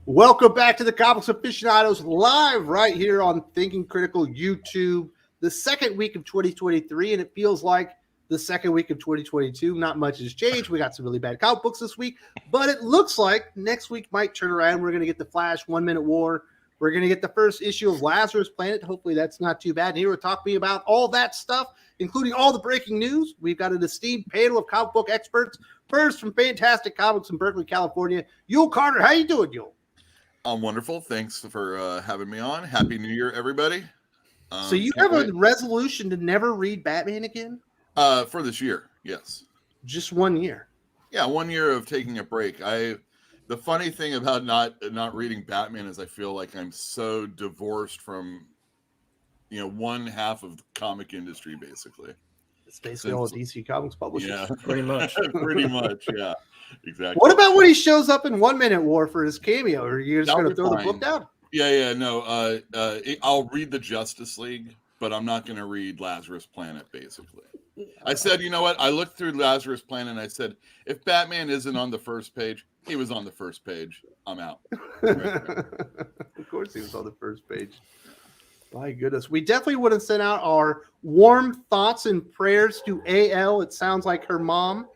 Welcome back to the Comics Aficionados live right here on Thinking Critical YouTube. The second week of 2023, and it feels like the second week of 2022. Not much has changed. We got some really bad comic books this week, but it looks like next week might turn around. We're going to get the Flash 1 Minute War. We're going to get the first issue of Lazarus Planet. Hopefully that's not too bad. And here we're talking about all that stuff, including all the breaking news. We've got an esteemed panel of comic book experts. First, from Fantastic Comics in Berkeley, California, Yul Carter. How you doing, Yul? I'm wonderful. Thanks for having me on. Happy New Year, everybody. So you have a resolution to never read Batman again? For this year, yes. Just 1 year? Yeah, 1 year of taking a break. The funny thing about not reading Batman is I feel like I'm so divorced from, one half of the comic industry, basically. It's basically all DC Comics publishers. Yeah, pretty much. Pretty much, yeah. Exactly. What about when he shows up in 1 Minute War for his cameo? Or are you just going to throw the book down? Yeah, no. I'll read the Justice League, but I'm not going to read Lazarus Planet, basically. I said, you know what? I looked through Lazarus Planet and I said, if Batman isn't on the first page, he was on the first page. I'm out. Right. Of course he was on the first page. My goodness. We definitely would have sent out our warm thoughts and prayers to AL. It sounds like her mom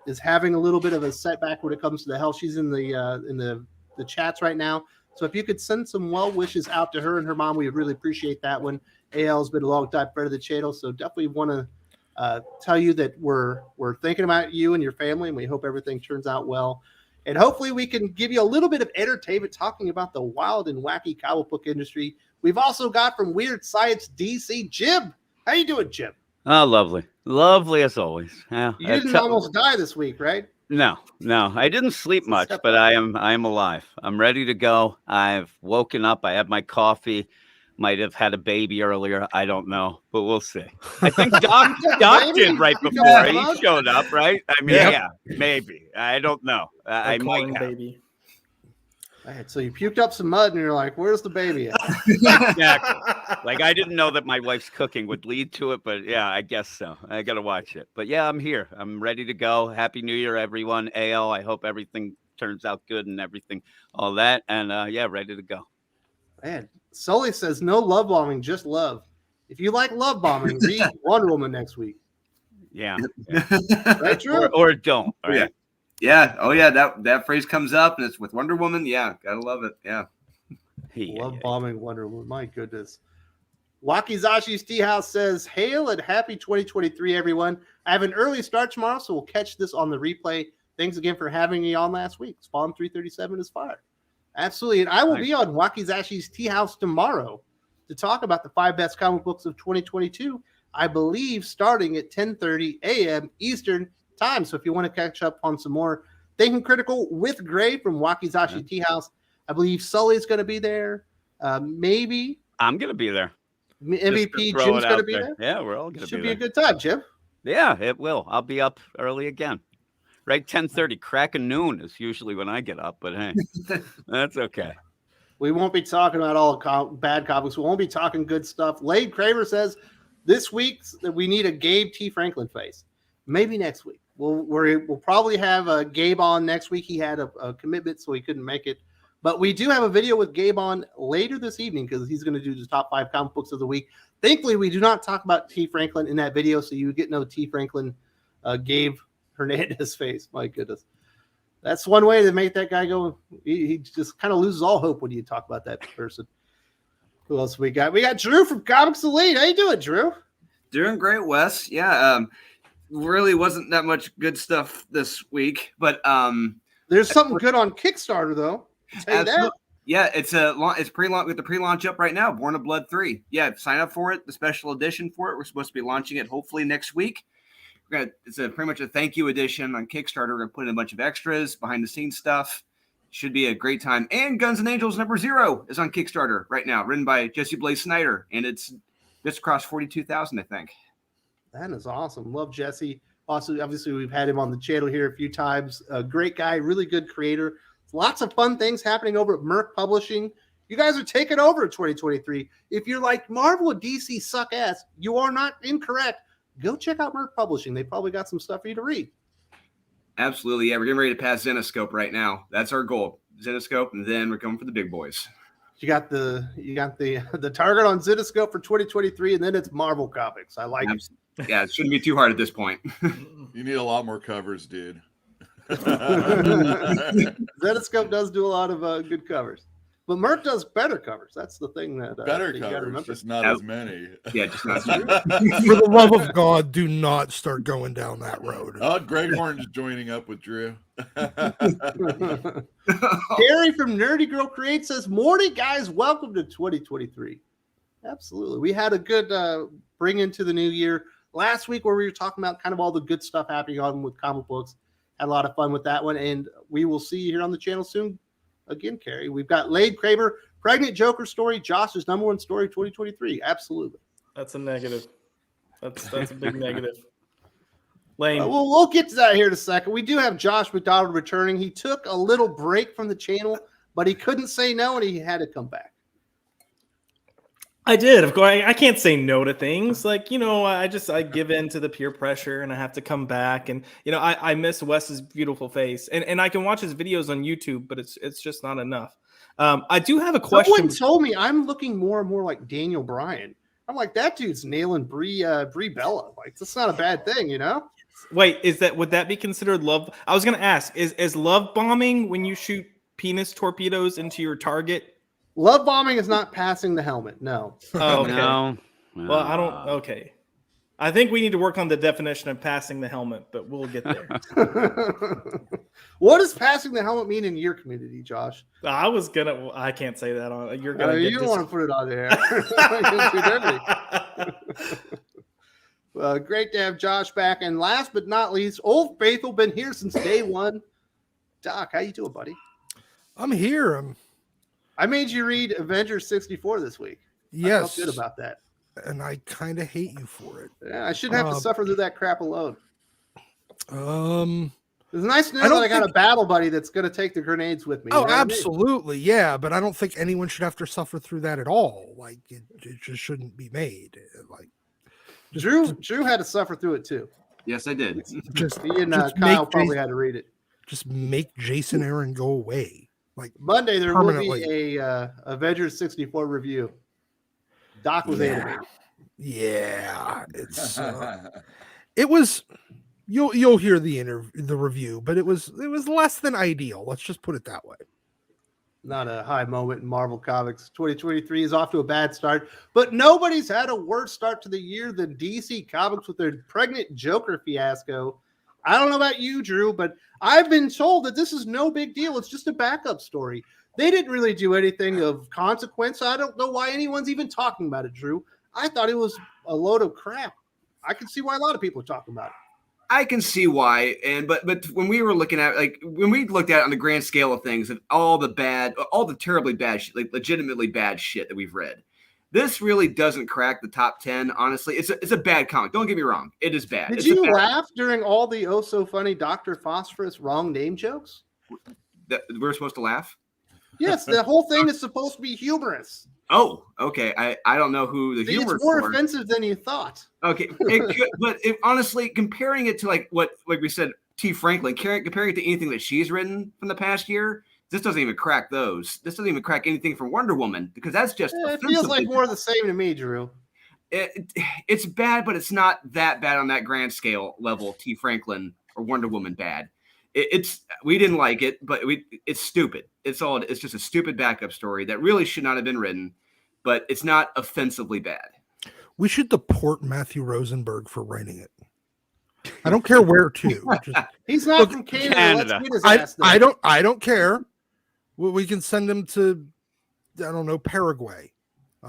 is having a little bit of a setback when it comes to the health. She's in the chats right now. So if you could send some well wishes out to her and her mom, we would really appreciate that one. AL's been a long time friend of the channel, so definitely want to tell you that we're thinking about you and your family, and we hope everything turns out well. And hopefully we can give you a little bit of entertainment talking about the wild and wacky comic book industry. We've also got from Weird Science DC, Jim. How you doing, Jim? Oh, lovely. Lovely as always. You didn't almost die this week, right? No. I didn't sleep much, but I am alive. I'm ready to go. I've woken up. I had my coffee. Might have had a baby earlier. I don't know, but we'll see. I think Doc did right before he showed up, right? I mean, yeah maybe. I don't know. I might have. Baby. All right, so you puked up some mud and you're like, where's the baby at? Exactly. Like, I didn't know that my wife's cooking would lead to it, but yeah, I guess so. I got to watch it. But yeah, I'm here. I'm ready to go. Happy New Year, everyone. AL, I hope everything turns out good and everything, all that. And yeah, ready to go. Man, Sully says no love bombing, just love. If you like love bombing, read Wonder Woman next week. Yeah. Right, Drew? Or don't. Right? Yeah. Yeah. Oh, yeah. That phrase comes up, and it's with Wonder Woman. Yeah. Gotta love it. Yeah. Love bombing Wonder Woman. My goodness. Wakizashi's Tea House says, hail and happy 2023, everyone. I have an early start tomorrow, so we'll catch this on the replay. Thanks again for having me on last week. Spawn 337 is fire. Absolutely. And I will be on Wakizashi's Tea House tomorrow to talk about the 5 best comic books of 2022, I believe starting at 10:30 a.m. Eastern time. So if you want to catch up on some more Thinking Critical with Gray from Wakizashi Tea House, I believe Sully's going to be there. Maybe I'm going to be there. MVP Jim's going to be there. Yeah, we're all going to be there. Should be a good time, Jim. Yeah, it will. I'll be up early again. Right, 10:30. Crack of noon is usually when I get up, but hey, that's okay. We won't be talking about all bad comics. We won't be talking good stuff. Lade Craver says this week that we need a Gabe T. Franklin face. Maybe next week. We'll probably have Gabe on next week. He had a commitment, so he couldn't make it. But we do have a video with Gabe on later this evening because he's going to do the top 5 comic books of the week. Thankfully, we do not talk about T. Franklin in that video, so you get no T. Franklin Gabe Hernandez face. My goodness. That's one way to make that guy go. He just kind of loses all hope when you talk about that person. Who else we got? We got Drew from Comics Elite. How you doing, Drew? Doing great, Wes. Yeah. Really wasn't that much good stuff this week, but there's something good on Kickstarter though. I'll tell you that. Yeah, it's pre-launch with the pre-launch up right now. Born of Blood 3. Yeah, sign up for it. The special edition for it. We're supposed to be launching it hopefully next week. It's pretty much a thank you edition on Kickstarter. We're going to put in a bunch of extras, behind the scenes stuff. Should be a great time. And Guns and Angels #0 is on Kickstarter right now, written by Jesse Blaze Snyder, and it's just across 42,000, I think. That is awesome. Love Jesse. Also, obviously, we've had him on the channel here a few times. A great guy, really good creator. Lots of fun things happening over at Merc Publishing. You guys are taking over in 2023. If you're like Marvel and DC suck ass, you are not incorrect. Go check out Merc Publishing. They probably got some stuff for you to read. Absolutely. Yeah, we're getting ready to pass Zenoscope right now. That's our goal. Zenoscope, and then we're coming for the big boys. You got the target on Zenoscope for 2023, and then it's Marvel Comics. I like it. Yeah, it shouldn't be too hard at this point. You need a lot more covers, dude. Zenoscope does do a lot of good covers, but Merc does better covers. That's the thing that Better that you gotta covers, remember. just not as many. Yeah, just not. For the love of God, do not start going down that road. Oh, Greg Horn's joining up with Drew. Gary from Nerdy Girl Create says, "Morning, guys. Welcome to 2023." Absolutely, we had a good bring into the new year last week where we were talking about kind of all the good stuff happening on with comic books. Had a lot of fun with that one, and we will see you here on the channel soon. Again, Carrie, we've got Lade Kramer, Pregnant Joker story, Josh's #1 story 2023. Absolutely. That's a negative. That's a big negative. Lane. We'll get to that here in a second. We do have Josh McDonald returning. He took a little break from the channel, but he couldn't say no, and he had to come back. I did. Of course, I can't say no to things. Like, I give in to the peer pressure, and I have to come back. And I miss Wes's beautiful face, and I can watch his videos on YouTube, but it's just not enough. I do have a question. Someone told me I'm looking more and more like Daniel Bryan. I'm like, that dude's nailing Brie Bella. Like, that's not a bad thing, Wait, would that be considered love? I was gonna ask, is love bombing when you shoot penis torpedoes into your target? Love bombing is not passing the helmet. No. Oh, okay. No. Well, I don't. Okay. I think we need to work on the definition of passing the helmet, but we'll get there. What does passing the helmet mean in your community, Josh? I can't say that on. You're gonna. You don't want to put it on there. Great to have Josh back. And last but not least, Old Faithful been here since day one. Doc, how you doing, buddy? I'm here. I made you read Avengers 64 this week. Yes. I felt good about that. And I kind of hate you for it. Yeah, I shouldn't have to suffer through that crap alone. It's nice to know that I got a battle buddy that's going to take the grenades with me. Oh, absolutely. Yeah, but I don't think anyone should have to suffer through that at all. Like, it just shouldn't be made. Like, Drew had to suffer through it too. Yes, I did. Just, He and Kyle probably had to read it. Just make Jason Aaron go away. Like, Monday there will be a Avengers 64 review. Doc was animated. Yeah, it's it was. You'll hear the review, but it was less than ideal. Let's just put it that way. Not a high moment in Marvel Comics. 2023 is off to a bad start, but nobody's had a worse start to the year than DC Comics with their Pregnant Joker fiasco. I don't know about you, Drew, but I've been told that this is no big deal. It's just a backup story. They didn't really do anything of consequence. I don't know why anyone's even talking about it, Drew. I thought it was a load of crap. I can see why a lot of people are talking about it. I can see why, but when we were looking at when we looked at it on the grand scale of things, and all the terribly bad shit, like legitimately bad shit that we've read, this really doesn't crack the top 10. Honestly, it's a bad comic. Don't get me wrong, it is bad. Did you laugh during all the oh so funny Dr. Phosphorus wrong name jokes? That we're supposed to laugh? Yes, the whole thing is supposed to be humorous. Oh, okay. I don't know who the humor is. It's more offensive than you thought. Okay, honestly, comparing it to like we said, T. Franklin, comparing it to anything that she's written from the past year, this doesn't even crack those. This doesn't even crack anything from Wonder Woman, because that's just. It feels like more of the same to me, Drew. It's bad, but it's not that bad on that grand scale level. T. Franklin or Wonder Woman bad. We didn't like it, but it's stupid. It's just a stupid backup story that really should not have been written, but it's not offensively bad. We should deport Matthew Rosenberg for writing it. I don't care where to. He's not from Canada. I don't care. We can send him to, I don't know, Paraguay.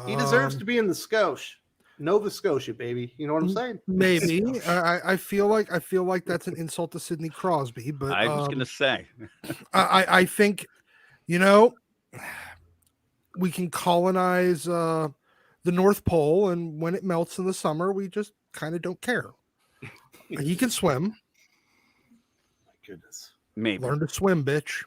He deserves to be in the Scotia. Nova Scotia, baby. You know what I'm saying? Maybe. I feel like that's an insult to Sidney Crosby, but I was gonna say I think, we can colonize the North Pole, and when it melts in the summer, we just kind of don't care. He can swim. My goodness. maybe. Learn to swim, bitch.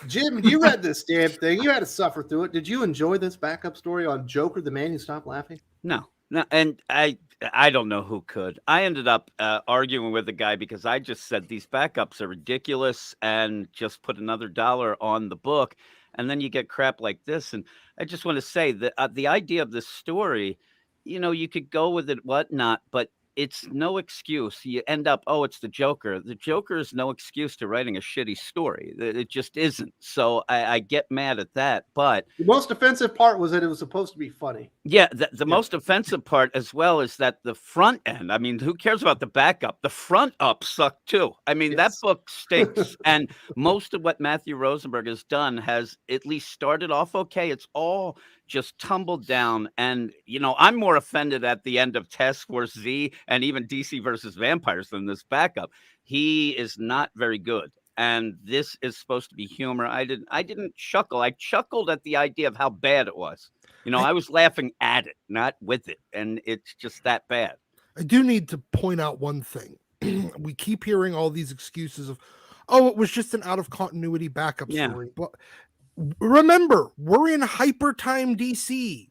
Jim, you read this damn thing. You had to suffer through it. Did you enjoy this backup story on Joker, the man who stopped laughing? No. No, and I don't know who could. I ended up arguing with the guy because I just said these backups are ridiculous and just put another dollar on the book, and then you get crap like this. And I just want to say that the idea of this story, you could go with it, whatnot, but it's no excuse. You end up, oh, it's the Joker. The Joker is no excuse to writing a shitty story. It just isn't. So I get mad at that, but The most offensive part was that it was supposed to be funny. yeah, the most offensive part as well is that the front end, I mean, who cares about the backup? The front up sucked too. I mean, that Yes. book stinks. And most of what Matthew Rosenberg has done has at least started off okay. It's all just tumbled down. And, I'm more offended at the end of Task Force Z and even DC versus Vampires than this backup. He is not very good. And this is supposed to be humor. I didn't chuckle. I chuckled at the idea of how bad it was. I was laughing at it, not with it. And it's just that bad. I do need to point out one thing. We keep hearing all these excuses of, oh, it was just an out of continuity backup Yeah. story. But remember, we're in hyper time DC.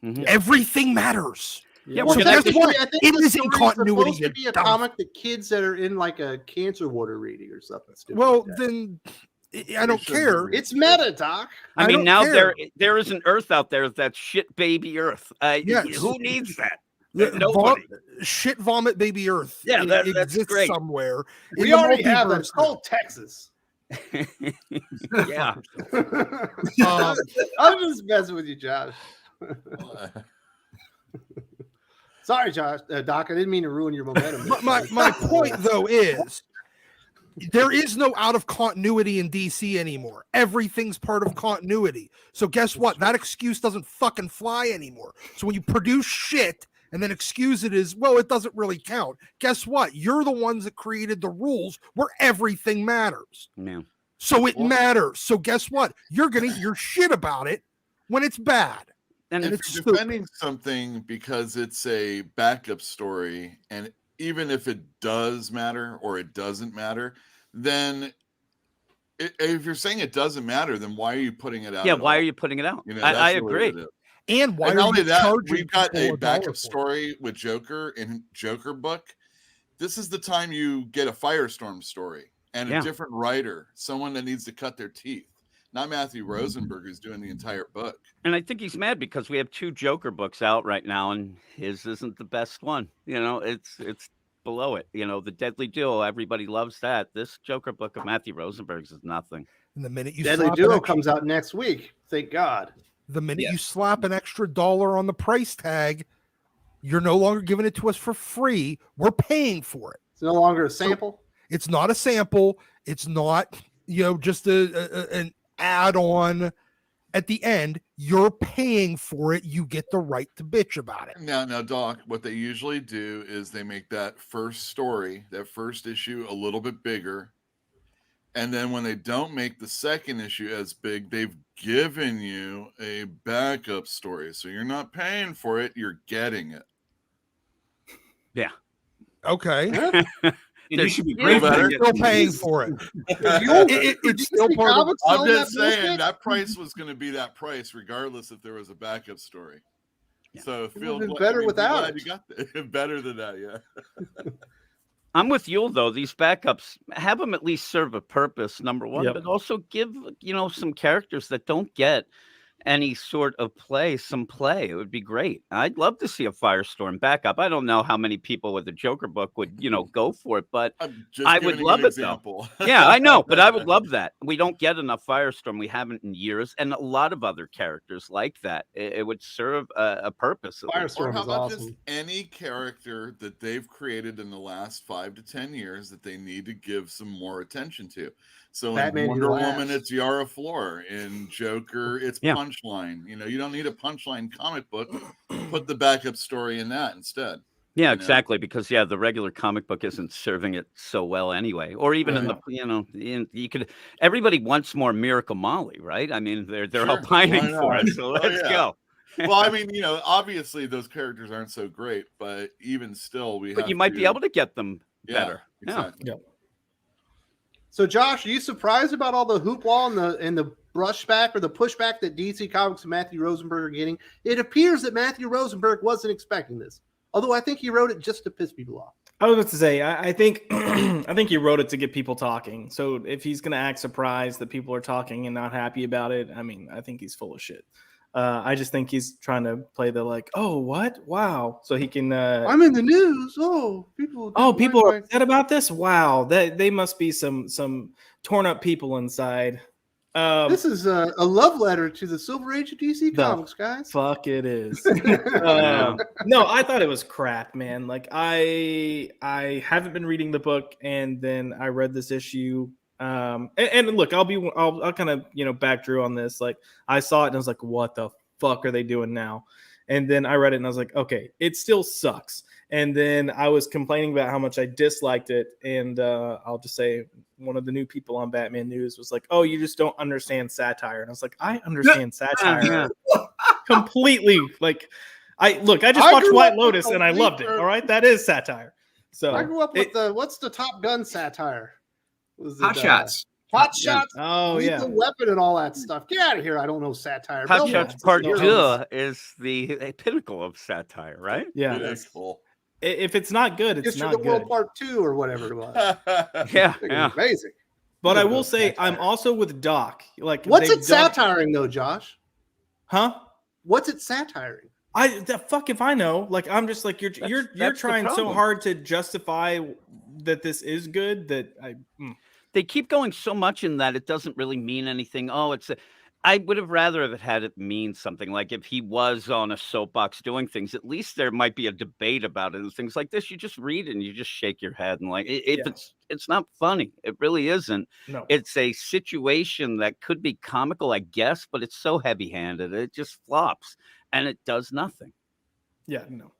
Mhm. Everything matters. Yeah, So we're guess connected. what? I think It the is in story's continuity, supposed to be you a dumb. comic that kids that are in like a cancer ward are reading or something. stupid Well, like that. then I don't should care. be. It's meta, Doc. I I mean, don't now care. there is an Earth out there that's shit baby Earth. Yes. Who needs that? The Nobody. Shit vomit baby Earth. Yeah, It that's exists great. somewhere. in We the already have that. multiverse. It's called Texas. Yeah. I'm just messing with you, Josh. Sorry, Josh, Doc. I didn't mean to ruin your momentum. My point though is there is no out of continuity in DC anymore. Everything's part of continuity. So guess what? That excuse doesn't fucking fly anymore. So when you produce shit and then excuse it as, well, it doesn't really count. Guess what? You're the ones that created the rules where everything matters. Yeah. So it Well- matters. So guess what? You're gonna eat your shit about it when it's bad. And If it's you're stupid. defending something because it's a backup story, and even if it does matter or it doesn't matter, then if you're saying it doesn't matter, then why are you putting it out? yeah, at why all? are you putting it out? You know, I that's really agree. what it is. And why And are not only you that, charging we've got people a $1 backup for it? story with Joker in Joker book. This is the time you get a Firestorm story and a Yeah. different writer, someone that needs to cut their teeth. Not Matthew Rosenberg, who's doing the entire book. And I think he's mad because we have 2 Joker books out right now, and his isn't the best one. It's below it. The Deadly Duo, everybody loves that. This Joker book of Matthew Rosenberg's is nothing. And the minute you Deadly slap an Duo extra- comes out next week. Thank God. The minute you slap an extra $1 on the price tag, you're no longer giving it to us for free. We're paying for it. It's no longer a sample. It's not a sample. It's not, just an add-on at the end. You're paying for it. You get the right to bitch about it. Now, Doc, what they usually do is they make that first story, that first issue, a little bit bigger. And then when they don't make the second issue as big, they've given you a backup story. So you're not paying for it, you're getting it. Okay. And you should be There's- grateful. better. to You're get still paying these. for it. It's DC still part of Comics I'm selling just that saying bullshit? that price was going to be that price, regardless if there was a backup story. Yeah. So It feel would've been gl- better I mean, be without glad it. You got that. Better than that, yeah. I'm with you though. These backups have them at least serve a purpose, number one, Yep. but also give some characters that don't get any sort of play some play. It would be great. I'd love to see a Firestorm backup. I don't know how many people with the Joker book would go for it, but I'm just I giving would you love an it, though. example. yeah, I know, but I would love that. We don't get enough Firestorm. We haven't in years, and a lot of other characters like that. It would serve a purpose. at least. Or Firestorm how is about just awesome. any character that they've created in the last 5 to 10 years that they need to give some more attention to? So Batman in Wonder Who Woman, Laughs. it's Yara Flor. In Joker, it's Yeah. Punchline. You don't need a Punchline comic book. Put the backup story in that instead. Yeah, know? exactly. Because the regular comic book isn't serving it so well anyway. Or even in the, you could. Everybody wants more Miracle Molly, right? I mean, they're all Sure, pining why for not? it. So Oh, let's yeah. go. Well, I mean, obviously those characters aren't so great, but even still, But you might be able to get them better. Yeah. Exactly. So, Josh, are you surprised about all the hoopla and the brushback or the pushback that DC Comics and Matthew Rosenberg are getting, it appears that Matthew Rosenberg wasn't expecting this. Although I think he wrote it just to piss people off. I was about to say, I think I think he wrote it to get people talking. So if he's going to act surprised that people are talking and not happy about it, I mean, I think he's full of shit. I just think he's trying to play the like, oh, what? Wow. So he can. I'm in the news. Oh, people. Oh, people are upset about this. Wow, they must be some torn up people inside. This is a love letter to the Silver Age of DC Comics, guys. Fuck, it is. Yeah. No, I thought it was crap, man. Like I haven't been reading the book, and then I read this issue. And look, I'll kind of back Drew on this. Like I saw it and I was like, what the fuck are they doing now? And then I read it and I was like, okay, it still sucks. And then I was complaining about how much I disliked it. And I'll just say one of the new people on Batman News was like, oh, you just don't understand satire. And I was like, I understand satire completely. Like I just watched White Lotus and I loved it. All right. That is satire. So I grew up with what's the Top Gun satire? Hot Shots. Hot Shots. Oh, yeah. The weapon and all that stuff. Get out of here. I don't know satire. Hot Belmont Shots is Part heroes. 2 is the pinnacle of satire, right? Yeah. It is cool. If it's not good, it's History not of the World good. Part 2 or whatever it was. Yeah, It was yeah. amazing. But I will say, I'm also with Doc. Like, What's they've it done- satiring though, Josh? Huh? What's it satiring? The fuck if I know. Like, I'm just like you're that's the trying so problem. hard to justify that this is good that They keep going so much in that it doesn't really mean anything. Oh, I would have rather have had it mean something. Like if he was on a soapbox doing things, at least there might be a debate about it. And things like this, you just read it and you just shake your head and like it's not funny. It really isn't. no. It's a situation that could be comical, I guess, but it's so heavy-handed. It just flops and it does nothing. Yeah, no.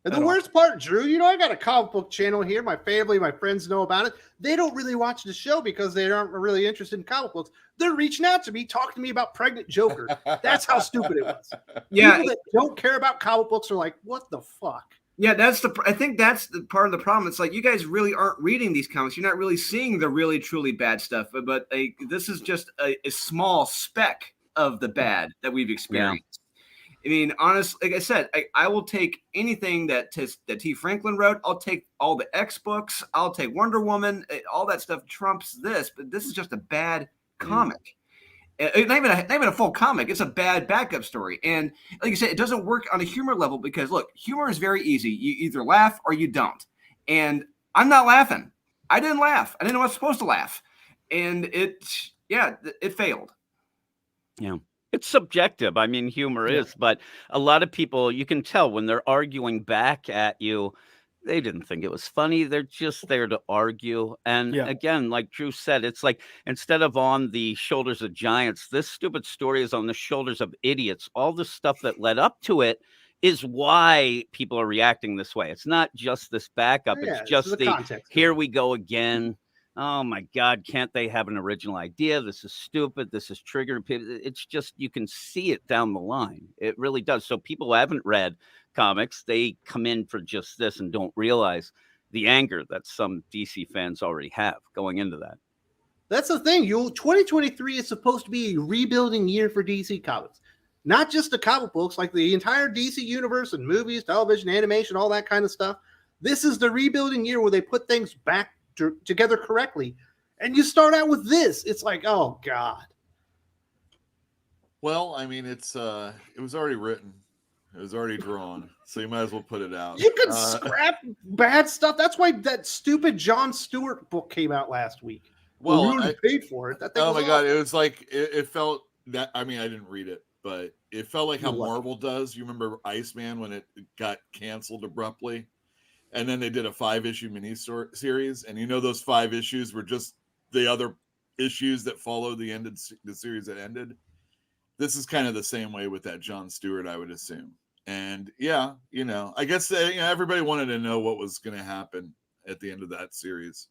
And At the all. worst part, Drew, I got a comic book channel here. My family, my friends know about it. They don't really watch the show because they aren't really interested in comic books. They're reaching out to me, talking to me about Pregnant Joker. That's how stupid it was. Yeah, People that don't care about comic books are like, what the fuck? yeah. I think that's the part of the problem. It's like you guys really aren't reading these comics. You're not really seeing the really truly bad stuff. But this is just a small speck of the bad that we've experienced. I mean, honestly, like I said, I will take anything that T. Franklin wrote. I'll take all the X books. I'll take Wonder Woman. All that stuff trumps this. But this is just a bad comic. Not even a full comic. It's a bad backup story. And like you said, it doesn't work on a humor level because, look, humor is very easy. You either laugh or you don't. And I'm not laughing. I didn't laugh. I didn't know I was supposed to laugh. And it failed. Yeah. It's subjective. I mean, humor is, but a lot of people, you can tell when they're arguing back at you, they didn't think it was funny. They're just there to argue. And again, like Drew said, it's like instead of on the shoulders of giants, this stupid story is on the shoulders of idiots. All the stuff that led up to it is why people are reacting this way. It's not just this backup. Yeah, it's just the context. here we go again. Oh my God, can't they have an original idea? This is stupid. This is triggering people. It's just, you can see it down the line. It really does. So people who haven't read comics, they come in for just this and don't realize the anger that some DC fans already have going into that. That's the thing. 2023 is supposed to be a rebuilding year for DC Comics. Not just the comic books, like the entire DC universe and movies, television, animation, all that kind of stuff. This is the rebuilding year where they put things back together correctly, and you start out with this. It's like, oh God. Well, I mean, it was already written, it was already drawn, so you might as well put it out. You can scrap bad stuff. That's why that stupid Jon Stewart book came out last week. Well, we already paid for it. That thing oh was my God, awesome. it was like it felt that. I mean, I didn't read it, but it felt like how Marvel does. You remember Iceman when it got canceled abruptly? And then they did a 5-issue mini-series. And those 5 issues were just the other issues that followed the series that ended. This is kind of the same way with that Jon Stewart, I would assume. And yeah, I guess everybody wanted to know what was going to happen at the end of that series.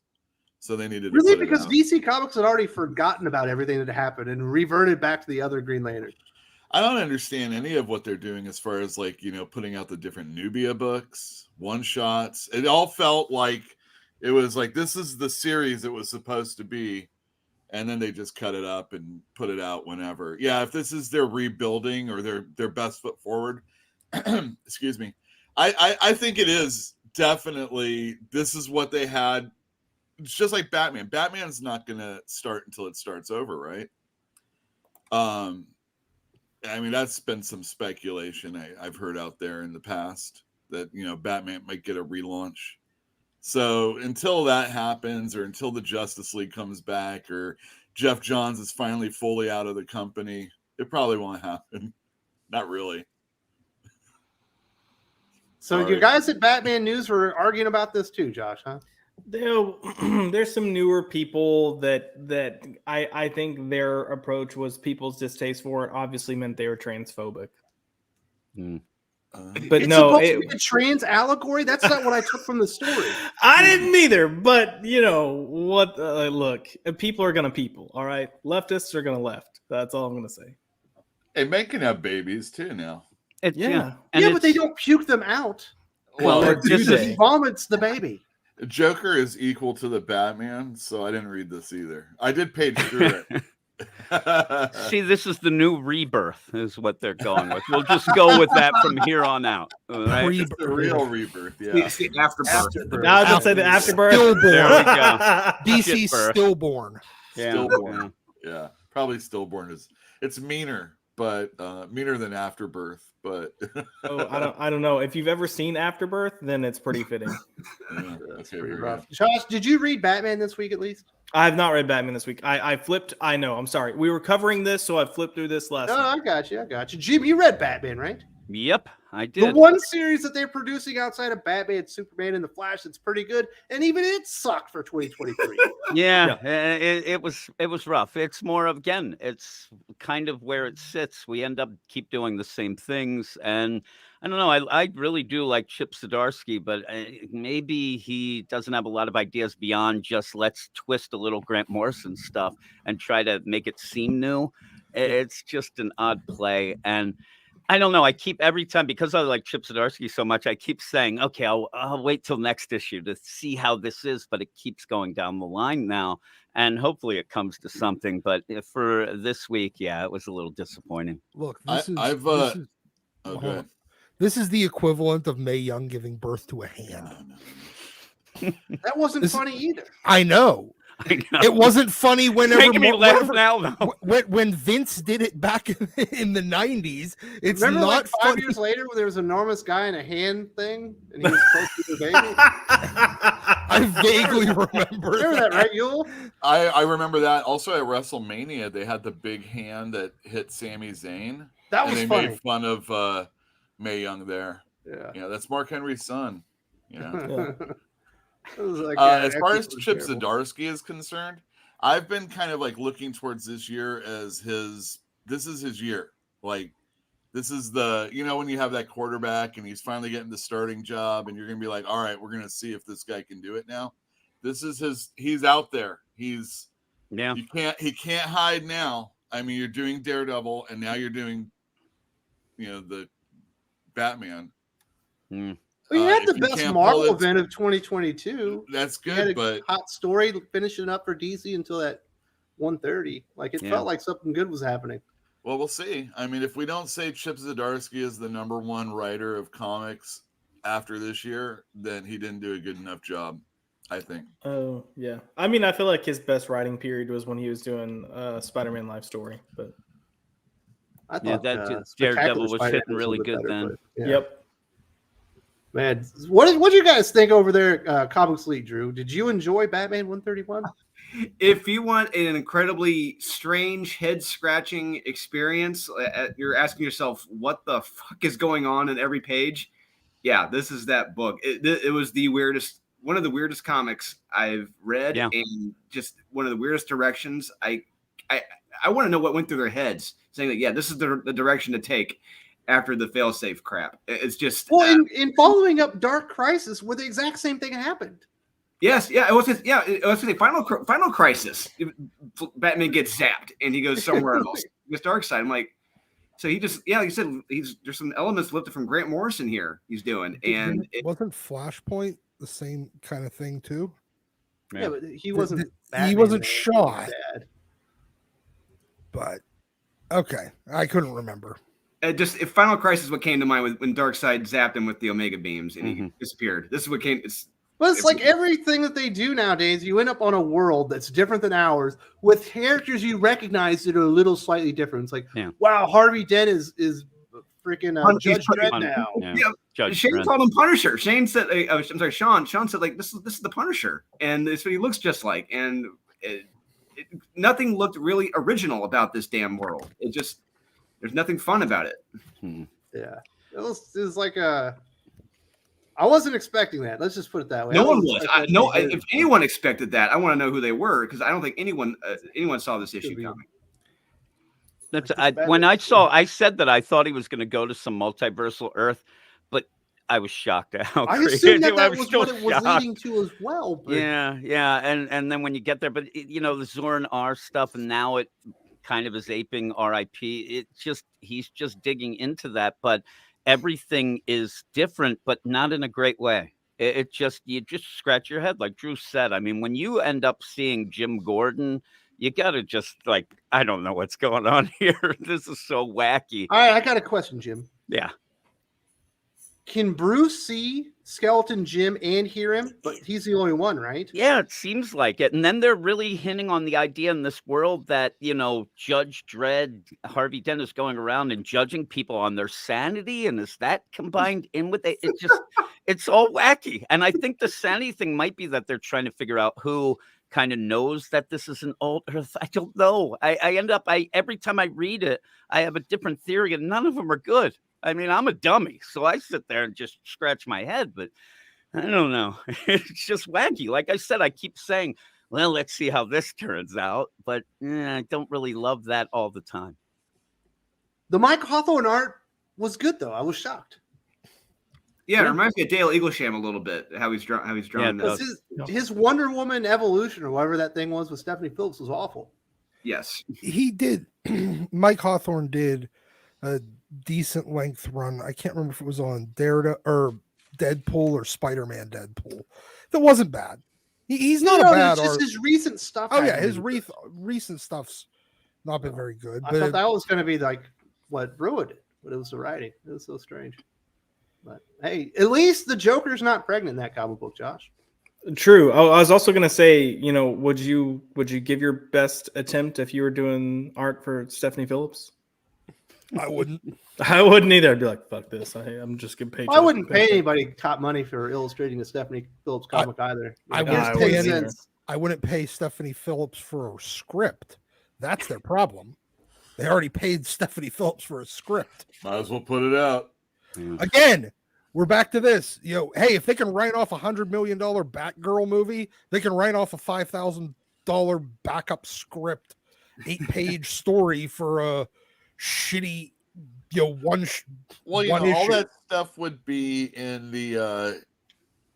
So they needed to really, put it because out. DC Comics had already forgotten about everything that happened and reverted back to the other Green Lantern. I don't understand any of what they're doing as far as putting out the different Nubia books, one-shots. It all felt like it was like, this is the series it was supposed to be. and then they just cut it up and put it out whenever. Yeah, if this is their rebuilding or their best foot forward, excuse me, I think it is definitely. This is what they had. It's just like Batman. Batman's not gonna start until it starts over, right? I mean, that's been some speculation I've heard out there in the past that, you know, Batman might get a relaunch. So until that happens, or until the Justice League comes back, or Jeff Johns is finally fully out of the company, it probably won't happen. Not really. So Sorry. you guys at Batman News were arguing about this too, Josh, huh? There's some newer people that I think their approach was people's distaste for it obviously meant they were transphobic. But it's no, supposed to be a trans allegory. That's not what I took from the story. I didn't either. But you know what? Look, people are gonna people. All right, leftists are gonna left. That's all I'm gonna say. Hey, men can have babies too now. Yeah. But they don't puke them out. Well, Or do they? He vomits the baby. Joker is equal to the Batman, so I didn't read this either. I did page through it. See, this is the new Rebirth, is what they're going with. We'll just go with that from here on out. All right? It's the real rebirth, yeah. It's the afterbirth. Now I was gonna say the afterbirth. Stillborn. There we go. DC Shitbirth. stillborn. Yeah. Stillborn. Yeah, probably stillborn is. It's meaner, but meaner than afterbirth. But I don't know. If you've ever seen Afterbirth, then it's pretty fitting. yeah, That's okay, pretty very rough. good. Josh, did you read Batman this week at least? I have not read Batman this week. I flipped. I know. I'm sorry. We were covering this, so I flipped through this last No, night. I got you. Jim, you read Batman, right? Yep, I The did. one series that they're producing outside of Batman, Superman, and the Flash that's pretty good, and even it sucked for 2023. Yeah, it was rough. It's more of, again, it's kind of where it sits. We end up keep doing the same things, and I don't know. I really do like Chip Zdarsky, but maybe he doesn't have a lot of ideas beyond just let's twist a little Grant Morrison stuff and try to make it seem new. It's just an odd play, and I don't know. I keep every time, because I like Chip Zdarsky so much, I keep saying, okay, I'll wait till next issue to see how this is, but it keeps going down the line now, and hopefully it comes to something. But for this week, yeah, it was a little disappointing. Look, Go ahead. This is the equivalent of Mae Young giving birth to a hand. That wasn't funny either. I know. It wasn't funny whenever Making me laugh now, though. when Vince did it back in the 90s. It's Remember, not like 5 funny. years later, when there was an enormous guy in a hand thing, and he was supposed to be the baby. I vaguely remember Remember that, right, Yule? I remember that. Also at WrestleMania, they had the big hand that hit Sami Zayn. That and was they funny. made fun of Mae Young there. Yeah. Yeah, that's Mark Henry's son. Yeah. It was like, As far as actually Chip terrible. Zdarsky is concerned, I've been kind of like looking towards this year as this is his year. Like, this is the, you know, when you have that quarterback and he's finally getting the starting job and you're going to be like, all right, we're going to see if this guy can do it now. This is he's out there. He can't hide now. I mean, you're doing Daredevil and now you're doing, you know, the Batman. Well, you had the if you best can't Marvel pull it- event of 2022. That's You had good, a but hot story finishing up for DC until that 1:30. Like, it Yeah. felt like something good was happening. well, we'll see. I mean, if we don't say Chip Zdarsky is the #1 writer of comics after this year, then he didn't do a good enough job, I think. Oh yeah. I mean, I feel like his best writing period was when he was doing Spider-Man Life Story. But I Yeah, thought that Spectacular Daredevil was Spider-Man hitting a really little bit good better, then. but, yeah. yep. Man, what do you guys think over there at Comics League, Drew? Did you enjoy Batman 131? If you want an incredibly strange, head-scratching experience, you're asking yourself, what the fuck is going on in every page? Yeah, this is that book. It was the weirdest, one of the weirdest comics I've read, Yeah. and just one of the weirdest directions. I want to know what went through their heads, saying that, yeah, this is the direction to take after the failsafe crap. It's just Well, in following up Dark Crisis, where the exact same thing happened. yes, yeah, it was the final crisis. Batman gets zapped and he goes somewhere else. This dark side. I'm like, so he just, yeah, like you said, there's some elements lifted from Grant Morrison here. He's doing, and Wasn't Flashpoint the same kind of thing too? Yeah, but he wasn't. he Batman, wasn't man. shot. He was bad. But okay, I couldn't remember. If Final Crisis, what came to mind when Darkseid zapped him with the Omega beams and he disappeared. This is what came. Well, it's like everything that they do nowadays. You end up on a world that's different than ours with characters you recognize that are a little slightly different. It's like, wow, Harvey Dent is freaking Judge Dredd now. Yeah, Shane called him Punisher. Shane said, I'm sorry, Sean. Sean said, like, this is the Punisher, and this is what he looks just like. And nothing looked really original about this damn world. There's nothing fun about it. Yeah, it was like a. I wasn't expecting that. Let's just put it that way. No one was. If anyone expected that, I want to know who they were because I don't think anyone saw this issue coming. When I said that I thought he was going to go to some multiversal Earth, but I was shocked at how I creative. assumed that was what it was leading to as well. But... Yeah, and then when you get there, but the Zoran R stuff, and now it kind of is aping RIP. He's just digging into that, but everything is different, but not in a great way. You just scratch your head, like Drew said. I mean, when you end up seeing Jim Gordon, you gotta just I don't know what's going on here. This is so wacky. All right, I got a question, Jim. Yeah. Can Bruce see Skeleton Jim and hear him? But he's the only one, right? Yeah, it seems like it. And then they're really hinting on the idea in this world that, Judge Dredd, Harvey Dent is going around and judging people on their sanity. And is that combined in with it? It's all wacky. And I think the sanity thing might be that they're trying to figure out who kind of knows that this is an old Earth. I don't know. I end up, every time I read it, I have a different theory and none of them are good. I mean, I'm a dummy, so I sit there and just scratch my head, but I don't know. It's just wacky. Like I said, I keep saying, well, let's see how this turns out, but I don't really love that all the time. The Mike Hawthorne art was good, though. I was shocked. Yeah, it reminds me of Dale Eaglesham a little bit, how he's drawn this. His Wonder Woman Evolution, or whatever that thing was with Stephanie Phillips, was awful. Yes. He did. Mike Hawthorne did a decent length run. I can't remember if it was on Daredevil or Deadpool or Spider-Man Deadpool. That wasn't bad. He's not a bad it's just his recent stuff. Oh yeah, his recent stuff's not been very good. I thought that was going to be like what ruined it, but it was the writing. It was so strange. But hey, at least the Joker's not pregnant in that comic book, Josh. True. I was also going to say, would you give your best attempt if you were doing art for Stephanie Phillips? I wouldn't. I wouldn't either. I'd be like, fuck this. I'm just getting paid. I wouldn't pay anybody top money for illustrating a Stephanie Phillips comic either. I wouldn't pay Stephanie Phillips for a script. That's their problem. They already paid Stephanie Phillips for a script. Might as well put it out. Again, we're back to this. Hey, if they can write off $100 million Batgirl movie, they can write off a $5,000 backup script, 8-page story for a shitty, one. Well, all that stuff would be in the.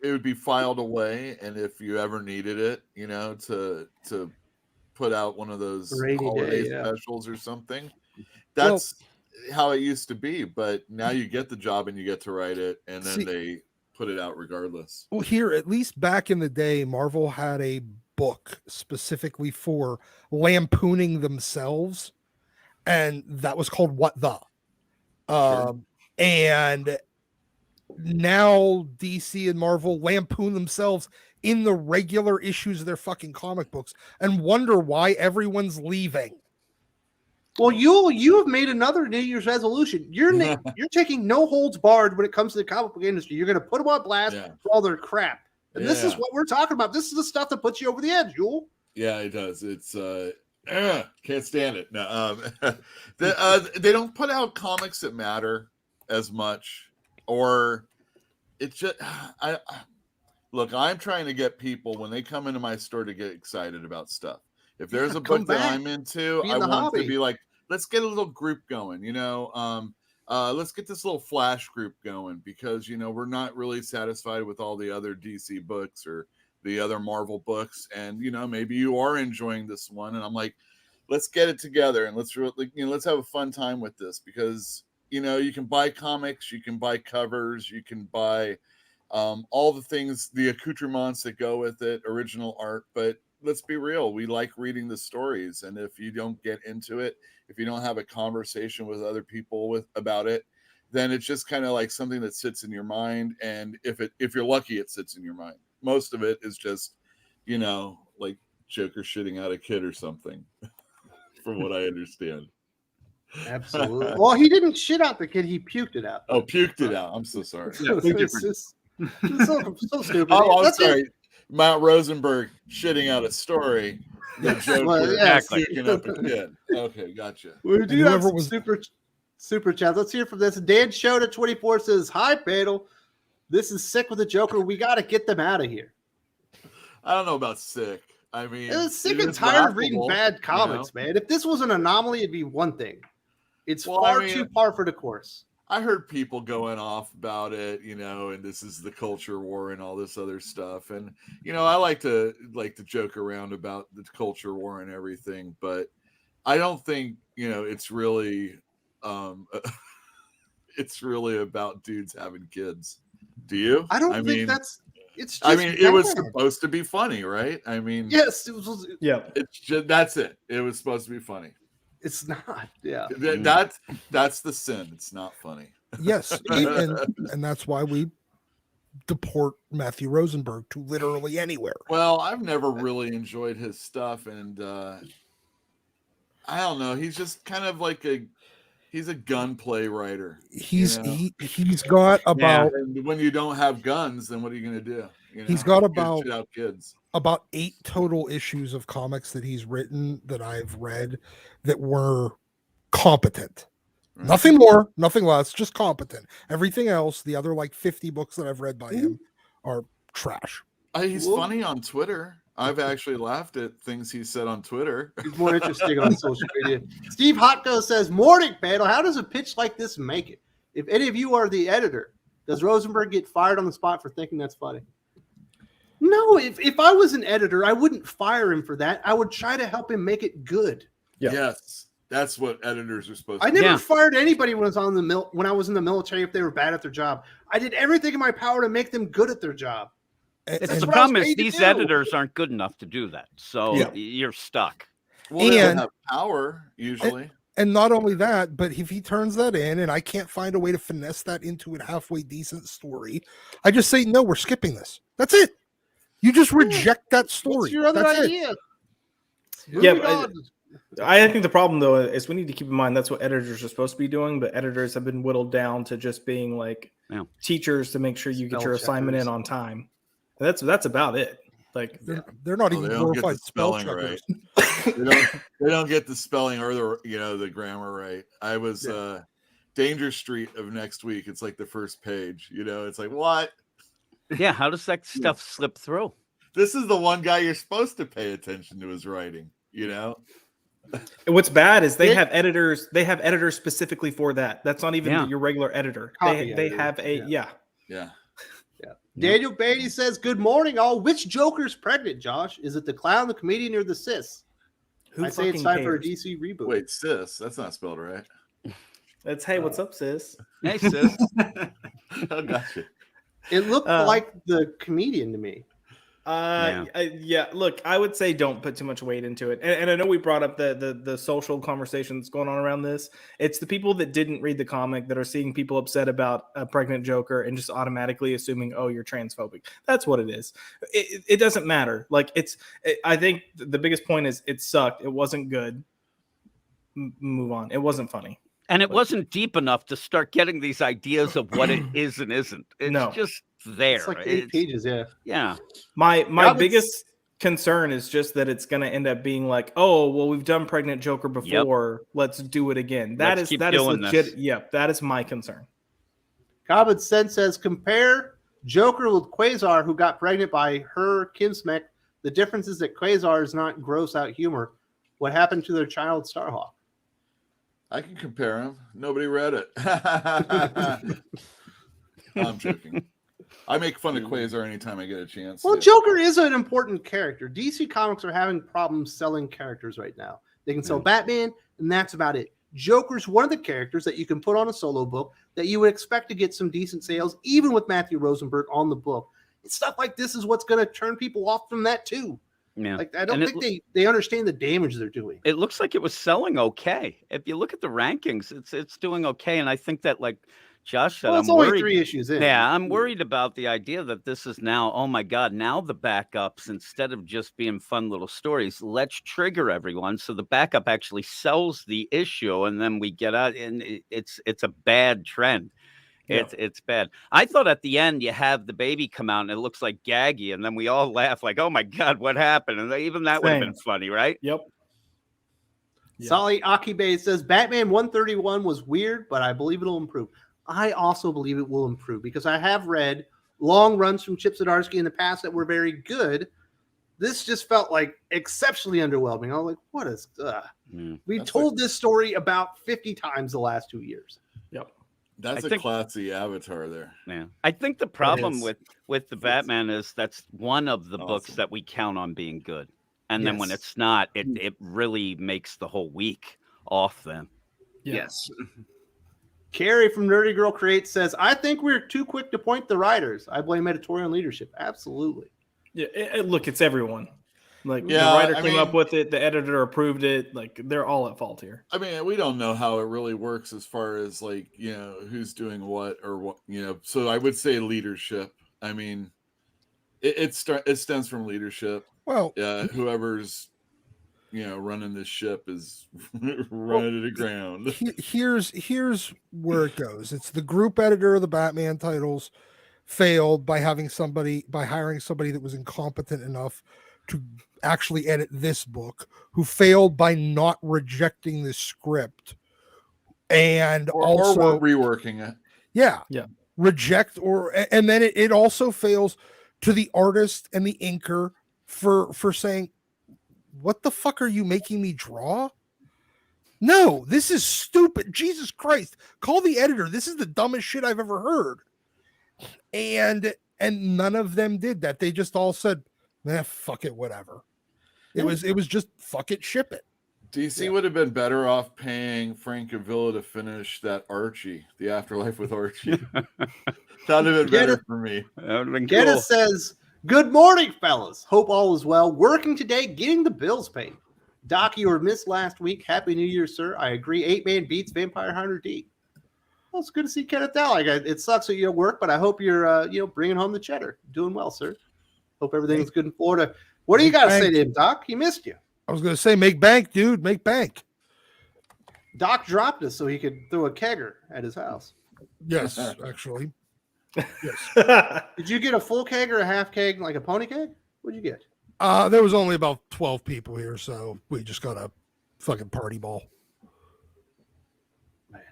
It would be filed away, and if you ever needed it, to put out one of those holiday specials or something, that's how it used to be. But now you get the job and you get to write it, and then they put it out regardless. Well, here, at least back in the day, Marvel had a book specifically for lampooning themselves. And that was called What the? And now DC and Marvel lampoon themselves in the regular issues of their fucking comic books and wonder why everyone's leaving. Well, you have made another New Year's resolution. You're taking no holds barred when it comes to the comic book industry. You're going to put them on blast for all their crap. And this is what we're talking about. This is the stuff that puts you over the edge, Jewel. Yeah, it does. It's can't stand it. No, they don't put out comics that matter as much, or it's just look. I'm trying to get people when they come into my store to get excited about stuff. If there's a book that I'm into, I want to be like, let's get a little group going. Let's get this little flash group going because we're not really satisfied with all the other DC books or the other Marvel books, and maybe you are enjoying this one, and I'm like, let's get it together and let's have a fun time with this because you can buy comics, you can buy covers, you can buy all the things, the accoutrements that go with it, original art, but let's be real. We like reading the stories, and if you don't get into it, if you don't have a conversation with other people about it, then it's just kind of like something that sits in your mind. And if you're lucky, it sits in your mind. Most of it is just, like Joker shitting out a kid or something, from what I understand. Absolutely. Well, he didn't shit out the kid; he puked it out. Oh, puked it out. I'm so sorry. It's just so stupid. Oh, I'm That's it. sorry. Mount Rosenberg shitting out a story. The Joker Well, yeah, puking up a kid. Okay, gotcha. We do have whoever some was- super chats. Let's hear from this. Dan Shota 24 says, "Hi, Padel. This is sick with the Joker. We got to get them out of here." I don't know about sick. I mean, It's sick it and is tired of reading laughable, bad comics, man. If this was an anomaly, it'd be one thing. It's far too par for the course. I heard people going off about it, and this is the culture war and all this other stuff. And I like to joke around about the culture war and everything, but I don't think it's really it's really about dudes having kids. Do you? I don't think that's. It's. Just I mean, it was bad. supposed to be funny, right? I mean, Yes, it was. Yeah. it's just, that's it. It was supposed to be funny. It's not. Yeah. That's the sin. It's not funny. Yes, and that's why we deport Matthew Rosenberg to literally anywhere. Well, I've never really enjoyed his stuff, and I don't know. He's just kind of like he's a gunplay writer. He's got about And when you don't have guns, then what are you going to do? He's got You're gonna about shoot out kids. about 8 total issues of comics that he's written that I've read that were competent. Right. Nothing more, nothing less, just competent. Everything else, the other like 50 books that I've read by him are trash. He's funny on Twitter. I've actually laughed at things he said on Twitter. He's more interesting on social media. Steve Hotko says, "Morning, Panel. How does a pitch like this make it? If any of you are the editor, does Rosenberg get fired on the spot for thinking that's funny?" No, if I was an editor, I wouldn't fire him for that. I would try to help him make it good. Yeah. Yes, that's what editors are supposed I to never do. fired anybody when I was in the military if they were bad at their job. I did everything in my power to make them good at their job. It's And- the what I was problem is paid to these do. editors aren't good enough to do that, so Yeah. you're stuck. Well, they don't And- have power usually. And not only that, but if he turns that in and I can't find a way to finesse that into a halfway decent story, I just say, no, we're skipping this. That's it. You just reject that story. What's your other That's it. idea? Yeah, Moving but on. I think the problem though is we need to keep in mind that's what editors are supposed to be doing, but editors have been whittled down to just being like teachers to make sure you get Spell your assignment checkers. in on time. That's about it. Like They're not Oh, even they don't get glorified the spell spelling checkers. they don't get the spelling or the grammar right. I was Danger Street of next week. It's like the first page. It's like, what? Yeah, how does that stuff slip through? This is the one guy you're supposed to pay attention to his writing. what's bad is they Yeah. have editors. They have editors specifically for that. That's not even your regular editor. Copy They editor. have a Yeah. Yeah. Daniel Beatty says, "Good morning, all. Which Joker's pregnant, Josh? Is it the clown, the comedian, or the sis?" Who I say it's fucking time for a cares? DC reboot. Wait, sis. That's not spelled right. It's hey, what's up, sis? Hey, sis. Oh, gotcha. It looked like the comedian to me. Yeah. Look, I would say don't put too much weight into it. And I know we brought up the social conversations going on around this. It's the people that didn't read the comic that are seeing people upset about a pregnant Joker and just automatically assuming, oh, you're transphobic. That's what it is. It doesn't matter. Like I think the biggest point is it sucked. It wasn't good. Move on. It wasn't funny. And it wasn't deep enough to start getting these ideas of what it is and isn't. It's just there. It's like 8 pages, yeah. Yeah. My Robert's- biggest concern is just that it's going to end up being like, oh, well, we've done Pregnant Joker before. Let's do it again. That Let's is keep doing legit. this. Yep, that is my concern. Common Sense says, compare Joker with Quasar, who got pregnant by her Kinsmek. The difference is that Quasar is not gross out humor. What happened to their child, Starhawk? I can compare him. Nobody read it. I'm joking. I make fun of Quasar anytime I get a chance. Well, to. Joker is an important character. DC Comics are having problems selling characters right now. They can sell Batman, and that's about it. Joker's one of the characters that you can put on a solo book that you would expect to get some decent sales, even with Matthew Rosenberg on the book. And stuff like this is what's going to turn people off from that too. Yeah. Like I don't And think they understand the damage they're doing. it looks like it was selling okay. If you look at the rankings, it's doing okay. And I think that, like Josh said, Well, I'm it's only worried. 3 issues in. Yeah, I'm worried about the idea that this is now, oh my God, now the backups, instead of just being fun little stories, let's trigger everyone. So the backup actually sells the issue, and then we get out, and it's a bad trend. Yeah. It's bad. I thought at the end you have the baby come out and it looks like Gaggy, and then we all laugh like, "Oh my God, what happened?" And even that would have been funny, right? Yep. Yeah. Sally Akibe says Batman 131 was weird, but I believe it'll improve. I also believe it will improve because I have read long runs from Chip Zdarsky in the past that were very good. This just felt like exceptionally underwhelming. I was like, what is we That's told this story about 50 times the last 2 years. Yep. That's I a think- classy avatar there. Yeah. I think the problem is. with the Batman is that's one of the books Awesome. that we count on being good. And then when Yes. it's not, it really makes the whole week off then. Yeah. Yes. Carrie from Nerdy Girl Creates says, I think we're too quick to point the writers. I blame editorial leadership. Absolutely. Yeah. Look, it's everyone. Like Yeah, the writer I came mean- up with it, the editor approved it. Like they're all at fault here. I mean, we don't know how it really works as far as like, who's doing what or what, so I would say leadership. I mean, it stems from leadership. Well, Whoever's, running this ship is running it aground. here's where it goes. It's the group editor of the Batman titles failed by hiring somebody that was incompetent enough to actually edit this book, who failed by not rejecting the script, and Or also we're reworking it. yeah Yeah. reject, and then it also fails to the artist and the inker for saying, what the fuck are you making me draw? No, this is stupid. Jesus Christ. Call the editor. This is the dumbest shit I've ever heard. And none of them did that. They just all said, fuck it, whatever. It was just fuck it, ship it. DC would have been better off paying Frank Avila to finish that Archie, the Afterlife with Archie. That would have been better for me. That would have been Gedda cool. says, good morning, fellas. Hope all is well. Working today, getting the bills paid. Doc, you were missed last week. Happy New Year, sir. I agree. 8-man beats Vampire Hunter D. Well, it's good to see Kenneth out. It sucks that you're at work, but I hope you're, bringing home the cheddar. Doing well, sir. Hope everything's good in Florida. What do you got to say to him, Doc? He missed you. I was going to say, make bank, dude. Make bank. Doc dropped us so he could throw a kegger at his house. Yes, actually. Yes. Did you get a full keg or a half keg, like a pony keg? What'd you get? There was only about 12 people here, so we just got a fucking party ball. Man,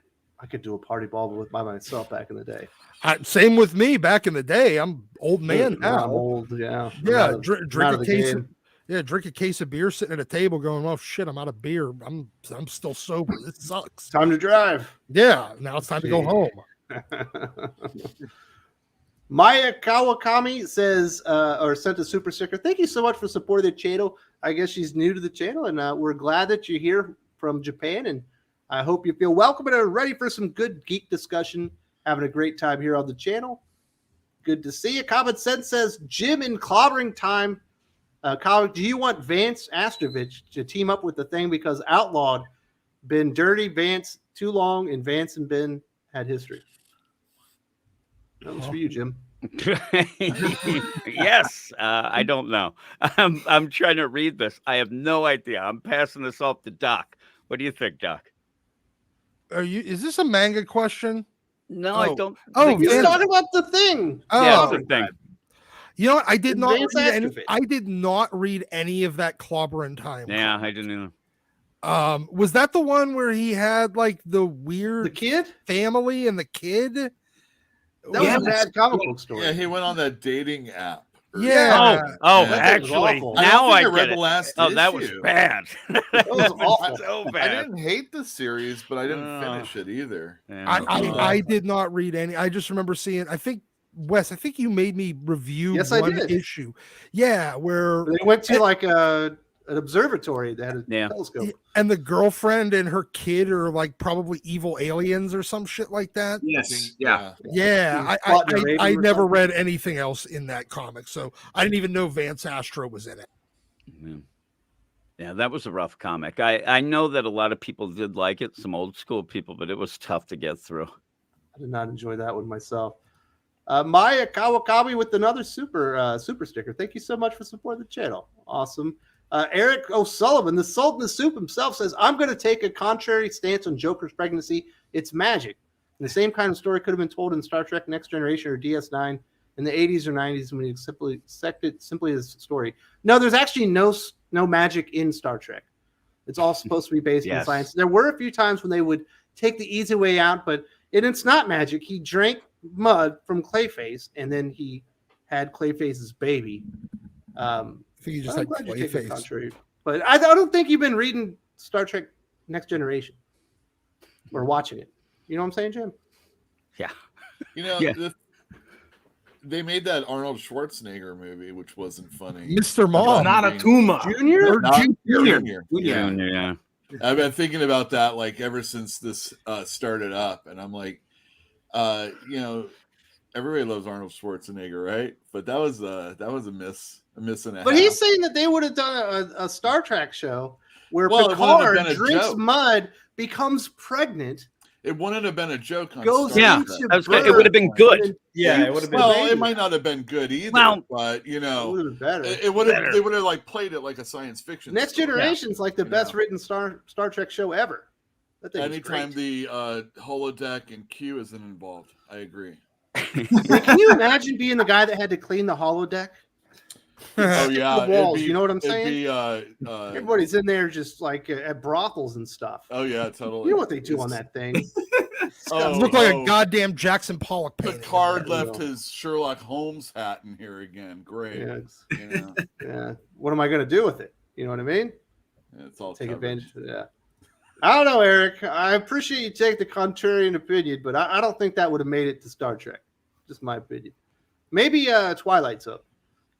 I could do a party ball by myself back in the day. Same with me back in the day. I'm old man now. I'm old, yeah. Yeah, I'm drink out a of the case. game. Drink a case of beer, sitting at a table, going, "Oh shit, I'm out of beer. I'm still sober. This sucks." Time to drive. Yeah, now it's time to go Shit. home. Maya Kawakami says, or sent a super sticker. Thank you so much for supporting the channel. I guess she's new to the channel, and we're glad that you're here from Japan. And I hope you feel welcome and are ready for some good geek discussion. Having a great time here on the channel. Good to see you. Common Sense says, Jim in clobbering time. Colin, do you want Vance Astrovich to team up with the Thing because Outlawed been dirty Vance too long, and Vance and Ben had history? That was for you, Jim. Yes, I don't know. I'm trying to read this. I have no idea. I'm passing this off to Doc. What do you think, Doc? Is this a manga question? No, I don't. Oh, think He's Vance- talking about the Thing. yeah, Oh, it's a thing. you know what? I did not Vance read any. Astrovich. I did not read any of that clobbering time. Yeah, I didn't know. Was that the one where he had like the weird The kid? family and the kid? That Yeah. was a bad comic book story. Yeah, he went on that dating app. Yeah. Oh, That thing was actually, awful. now I read get the it. last Oh, that was issue. bad. That was awful. So I bad. didn't hate the series, but I didn't Oh. finish it either. Yeah. I did not read any. I just remember seeing. I think Wes. I think you made me review Yes, I one did. issue. Yeah, where They went to like an observatory that had a Yeah. telescope. and the girlfriend and her kid are like probably evil aliens or some shit like that. Yes. Yeah. Yeah, Plotting a raven I or never something. read anything else in that comic, so I didn't even know Vance Astro was in it. Yeah, that was a rough comic. I know that a lot of people did like it, some old school people, but it was tough to get through. I did not enjoy that one myself. Maya Kawakabe with another super sticker. Thank you so much for supporting the channel. Awesome. Eric O'Sullivan, the Sultan of Soup himself, says, I'm going to take a contrary stance on Joker's pregnancy. It's magic. And the same kind of story could have been told in Star Trek Next Generation or DS9 in the 80s or 90s when we simply accepted simply as a story. No, there's actually no magic in Star Trek. It's all supposed to be based on science. There were a few times when they would take the easy way out, but it's not magic. He drank mud from Clayface, and then he had Clayface's baby. I think you just had Clayface. But I don't think you've been reading Star Trek Next Generation or watching it. You know what I'm saying, Jim? Yeah. You know, they made that Arnold Schwarzenegger movie, which wasn't funny. Mr. Mom. Not a tumor. Junior. Yeah. I've been thinking about that like ever since this started up, and I'm like, you know, everybody loves Arnold Schwarzenegger, right? But that was a miss and a half. But he's saying that they would have done a Star Trek show where Picard drinks mud, becomes pregnant. It wouldn't have been a joke. On goes Star into Trek. It would have been good. Yeah, it would have been. Well, it might not have been good either. Well, but you know, it would have been better. It would have. They would have like played it like a science fiction. Next Generation's like the best written Star Trek show ever. Anytime the holodeck and Q isn't involved, I agree. Can you imagine being the guy that had to clean the holodeck? Oh yeah, the walls. You know what I'm saying? Everybody's in there just like at brothels and stuff. Oh yeah, totally. You know what they do on that thing? It looked like a goddamn Jackson Pollock painting. Picard left his Sherlock Holmes hat in here again. Great. Yeah, yeah. What am I going to do with it? You know what I mean? Yeah, it's all take covered. advantage of that. I don't know, Eric. I appreciate you take the contrarian opinion, but I don't think that would have made it to Star Trek. Just my opinion. Maybe Twilight Zone.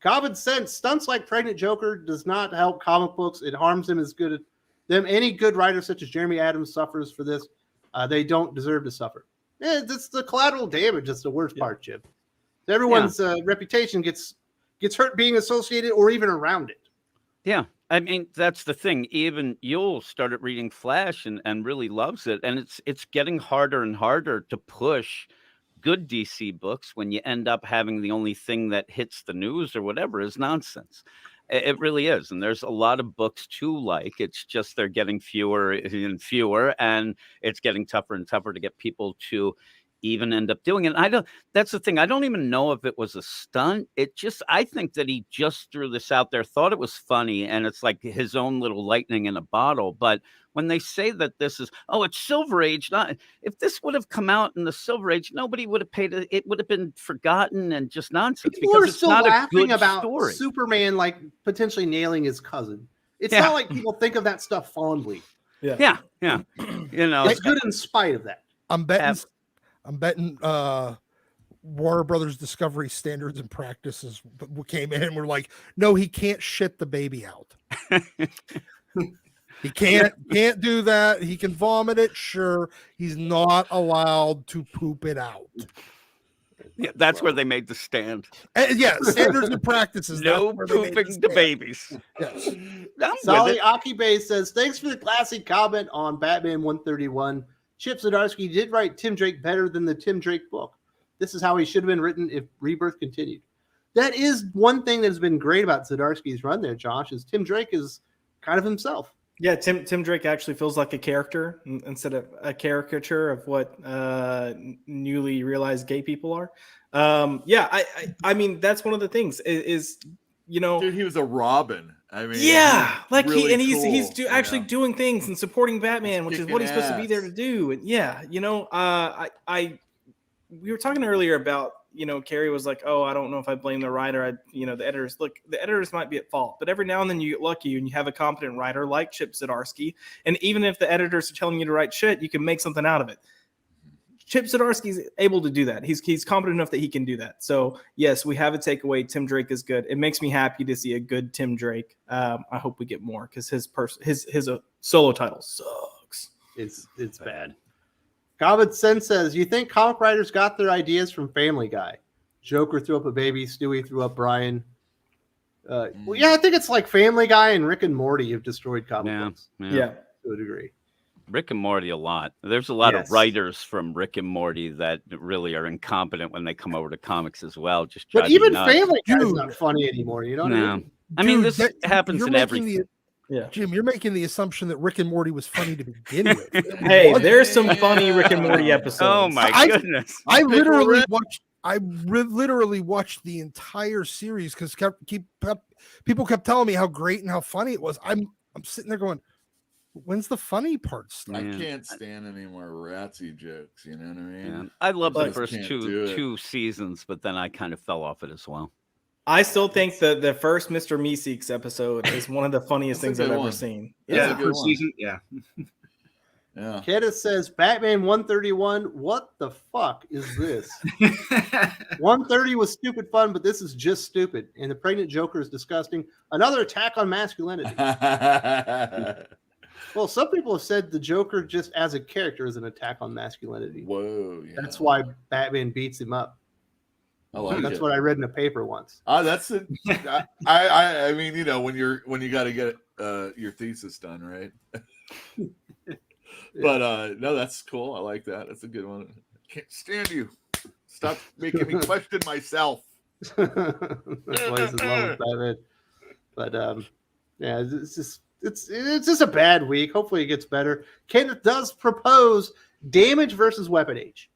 Common sense. Stunts like Pregnant Joker does not help comic books. It harms them as good as them. Any good writer such as Jeremy Adams suffers for this. They don't deserve to suffer. It's the collateral damage. That's the worst part, Jim. Everyone's reputation gets hurt being associated or even around it. Yeah. I mean, that's the thing. Even Yule started reading Flash and really loves it. And it's getting harder and harder to push good DC books when you end up having the only thing that hits the news or whatever is nonsense. It really is. And there's a lot of books to like. It's just they're getting fewer and fewer, and it's getting tougher and tougher to get people to even end up doing it. That's the thing. I don't even know if it was a stunt. I think that he just threw this out there, thought it was funny, and it's like his own little lightning in a bottle. But when they say that this is, it's Silver Age, if this would have come out in the Silver Age, nobody would have paid it. It would have been forgotten and just nonsense. People because are it's still not laughing a good about story. Superman like potentially nailing his cousin. It's not like people think of that stuff fondly. Yeah. You know, it's good in spite of that. I'm betting Warner Brothers Discovery Standards and Practices came in and were like, no, he can't shit the baby out. He can't do that. He can vomit it, sure. He's not allowed to poop it out. Yeah, that's where they made the stand. Standards and practices. No pooping the babies. Yes. Sally Akibe says, thanks for the classic comment on Batman 131. Chip Zdarsky did write Tim Drake better than the Tim Drake book. This is how he should have been written if Rebirth continued. That is one thing that has been great about Zdarsky's run there, Josh, is Tim Drake is kind of himself. Yeah, Tim Drake actually feels like a character instead of a caricature of what newly realized gay people are. I mean, that's one of the things is you know, dude, he was a Robin. I mean, like really he's actually doing things and supporting Batman, which is what he's supposed to be there to do. And you know, we were talking earlier about, you know, Carrie was like, oh, I don't know if I blame the writer. The editors. Look, the editors might be at fault, but every now and then you get lucky and you have a competent writer like Chip Zdarsky. And even if the editors are telling you to write shit, you can make something out of it. Chip Zdarsky's able to do that. He's competent enough that he can do that. So yes, we have a takeaway. Tim Drake is good. It makes me happy to see a good Tim Drake. I hope we get more because his solo title sucks. It's bad. Common Sense says, you think comic writers got their ideas from Family Guy? Joker threw up a baby, Stewie threw up Brian. Well, yeah, I think it's like Family Guy and Rick and Morty have destroyed comic books Yeah. to a degree. Rick and Morty a lot. There's a lot Yes. of writers from Rick and Morty that really are incompetent when they come over to comics as well. Just But drive me even nuts. Family Guy's Dude. not funny anymore. You know what I No. mean? I mean, Dude, this that- happens you're in making everything. Yeah. Jim, you're making the assumption that Rick and Morty was funny to begin with. Hey, What? there's some funny Rick and Morty Yeah. episodes. Oh my I- goodness! I literally Rick. watched. Literally watched the entire series because people kept telling me how great and how funny it was. I'm sitting there going, "When's the funny part start?" I Yeah. can't stand any more Ratsy jokes. You know what I mean? Yeah. I love the But- first Can't two do it. two seasons, but then I kind of fell off it as well. I still think the first Mr. Meeseeks episode is one of the funniest That's a things I've good ever one. seen. That's Yeah, a the good first one. season. Yeah. Yeah. Kenneth says Batman 131. What the fuck is this? 130 was stupid fun, but this is just stupid. And the pregnant Joker is disgusting. Another attack on masculinity. Well, some people have said the Joker just as a character is an attack on masculinity. Whoa. Yeah. That's why Batman beats him up. I like That's it. what I read in a paper once. That's it. I mean, you know, when you got to get your thesis done, right? But no, that's cool. I like that. That's a good one. Can't stand you. Stop making me question myself. That's why he's in love with Batman. But yeah, it's just a bad week. Hopefully it gets better. Kenneth does propose Damage versus Weapon H.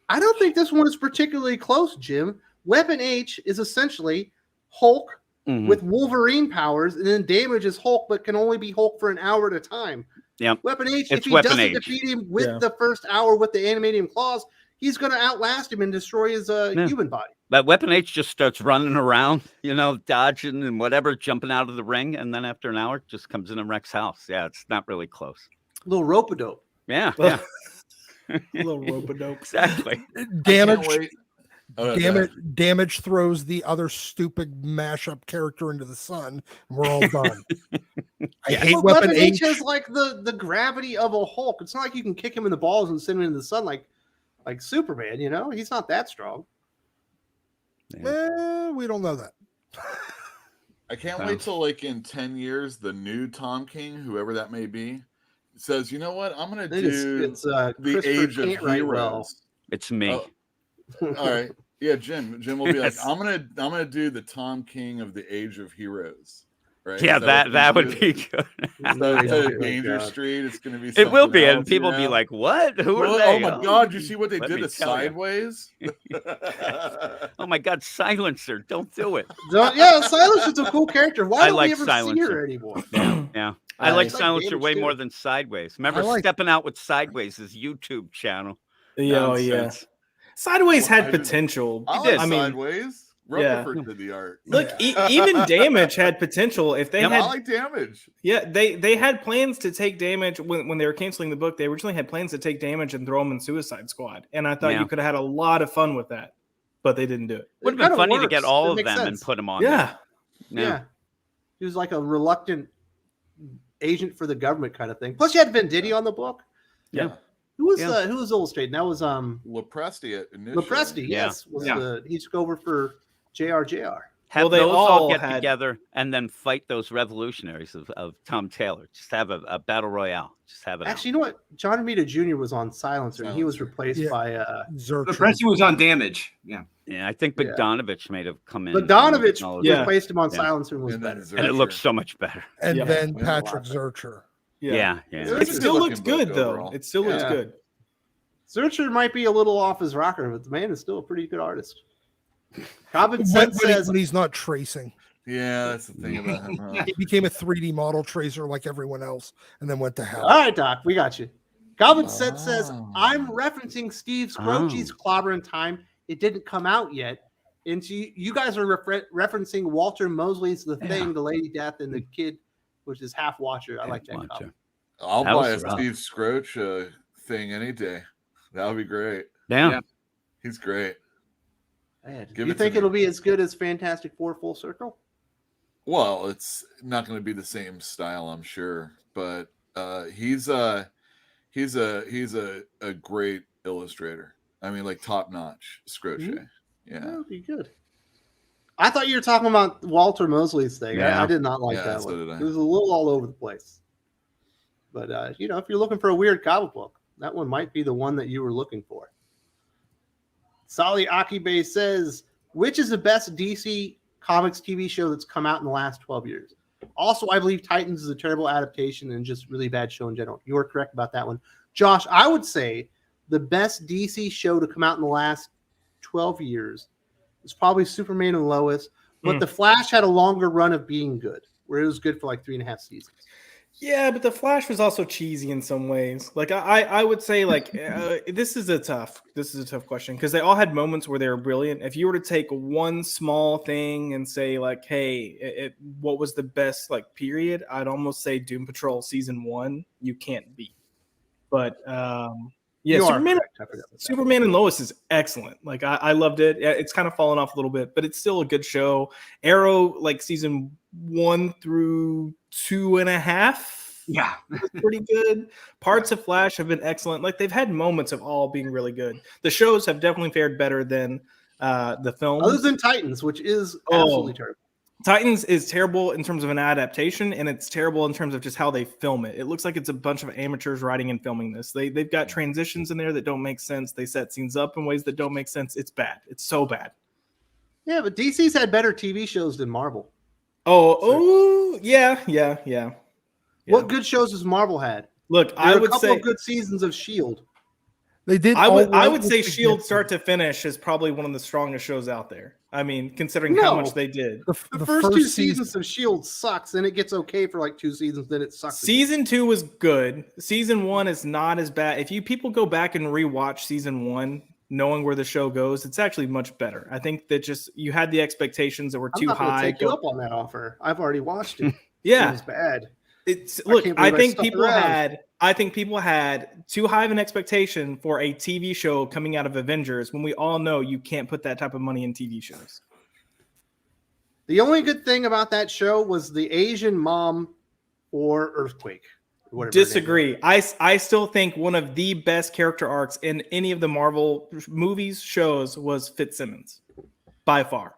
I don't think this one is particularly close, Jim. Weapon H is essentially Hulk Mhm. with Wolverine powers, and then Damage is Hulk, but can only be Hulk for an hour at a time. Yep. Weapon H, It's if he Weapon doesn't H. defeat him with Yeah. the first hour with the animating claws, he's going to outlast him and destroy his Yeah. human body. But Weapon H just starts running around, you know, dodging and whatever, jumping out of the ring, and then after an hour, just comes in and wrecks house. Yeah, it's not really close. Little rope-a-dope. Yeah, Well, yeah, little rope-a-dope. exactly. Damage. Damage throws the other stupid mashup character into the sun. And we're all done. I hate But Weapon H. has like the gravity of a Hulk. It's not like you can kick him in the balls and send him into the sun like Superman. You know, he's not that strong. We don't know that. I can't wait till like in 10 years, the new Tom King, whoever that may be, says, you know what? I'm going to I think do it's the Christopher Age of can't write well. Heroes. It's me. Oh, all right. Yeah, Jim will be Yes. like, I'm gonna do the Tom King of the Age of Heroes. Right? Yeah, Is what that he's would doing? be good. So instead Oh of my Danger God. Street, it's gonna be It will something be, and else, people you be know? like, "What? Who are Well, they?" oh my God! You see what they let did me to tell ya. Sideways? Oh my God, Silencer! Don't do it. Yeah, Silencer is a cool character. Why I don't like we ever see Silencer. her anymore? Yeah, I like it's like Silencer Damage way too. more than Sideways. Remember I like- Stepping Out with Sideways, his YouTube channel. Yeah, oh, yeah. Nonsense. Sideways Well, had I didn't- potential. I did. like I mean, Sideways. yeah. Rutherford did the art. Look, even Damage had potential. If they I had, like Damage. yeah, they had plans to take Damage when they were canceling the book. They originally had plans to take Damage and throw him in Suicide Squad, and I thought Yeah. you could have had a lot of fun with that, but they didn't do it. Would have kinda been funny to get works. all It of makes them and sense. put them on. Yeah, there. Yeah. He was like a reluctant agent for the government kind of thing. Plus, you had Venditti on the book. yeah. Who was illustrating? That was Lopresti initially. Lopresti. Yeah. Yes, was Yeah. he took over for JR. Have Well, they those all all get had- together and then fight those revolutionaries of Tom Taylor. Just have a battle royale. Just have it. Actually, you know what? John Romita Jr. was on Silencer, and he was Silencer. replaced Yeah. by The Zurcher. Presti was on Damage. Yeah. Yeah, I think Yeah. Bogdanovich may have come in. Bogdanovich. and Yeah. Replaced him on Yeah. Silencer and was And then better. and it looks so much better. And Yeah. then Yeah. Patrick Zurcher. Yeah, It It It's a still good-looking looks good book though. overall. It still looks Yeah. good. Zurcher might be a little off his rocker, but the man is still a pretty good artist. Common When, Sense when he- says when he's not tracing. Yeah, that's the thing about him. Huh? He became a 3D model tracer like everyone else and then went to hell. All right, Doc, we got you. Common Sense says, Oh. I'm referencing Steve Scroogey's Clobber in Time. It didn't come out yet. And so you guys are referencing Walter Mosley's The Thing, The Lady Death, and The Kid, which is Half Watcher. I like that Watcher. comic. I'll That buy a was rough. Steve Scroach thing any day. That would be great. Yeah. Yeah. He's great. Man, Give you it to think me. it'll be as good as Fantastic Four Full Circle? Well, it's not going to be the same style, I'm sure, but he's a great illustrator. I mean, like top notch Scroce. Yeah. That'll be good. I thought you were talking about Walter Mosley's thing. Yeah. I did not like Yeah, that so one. did I. It was a little all over the place. But if you're looking for a weird comic book, that one might be the one that you were looking for. Sally Akibe says, which is the best DC Comics TV show that's come out in the last 12 years? Also, I believe Titans is a terrible adaptation and just really bad show in general. You are correct about that one. Josh, I would say the best DC show to come out in the last 12 years is probably Superman and Lois, but The Flash had a longer run of being good, where it was good for like 3.5 seasons. Yeah, but The Flash was also cheesy in some ways. Like I would say, like this is a tough question because they all had moments where they were brilliant. If you were to take one small thing and say like, hey, what was the best like period? I'd almost say Doom Patrol season 1. You can't beat. But yeah, Superman and Lois is excellent. Like I loved it. It's kind of fallen off a little bit, but it's still a good show. Arrow, like season 1 through 2.5. Yeah, pretty good. Parts of Flash have been excellent. Like they've had moments of all being really good. The shows have definitely fared better than the films. Other than Titans, which is absolutely terrible. Titans is terrible in terms of an adaptation, and it's terrible in terms of just how they film it. It looks like it's a bunch of amateurs writing and filming this. They've got transitions in there that don't make sense. They set scenes up in ways that don't make sense. It's bad. It's so bad. Yeah, but DC's had better TV shows than Marvel. Yeah. What good shows has Marvel had? Look, I would say a couple of good seasons of S.H.I.E.L.D. They did. I would say S.H.I.E.L.D. start to finish is probably one of the strongest shows out there. I mean, considering how much they did. The first 2 seasons of S.H.I.E.L.D. sucks, and it gets okay for like 2 seasons, then it sucks. Season 2 was good. Season 1 is not as bad. If people go back and rewatch season 1, knowing where the show goes, it's actually much better. I think that just you had the expectations that were too high. Take you up on that offer. I've already watched it. Yeah, it was bad. I think people had too high of an expectation for a TV show coming out of Avengers when we all know you can't put that type of money in TV shows. The only good thing about that show was the Asian mom or Earthquake. Disagree. I still think one of the best character arcs in any of the Marvel movies, shows was Fitzsimmons, by far.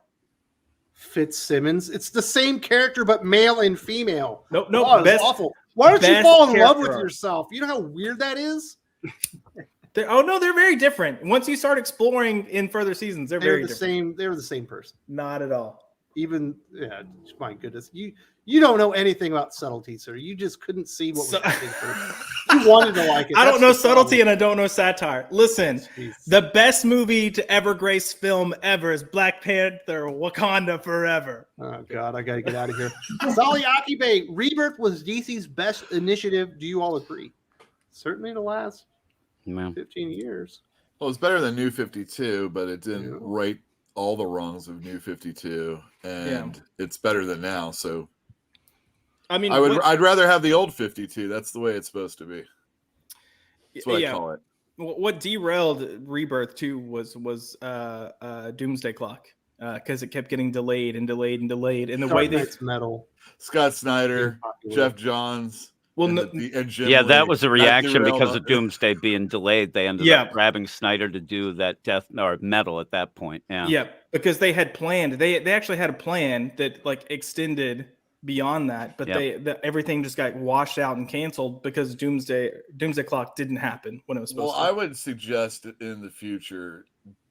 Fitzsimmons. It's the same character, but male and female. Nope. Oh, that's awful. Why don't you fall in love with yourself? You know how weird that is? They're very different. Once you start exploring in further seasons, they're very different. They're the same person. Not at all. My goodness. You don't know anything about subtlety, sir. You just couldn't see what was happening first. You wanted to like it. I don't know subtlety and I don't know satire. Listen, the best movie to ever grace film ever is Black Panther, Wakanda Forever. Oh, God, I got to get out of here. Sally Akibe, Rebirth was DC's best initiative. Do you all agree? Certainly the last 15 years. Well, it's better than New 52, but it didn't right all the wrongs of New 52, and it's better than now, so I mean, I'd rather have the old 52. That's the way it's supposed to be. That's what I call it. What derailed Rebirth too was Doomsday Clock because it kept getting delayed, and the way they metal. Scott Snyder, Jeff Johns. Well, that was a reaction because of Doomsday being delayed. They ended up grabbing Snyder to do that metal at that point. Yeah, because they had planned. They actually had a plan that like extended beyond that, but everything just got washed out and canceled because Doomsday Clock didn't happen when it was supposed to. Well, I would suggest in the future,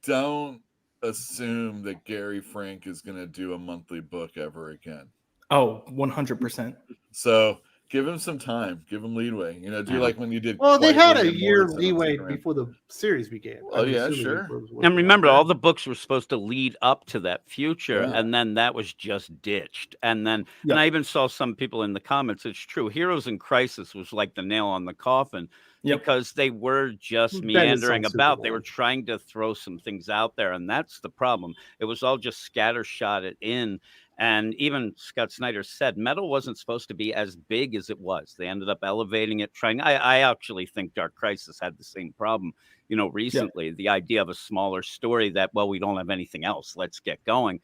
don't assume that Gary Frank is going to do a monthly book ever again. Oh, 100%. So give him some time. Give him leadway. Do like when you did. Well, they had a year leeway before the series began. Oh, yeah, sure. And remember, all the books were supposed to lead up to that future, and then that was just ditched. And then, and I even saw some people in the comments, it's true, Heroes in Crisis was like the nail on the coffin because they were just meandering about. They were trying to throw some things out there, and that's the problem. It was all just scattershotted in. And even Scott Snyder said metal wasn't supposed to be as big as it was. They ended up elevating it, trying. I actually think Dark Crisis had the same problem, recently. The idea of a smaller story that, well, we don't have anything else. Let's get going.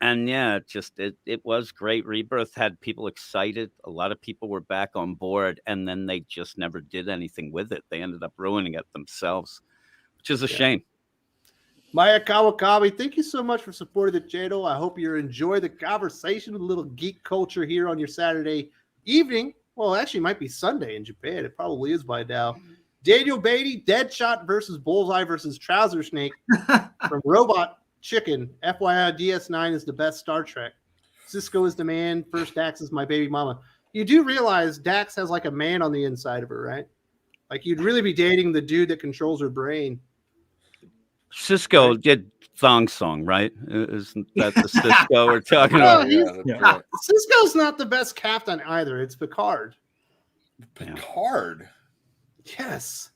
And it was great. Rebirth had people excited. A lot of people were back on board, and then they just never did anything with it. They ended up ruining it themselves, which is a shame. Maya Kawakabe, thank you so much for supporting the channel. I hope you enjoy the conversation with a little geek culture here on your Saturday evening. Well, actually, it might be Sunday in Japan. It probably is by now. Daniel Beatty, Deadshot versus Bullseye versus Trouser Snake from Robot Chicken. FYI, DS9 is the best Star Trek. Cisco is the man. First Dax is my baby mama. You do realize Dax has like a man on the inside of her, right? Like you'd really be dating the dude that controls her brain. Cisco did Thong Song, right? Isn't that the Cisco we're talking Well, about? Yeah. Cisco's not the best captain either. It's Picard. Picard. Yes.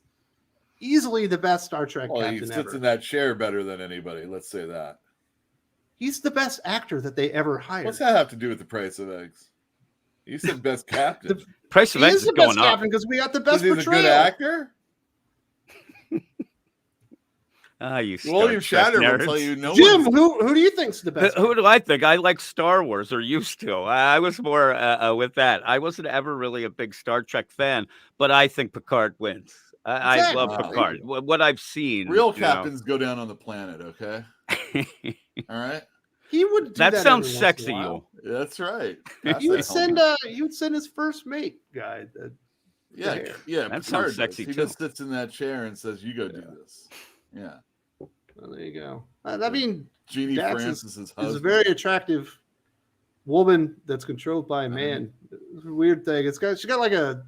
Easily the best Star Trek Well, he captain sits ever. in that chair better than anybody. Let's say that. He's the best actor that they ever hired. What's that have to do with the price of eggs? You said best captain. Price of He eggs is is the best going up. captain because we got the Because best he's a portrayal. good actor? You William Star Trek Shatner will nerds. tell you no Jim, one's- who do you think's the best? Who do I think? I like Star Wars, or used to. I was more with that. I wasn't ever really a big Star Trek fan, but I think Picard wins. I love Exactly. Picard. What I've seen. Real you know. captains go down on the planet, okay? All right? He would do that that sounds every once in a sexy, while. you. That's right. Pass You that would send helmet. you would send his first mate guy. Yeah, hair. yeah. That Picard sounds does. sexy, He too. just sits in that chair and says, "You go do this." Yeah. Well, there you go. I mean, Jeannie Dax Francis's is a husband. very attractive woman that's controlled by a man. It's a weird thing. She's got like a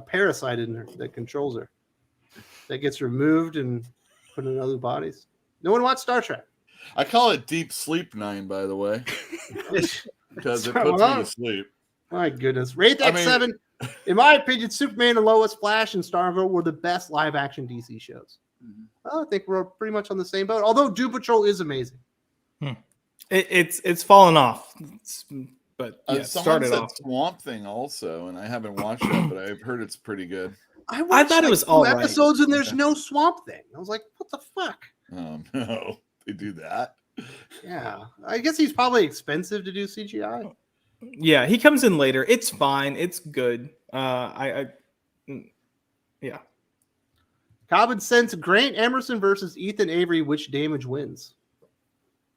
parasite in her that controls her. That gets removed and put in other bodies. No one watched Star Trek. I call it Deep Sleep 9, by the way, because it Sorry, puts me well, to sleep. My goodness. Rate that I mean- 7. In my opinion, Superman and Lois, Flash, and Stargirl were the best live action DC shows. I think we're pretty much on the same boat. Although Doom Patrol is amazing. It's fallen off, but yeah, it Someone started said off. Swamp Thing also, and I haven't watched it, but I've heard it's pretty good. I thought it was two all right. episodes and there's no Swamp Thing. I was like, what the fuck? No, they do that. Yeah, I guess he's probably expensive to do CGI. Yeah, he comes in later. It's fine. It's good. Yeah. Cobbin sends Grant Emerson versus Ethan Avery. Which damage wins?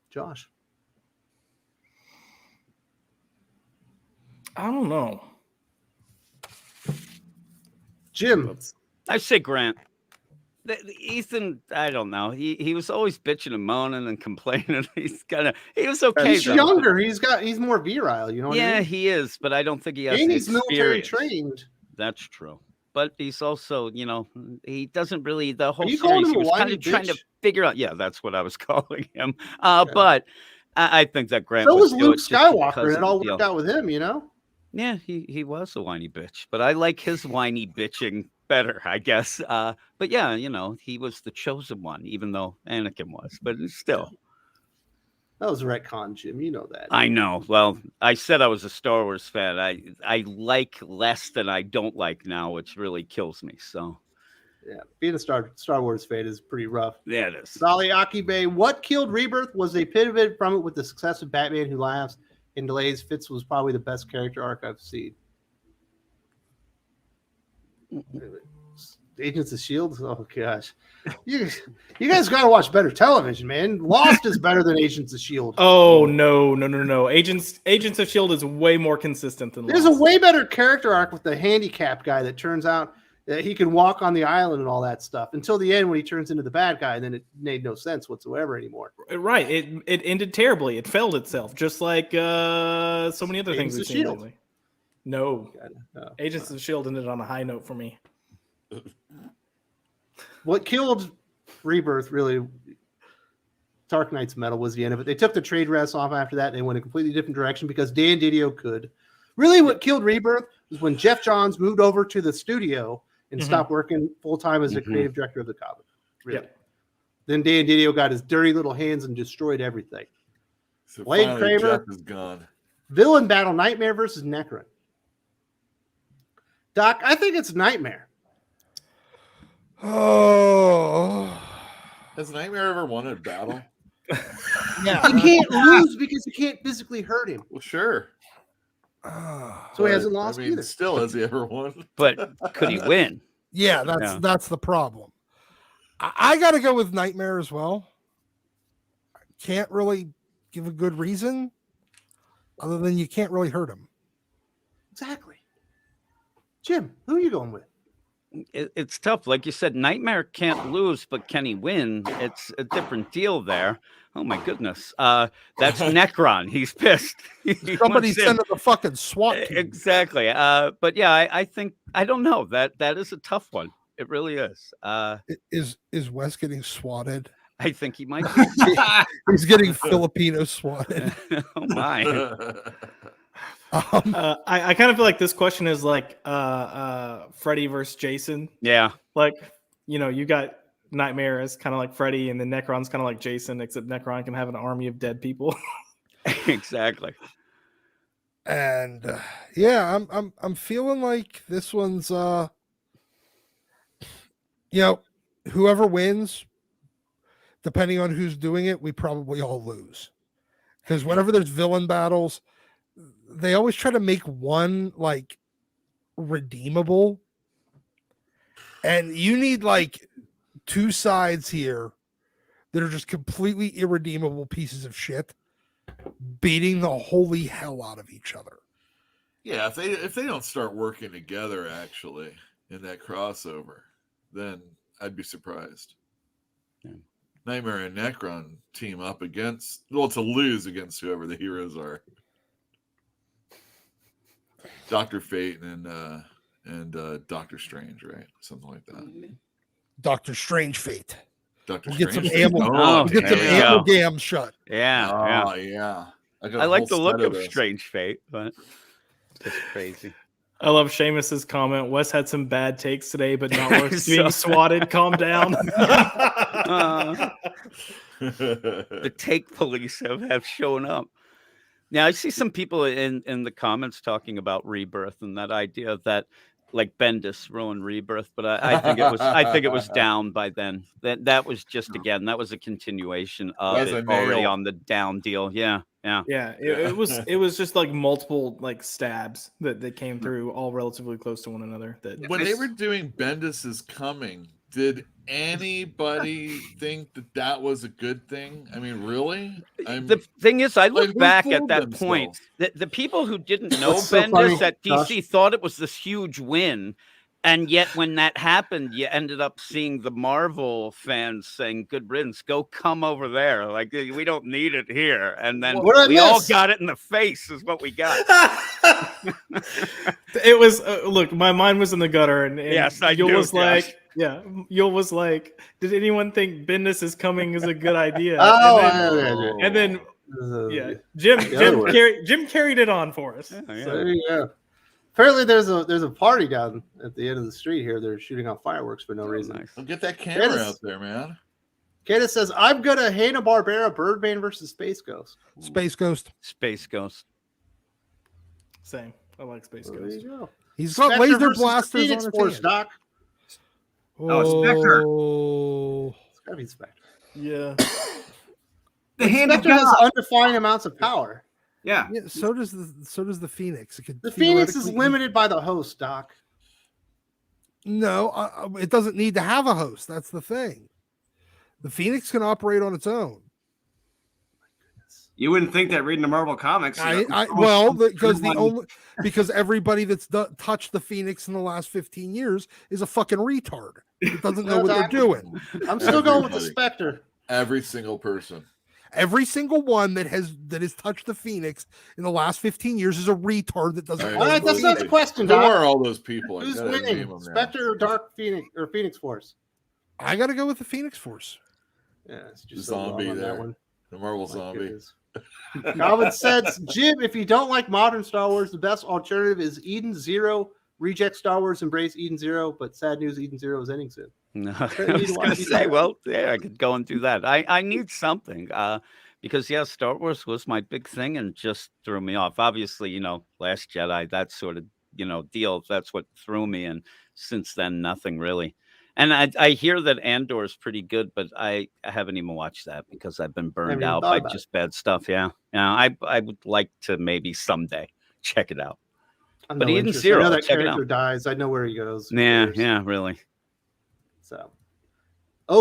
Josh. I don't know. Jim. I say Grant. Ethan, I don't know. He was always bitching and moaning and complaining. He was okay. He's though. younger. He's more virile. You know what I Yeah, mean? he is, but I don't think he has And the he's military experience. trained. That's true. But he's also, he doesn't really, the whole you calling series, him he a was kind whiny of trying to bitch? figure out. Yeah, that's what I was calling him. But I think that Grant So was would do Luke it just Skywalker, because and it of all the worked deal. out with him, you know? Yeah, he was a whiny bitch, but I like his whiny bitching better, I guess. But yeah, he was the chosen one, even though Anakin was, but still. That was retcon, Jim. You know that. I know. Well, I said I was a Star Wars fan. I like less than I don't like now, which really kills me. So Yeah, being a Star Wars fan is pretty rough. yeah, it is. Sally Akibe, what killed Rebirth was they pivoted from it with the success of Batman Who Laughs and Delays. Fitz was probably the best character arc I've seen. Agents of S.H.I.E.L.D.? Oh, gosh. You guys got to watch better television, man. Lost is better than Agents of S.H.I.E.L.D. Oh no! Agents of S.H.I.E.L.D. is way more consistent than There's Lost. a way better character arc with the handicap guy that turns out that he can walk on the island and all that stuff until the end when he turns into the bad guy, and then it made no sense whatsoever anymore. Right. It ended terribly. It failed itself, just like so many other things Agents we've of seen S.H.I.E.L.D. lately. No, Oh. Agents of S.H.I.E.L.D. ended on a high note for me. What killed Rebirth really, Dark Knight's Metal was the end of it. They took the trade rest off after that and they went a completely different direction because Dan Didio could. Really, what killed Rebirth was when Jeff Johns moved over to the studio and stopped working full time as the creative director of the comic. Really. Yep. Then Dan Didio got his dirty little hands and destroyed everything. So Blade finally, Kramer. Jeff is gone. Villain battle: Nightmare versus Necron. Doc, I think it's Nightmare. Oh, Has Nightmare ever won a battle? yeah. He can't lose because he can't physically hurt him, Well, sure. so he But, hasn't lost either. Still, has he ever won? But could he win? Yeah, that's the problem. I got to go with Nightmare as well. can't really give a good reason other than you can't really hurt him. Exactly. Jim, who are you going with? It's tough. Like you said, Nightmare can't lose, but can he win? It's a different deal there. Oh my goodness. That's Necron. He's pissed. Somebody send the fucking SWAT team. Exactly. But yeah, I think I don't know. That is a tough one. It really is. Is Wes getting swatted? I think he might. He's getting Filipino swatted. Oh my. I kind of feel like this question is like Freddy versus Jason. Yeah. Like, you got Nightmare as kind of like Freddy, and then Necron's kind of like Jason, except Necron can have an army of dead people. Exactly. And yeah, I'm feeling like this one's whoever wins, depending on who's doing it, we probably all lose. Because whenever there's villain battles, they always try to make one like redeemable, and you need like two sides here that are just completely irredeemable pieces of shit beating the holy hell out of each other. Yeah, if they don't start working together actually in that crossover, then I'd be surprised. Yeah. Nightmare and Necron team up to lose against whoever the heroes are. Dr. Fate and Doctor Strange, right? Something like that. Doctor Strange Fate. Doctor We'll Strange. get some amalgam shut. Yeah. Yeah. I like the look of Strange Fate, but it's crazy. I love Seamus's comment. Wes had some bad takes today, but not worth being swatted. Calm down. The take police have shown up. Now I see some people in the comments talking about Rebirth and that idea that like Bendis ruined Rebirth, but I think it was down by then. That was just that was a continuation of it already on the down deal. Yeah. It was just like multiple like stabs that came through, all relatively close to one another. When they were doing Bendis is Coming, did anybody think that was a good thing? I mean, really? The thing is, I look back at that point. The people who didn't know Bendis at DC thought it was this huge win. And yet when that happened, you ended up seeing the Marvel fans saying, good riddance, come over there. Like, we don't need it here. And then we all got it in the face is what we got. It was, look, my mind was in the gutter. And yes, Yul was like, did anyone think Bendis is Coming is a good idea? And then Jim carried it on for us. Yeah. So there you go. Apparently, there's a party down at the end of the street here. They're shooting off fireworks for no reason. Nice. Well, get that camera out there, man. Candace says, I'm going to Hanna-Barbera Birdman versus Space Ghost. Space Ghost. Same. I like Space Ghost. There you go. He's got Spectre laser versus blasters Phoenix on Force, his Doc. Oh, Spectre. It's got to be Spectre. Yeah. The hand Spectre has undefined amounts of power. Yeah. So does the Phoenix. The Phoenix is limited by the host, Doc. No, it doesn't need to have a host. That's the thing. The Phoenix can operate on its own. You wouldn't think that reading the Marvel comics. Because everybody that's touched the Phoenix in the last 15 years is a fucking retard. It doesn't know what they're doing. I'm still going with the Spectre. Every single person. Every single one that has touched the Phoenix in the last 15 years is a retard that doesn't. All right, that's not the question, Who Doc. are all those people? Who's winning, Spectre or Dark Phoenix or Phoenix Force? I got to go with the Phoenix Force. Yeah, it's just the zombie there. That one. The Marvel zombie. Calvin says, Jim, if you don't like modern Star Wars, the best alternative is Eden Zero. Reject Star Wars, embrace Eden Zero, but sad news, Eden Zero is ending soon. No, I was going to say, I could go and do that. I need something because, Star Wars was my big thing and just threw me off. Obviously, Last Jedi, that sort of, deal. That's what threw me. And since then, nothing really. And I hear that Andor is pretty good, but I haven't even watched that because I've been burned out by just bad stuff. Yeah. I would like to maybe someday check it out. But Eden Zero, I know that character dies. I know where he goes. Yeah, really. So,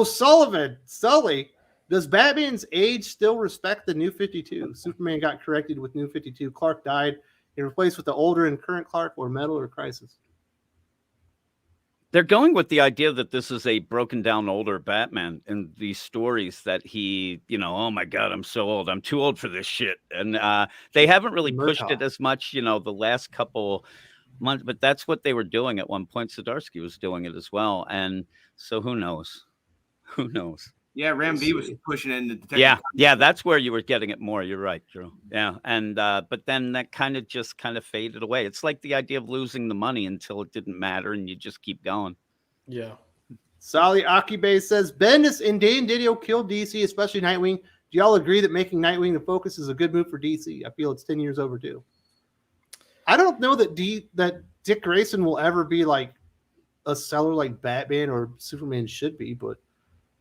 Sully, Does Batman's age still respect the New 52? Superman got corrected with New 52. Clark died and replaced with the older and current Clark, or Metal, or Crisis. They're going with the idea that this is a broken down older Batman in these stories that he, oh my God, I'm so old. I'm too old for this shit. And they haven't really pushed it as much, the last couple months, but that's what they were doing at one point. Zdarsky was doing it as well. And so who knows? Who knows? Yeah, Ram V was pushing it in the detective. Yeah, that's where you were getting it more. You're right, Drew. Yeah, and but then that kind of faded away. It's like the idea of losing the money until it didn't matter, and you just keep going. Yeah. Sally Akibe says Bendis and Dan Didio killed DC, especially Nightwing. Do y'all agree that making Nightwing the focus is a good move for DC? I feel it's 10 years overdue. I don't know that Dick Grayson will ever be like a seller like Batman or Superman should be, but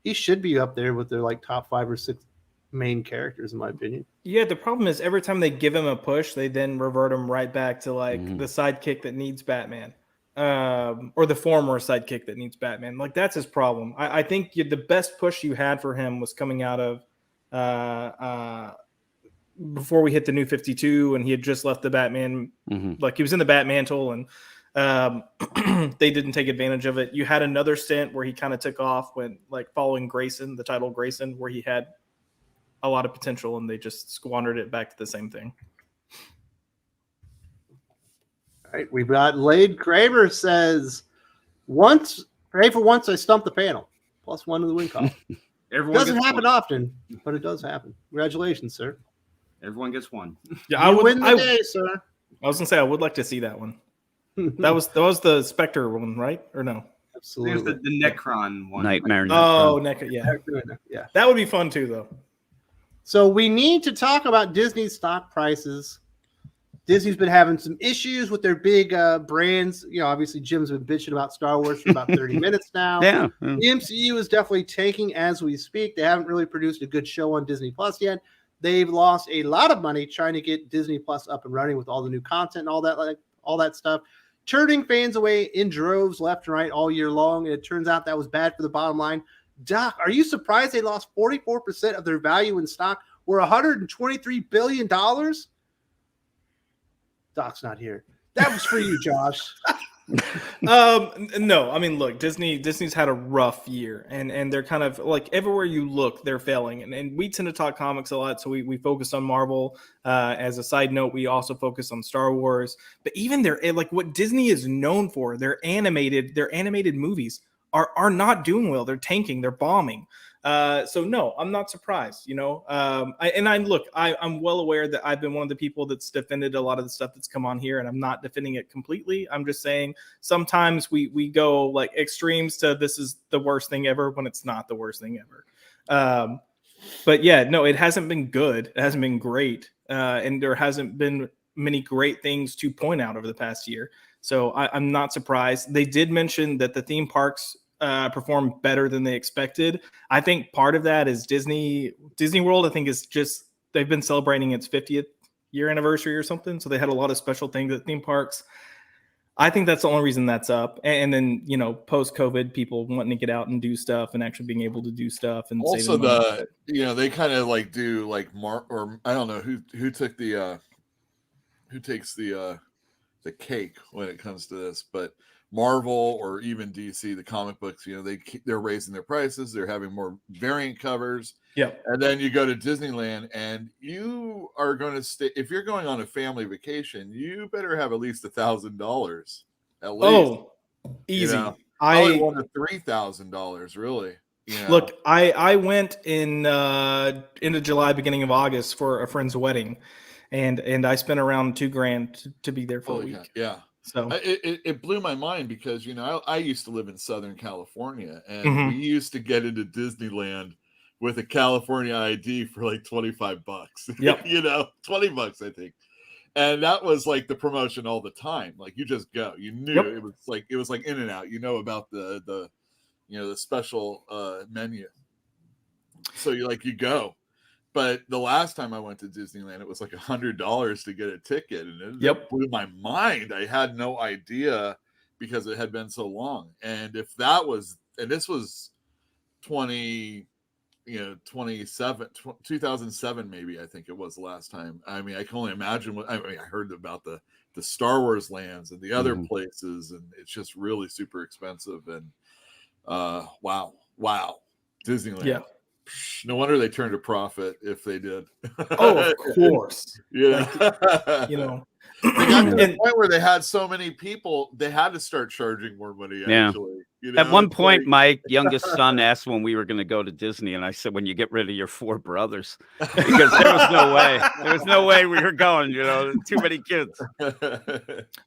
he should be up there with their like top 5 or 6 main characters, in my opinion. Yeah, the problem is every time they give him a push, they then revert him right back to like the sidekick that needs Batman, or the former sidekick that needs Batman. Like that's his problem. I think the best push you had for him was coming out of before we hit the New 52, and he had just left the Batman, like he was in the Batmantle, and they didn't take advantage of it. You had another stint where he kind of took off when like following Grayson, the title Grayson, where he had a lot of potential and they just squandered it back to the same thing. All right, we've got Lade Kramer says, once I stumped the panel. +1 to the win column. It doesn't happen often, but it does happen. Congratulations, sir. Everyone gets one. Yeah, You win the day, sir. I was gonna say I would like to see that one. That was the Spectre one, right? Or no? Absolutely. There's the Necron one. Nightmare. Oh, yeah. Yeah. That would be fun too, though. So we need to talk about Disney's stock prices. Disney's been having some issues with their big brands. Obviously Jim's been bitching about Star Wars for about 30 minutes now. Yeah. The MCU is definitely tanking as we speak. They haven't really produced a good show on Disney Plus yet. They've lost a lot of money trying to get Disney Plus up and running with all the new content and all that stuff, turning fans away in droves left and right all year long. And it turns out that was bad for the bottom line. Doc, are you surprised they lost 44% of their value in stock? We're $123 billion. Doc's not here. That was for you, Josh. No, I mean, look, Disney's had a rough year, and they're kind of like everywhere you look, they're failing. And we tend to talk comics a lot, so we focus on Marvel. As a side note, we also focus on Star Wars. But even like what Disney is known for, their animated movies are not doing well. They're tanking, they're bombing. So no, I'm not surprised, I'm well aware that I've been one of the people that's defended a lot of the stuff that's come on here, and I'm not defending it completely. I'm just saying sometimes we go like extremes to this is the worst thing ever when it's not the worst thing ever. But yeah, no, it hasn't been good. It hasn't been great. And there hasn't been many great things to point out over the past year. So I'm not surprised. They did mention that the theme parks performed better than they expected. I think part of that is Disney World. I think is just they've been celebrating its 50th year anniversary or something, so they had a lot of special things at theme parks. I think that's the only reason that's up. And then post COVID, people wanting to get out and do stuff and actually being able to do stuff. And also they kind of like do like or I don't know who takes the cake when it comes to this, but Marvel or even DC, the comic books, they're raising their prices. They're having more variant covers. Yeah. And then you go to Disneyland and you are going to stay. If you're going on a family vacation, you better have at least $1,000 at least. Oh, easy. I wanted $3,000 really. Look, I went in into July, beginning of August for a friend's wedding, and I spent around $2,000 to be there for a week. Yeah. So it blew my mind because I used to live in Southern California, and we used to get into Disneyland with a California ID for like $25. Yep. $20 I think, and that was like the promotion all the time. Like you just go, you knew it was like In and Out. About the special menu, so you go. But the last time I went to Disneyland, it was like $100 to get a ticket, and it blew my mind. I had no idea because it had been so long. And if that was, and this was 2007 maybe, I think it was the last time. I mean, I can only imagine what I heard about the Star Wars lands and the other places, and it's just really super expensive. And wow, Disneyland. Yeah. No wonder they turned a profit if they did. Oh, of course. Yeah. They got to the point where they had so many people, they had to start charging more money. Actually, at one point, my youngest son asked when we were going to go to Disney, and I said, "When you get rid of your 4 brothers," because there was no way. There was no way we were going. Too many kids.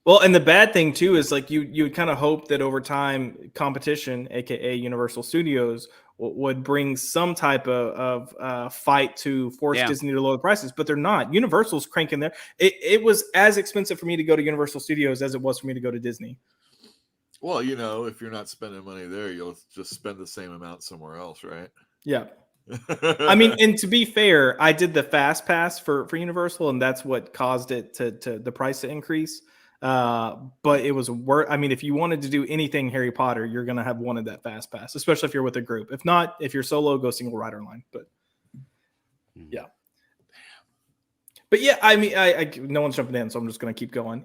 Well, and the bad thing too is like you would kind of hope that over time, competition, aka Universal Studios, would bring some type of fight to force Disney to lower the prices, but they're not. Universal's cranking there. It was as expensive for me to go to Universal Studios as it was for me to go to Disney. Well, if you're not spending money there, you'll just spend the same amount somewhere else, right? Yeah. I mean, and to be fair, I did the fast pass for Universal, and that's what caused it to the price to increase. But it was worth. I mean, if you wanted to do anything Harry Potter, you're gonna have wanted that fast pass, especially if you're with a group. If not, if you're solo, go single rider line. But yeah. But yeah, I mean, I no one's jumping in, so I'm just gonna keep going.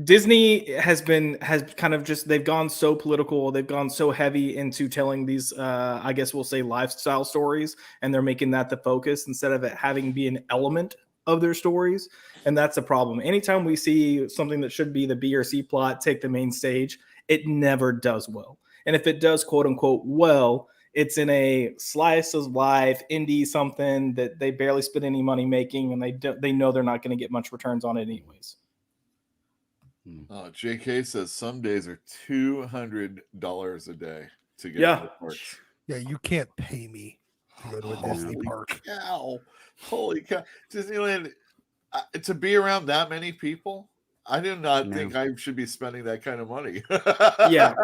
Disney has kind of just, they've gone so political, they've gone so heavy into telling these, I guess we'll say, lifestyle stories, and they're making that the focus instead of it having be an element of their stories. And that's a problem. Anytime we see something that should be the B or C plot take the main stage, it never does well. And if it does, quote unquote, well, it's in a slice of life indie something that they barely spend any money making, and they know they're not going to get much returns on it anyways. JK says some days are $200 a day to get Yeah. to the parks. Yeah, you can't pay me to go to a Disney park. Holy cow. Disneyland, to be around that many people, I do not think I should be spending that kind of money. Yeah.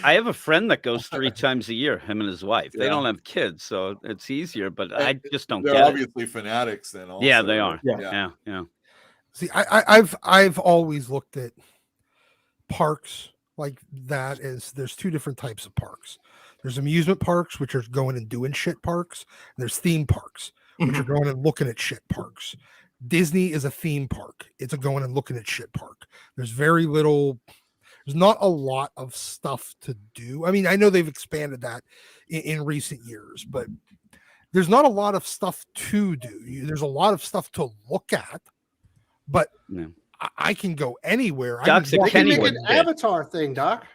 I have a friend that goes 3 times a year, him and his wife. They don't have kids, so it's easier, but I just don't get it. They're obviously fanatics then also. Yeah, they are. Yeah. See, I've always looked at parks like that as there's 2 different types of parks. There's amusement parks, which are going and doing shit parks, and there's theme parks, which are going and looking at shit parks. Disney is a theme park. It's a going and looking at shit park. There's not a lot of stuff to do. I mean, I know they've expanded that in recent years, but there's not a lot of stuff to do. There's a lot of stuff to look at, but I can go anywhere. Doc's I can make an Avatar thing, Doc.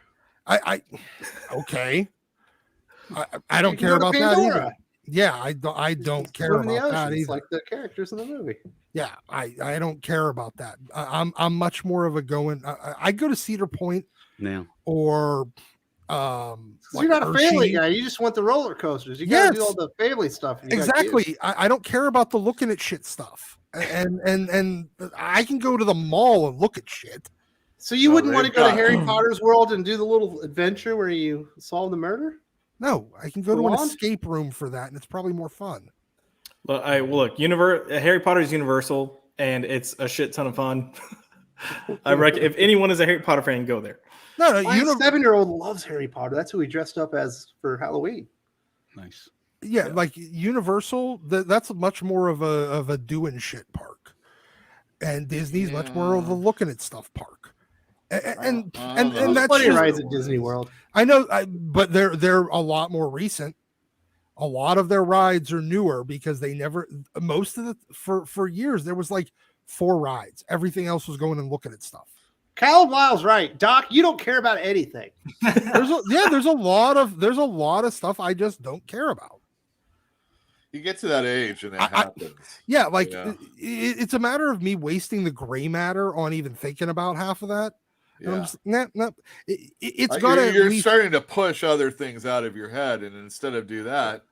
Okay. I don't care about that either. Yeah, I don't care about that either. Like the characters in the movie. Yeah, I don't care about that. I'm much more of a I go to Cedar Point now, or you're not a family guy. You just want the roller coasters. You got to do all the family stuff. Exactly. I don't care about the looking at shit stuff. And I can go to the mall and look at shit. So you wouldn't want to go to Harry Potter's world and do the little adventure where you solve the murder? No, I can go to an escape room for that, and it's probably more fun. Look, Harry Potter is Universal, and it's a shit ton of fun. I reckon if anyone is a Harry Potter fan, go there. No, my 7-year-old loves Harry Potter. That's who he dressed up as for Halloween. Nice. Yeah, like Universal, that's much more of a doing shit park, and Disney's much more of a looking at stuff park. And that's funny rides at Disney World. I know, but they're a lot more recent. A lot of their rides are newer because they never. Most of for years there was like 4 rides. Everything else was going and looking at stuff. Cal Wile's right, Doc. You don't care about anything. There's a lot of stuff I just don't care about. You get to that age and it happens. It's a matter of me wasting the gray matter on even thinking about half of that. Yeah. It's got to. You're starting to push other things out of your head, and instead of do that,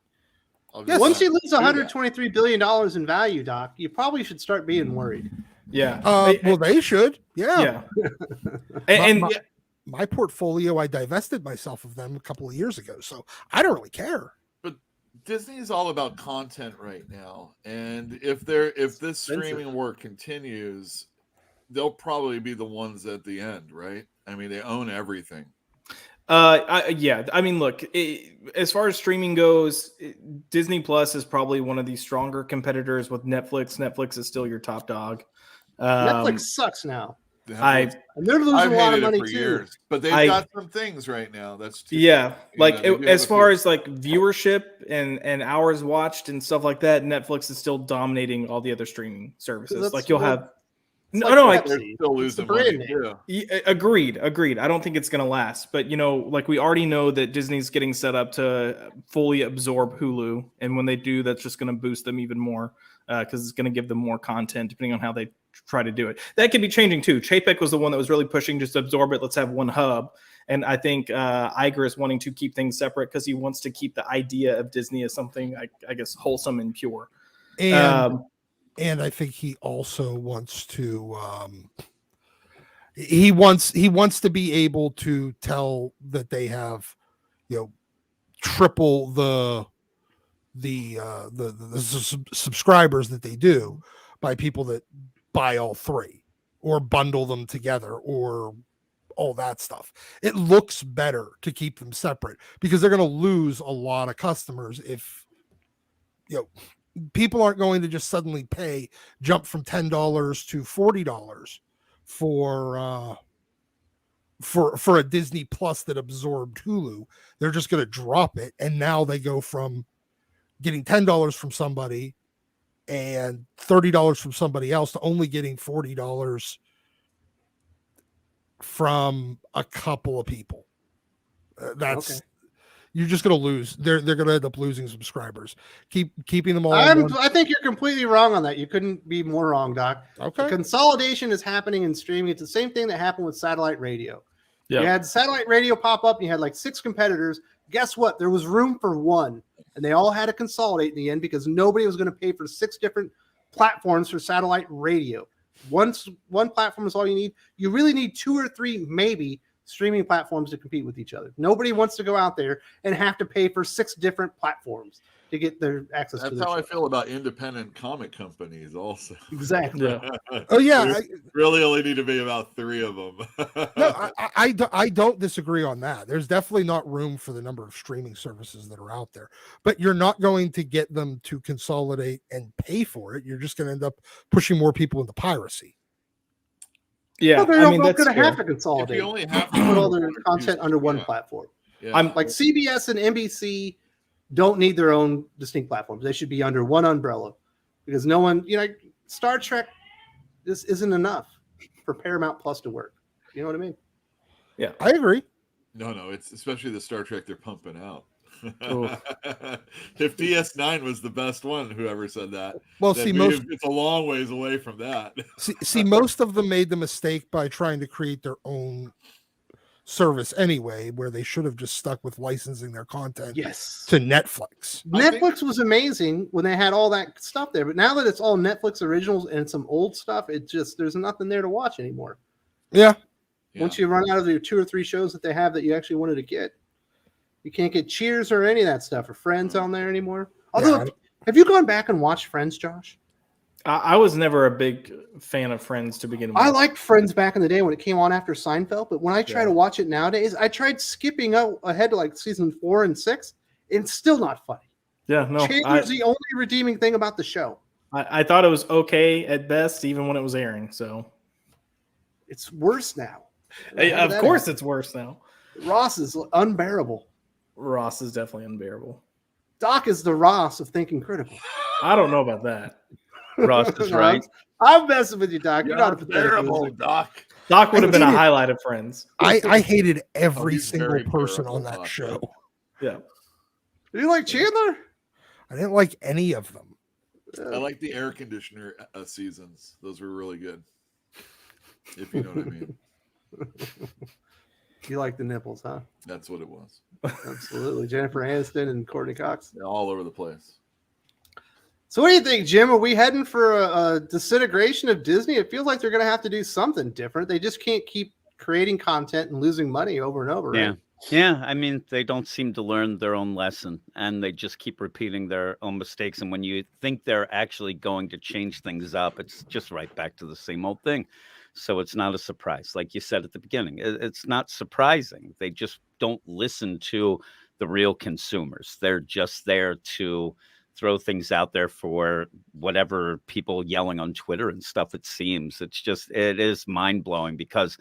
once you lose $123 billion in value, Doc, you probably should start being worried. Yeah. Well, they should. Yeah. And my portfolio, I divested myself of them a couple of years ago, so I don't really care. But Disney is all about content right now, and if this streaming work continues, they'll probably be the ones at the end, right? I mean, they own everything. Yeah. I mean, look, as far as streaming goes, Disney Plus is probably one of the stronger competitors with Netflix. Netflix is still your top dog. Netflix sucks now. Netflix. And they're losing I've a lot of hated it money for too. years, but they've got some things right now. That's too, yeah, like they do as have a far few. as like viewership and hours watched and stuff like that, Netflix is still dominating all the other streaming services. that's like you'll what- have It's no, like I They're Pepsi. still It's the losing brand money. name. Yeah. Agreed. I don't think it's going to last, but like we already know that Disney's getting set up to fully absorb Hulu, and when they do, that's just going to boost them even more because it's going to give them more content depending on how they try to do it. That could be changing too. Chapek was the one that was really pushing just absorb it. Let's have one hub, and I think Iger is wanting to keep things separate because he wants to keep the idea of Disney as something I guess wholesome and pure. And I think he also wants to he wants to be able to tell that they have, triple the subscribers that they do by people that buy all three or bundle them together or all that stuff. It looks better to keep them separate because they're going to lose a lot of customers if people aren't going to just suddenly jump from $10 to $40 for a Disney Plus that absorbed Hulu. They're just going to drop it, and now they go from getting $10 from somebody and $30 from somebody else to only getting $40 from a couple of people. That's okay. You're just going to lose. They're going to end up losing subscribers. Keeping them all. I think you're completely wrong on that. You couldn't be more wrong, Doc. Okay. The consolidation is happening in streaming. It's the same thing that happened with satellite radio. Yeah. You had satellite radio pop up and you had like 6 competitors. Guess what? There was room for one, and they all had to consolidate in the end because nobody was going to pay for 6 different platforms for satellite radio. One platform is all you need. You really need 2 or 3, maybe, streaming platforms to compete with each other. Nobody wants to go out there and have to pay for 6 different platforms to get their access to That's how I feel about independent comic companies also. Exactly. Yeah. Oh yeah. Really only need to be about 3 of them. No, I don't disagree on that. There's definitely not room for the number of streaming services that are out there, but you're not going to get them to consolidate and pay for it. You're just going to end up pushing more people into piracy. Yeah, well, they're going to have to consolidate. You only have to put all their content under one platform. Yeah. I'm like CBS and NBC don't need their own distinct platforms. They should be under one umbrella because no one, Star Trek, this isn't enough for Paramount Plus to work. You know what I mean? Yeah, I agree. No, it's especially the Star Trek they're pumping out. If DS9 was the best one, whoever said that, well, it's a long ways away from that. see, most of them made the mistake by trying to create their own service anyway, where they should have just stuck with licensing their content to Netflix. Netflix was amazing when they had all that stuff there, but now that it's all Netflix originals and some old stuff, there's nothing there to watch anymore. Yeah. Once you run out of your 2 or 3 shows that they have that you actually wanted to get. You can't get Cheers or any of that stuff or Friends on there anymore. Although, have you gone back and watched Friends, Josh? I was never a big fan of Friends to begin with. I liked Friends back in the day when it came on after Seinfeld, but when I try to watch it nowadays, I tried skipping ahead to like season 4 and 6, and it's still not funny. Yeah, no. Chandler's the only redeeming thing about the show. I thought it was okay at best, even when it was airing. So it's worse now. Of course, it's worse now. Ross is unbearable. Ross is definitely unbearable. Doc is the Ross of thinking critical. I don't know about that. Ross is right. I'm messing with you, Doc. You're not unbearable, Doc. Doc would have been a highlight of Friends. I hated every single person on that show. Yeah. Did you like Chandler? I didn't like any of them. I like the air conditioner seasons. Those were really good. If you know what I mean. You like the nipples, huh? That's what it was. Absolutely. Jennifer Aniston and Courtney Cox. They're all over the place. So what do you think, Jim? Are we heading for a disintegration of Disney? It feels like they're going to have to do something different. They just can't keep creating content and losing money over and over. Yeah. Right? Yeah. I mean, they don't seem to learn their own lesson, and they just keep repeating their own mistakes. And when you think they're actually going to change things up, it's just right back to the same old thing. So it's not a surprise. Like you said at the beginning, it's not surprising. They just don't listen to the real consumers. They're just there to throw things out there for whatever people yelling on Twitter and stuff. It seems it is mind blowing because,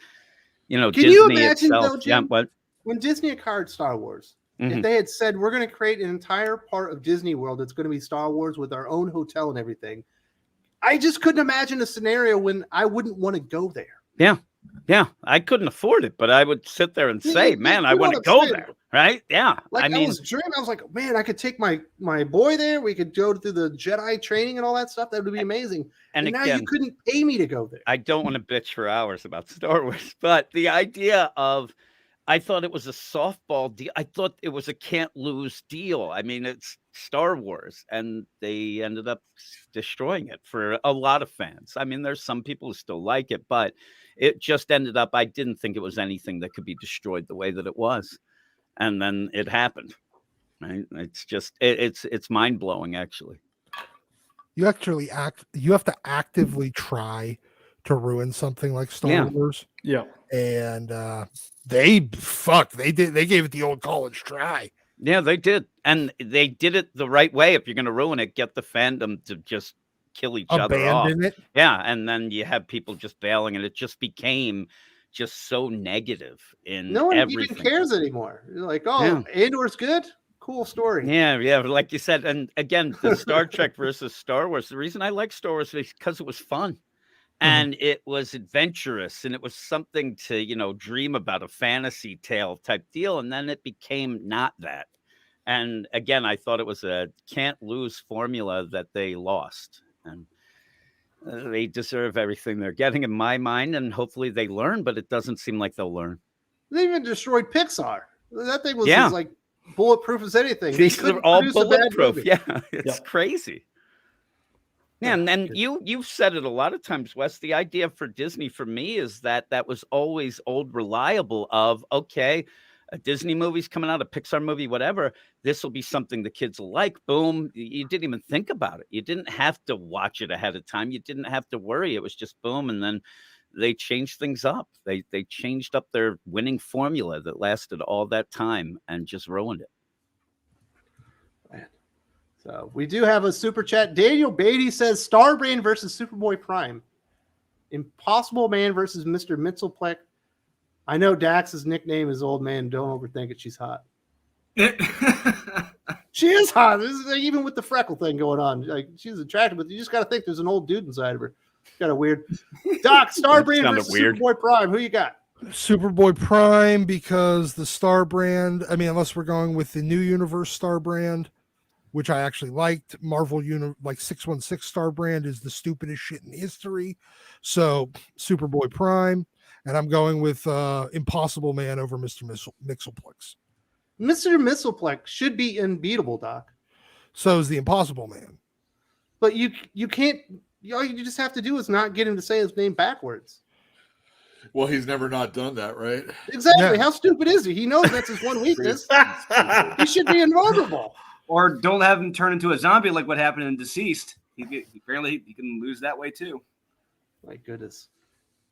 Can Disney you imagine itself, though, Jim, what? when Disney acquired Star Wars, if Mhm. they had said we're going to create an entire part of Disney World that's going to be Star Wars with our own hotel and everything, I just couldn't imagine a scenario when I wouldn't want to go there. Yeah, I couldn't afford it, but I would sit there and say, man, I want to go there. Right? Yeah. Like I mean, was dreaming. I was like, man, I could take my boy there. We could go through the Jedi training and all that stuff. That would be amazing. and now again, you couldn't pay me to go there. I don't want to bitch for hours about Star Wars, but the idea of, I thought it was a softball deal. I thought it was a can't lose deal. I mean, it's Star Wars, and they ended up destroying it for a lot of fans. I mean, there's some people who still like it, but it just ended up, I didn't think it was anything that could be destroyed the way that it was. And then it happened. Right? It's just, it's mind blowing, actually. You have to actively try to ruin something like Star Wars. Yeah. And they gave it the old college try. Yeah, they did. And they did it the right way. If you're going to ruin it, get the fandom to just kill each other off. Abandon it. Yeah, and then you have people just bailing, and it just became just so negative in No one everything. even cares anymore. You're like, oh, Andor's good. Cool story. Yeah, like you said. And again, the Star Trek versus Star Wars. The reason I like Star Wars is because it was fun. And it was adventurous, and it was something to, dream about, a fantasy tale type deal. And then it became not that. And again, I thought it was a can't lose formula that they lost. And they deserve everything they're getting, in my mind. And hopefully they learn, but it doesn't seem like they'll learn. They even destroyed Pixar. That thing was as, like bulletproof as anything. These are all bulletproof. Yeah, it's Yep. crazy. Yeah, and you've said it a lot of times, Wes. The idea for Disney, for me, is that was always old reliable of, okay, a Disney movie's coming out, a Pixar movie, whatever, this will be something the kids will like. Boom. You didn't even think about it. You didn't have to watch it ahead of time. You didn't have to worry. It was just boom. And then they changed things up. They changed up their winning formula that lasted all that time and just ruined it. So we do have a super chat. Daniel Beatty says Starbrand versus Superboy Prime. Impossible Man versus Mr. Mitzelpleck. I know Dax's nickname is Old Man. Don't overthink it. She's hot. She is hot. This is like, even with the freckle thing going on. Like, she's attractive, but you just got to think there's an old dude inside of her. Kind of weird. Doc, Starbrand versus Superboy Prime. Who you got? Superboy Prime, because the Starbrand, unless we're going with the new universe Starbrand, which I actually liked. Marvel 616 Starbrand is the stupidest shit in history. So Superboy Prime, and I'm going with Impossible Man over Mr. Mixelplex. Mr. Mitzelpleck should be unbeatable, Doc. So is the Impossible Man. But you can't. All you just have to do is not get him to say his name backwards. Well, he's never not done that, right? Exactly. Yeah. How stupid is he? He knows that's his one weakness. He should be invulnerable. Or don't have him turn into a zombie like what happened in Deceased. Apparently he can lose that way too. My goodness.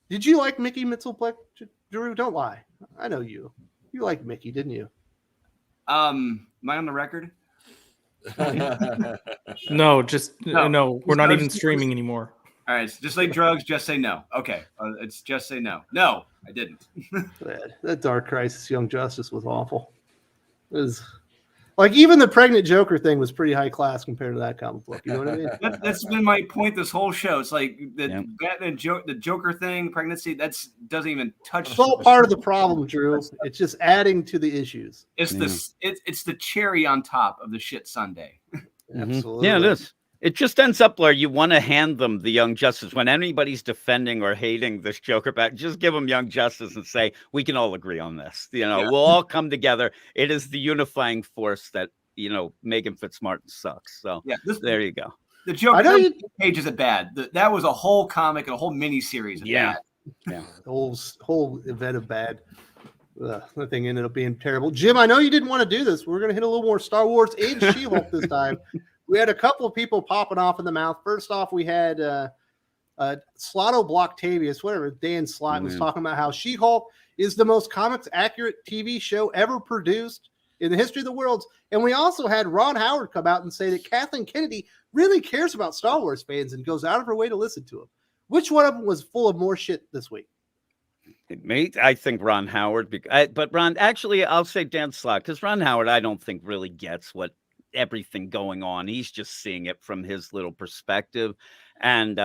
Did you like Mickey Mitzelpleck, Drew? Don't lie. I know you. You liked Mickey, didn't you? Am I on the record? No, no. We're not even Just- streaming anymore. All right, so just like drugs, just say no. Okay, it's just say no. No, I didn't. That Dark Crisis Young Justice was awful. It was like even the pregnant Joker thing was pretty high class compared to that comic book. You know what I mean? That's been my point this whole show. It's like Yeah. the Joker thing, pregnancy. Doesn't even touch. It's all part of the problem, Drew. It's just adding to the issues. It's it's the cherry on top of the shit sundae. Absolutely. Yeah, it is. It just ends up where you want to hand them the Young Justice. When anybody's defending or hating this Joker back, just give them Young Justice and say, we can all agree on this. We'll all come together. It is the unifying force that, Megan Fitzmartin sucks. So there you go. The Joker I know page isn't bad. That was a whole comic and a whole mini series. Yeah. The whole event of bad. That thing ended up being terrible. Jim, I know you didn't want to do this. We're going to hit a little more Star Wars and She-Hulk this time. We had a couple of people popping off in the mouth. First off, we had Slotto Blocktavius, whatever, Dan Slott was talking about how She-Hulk is the most comics accurate TV show ever produced in the history of the world. And we also had Ron Howard come out and say that Kathleen Kennedy really cares about Star Wars fans and goes out of her way to listen to them. Which one of them was full of more shit this week? I think Ron Howard, but Ron, actually, I'll say Dan Slott, because Ron Howard, I don't think really gets what everything going on. He's just seeing it from his little perspective. And,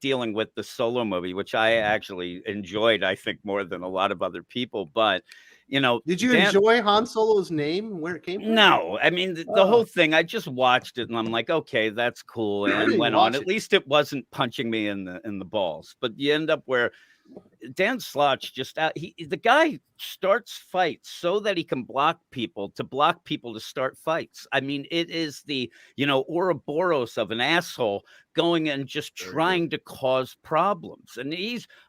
dealing with the Solo movie, which I actually enjoyed, I think, more than a lot of other people. But, did you enjoy Han Solo's name, where it came from? No, I mean, the whole thing, I just watched it and I'm like, okay, that's cool. And went on. At least it wasn't punching me in the balls. But you end up where Dan Slott's just out. The guy starts fights so that he can block people to start fights. I mean, it is the, Ouroboros of an asshole going and just trying to cause problems. And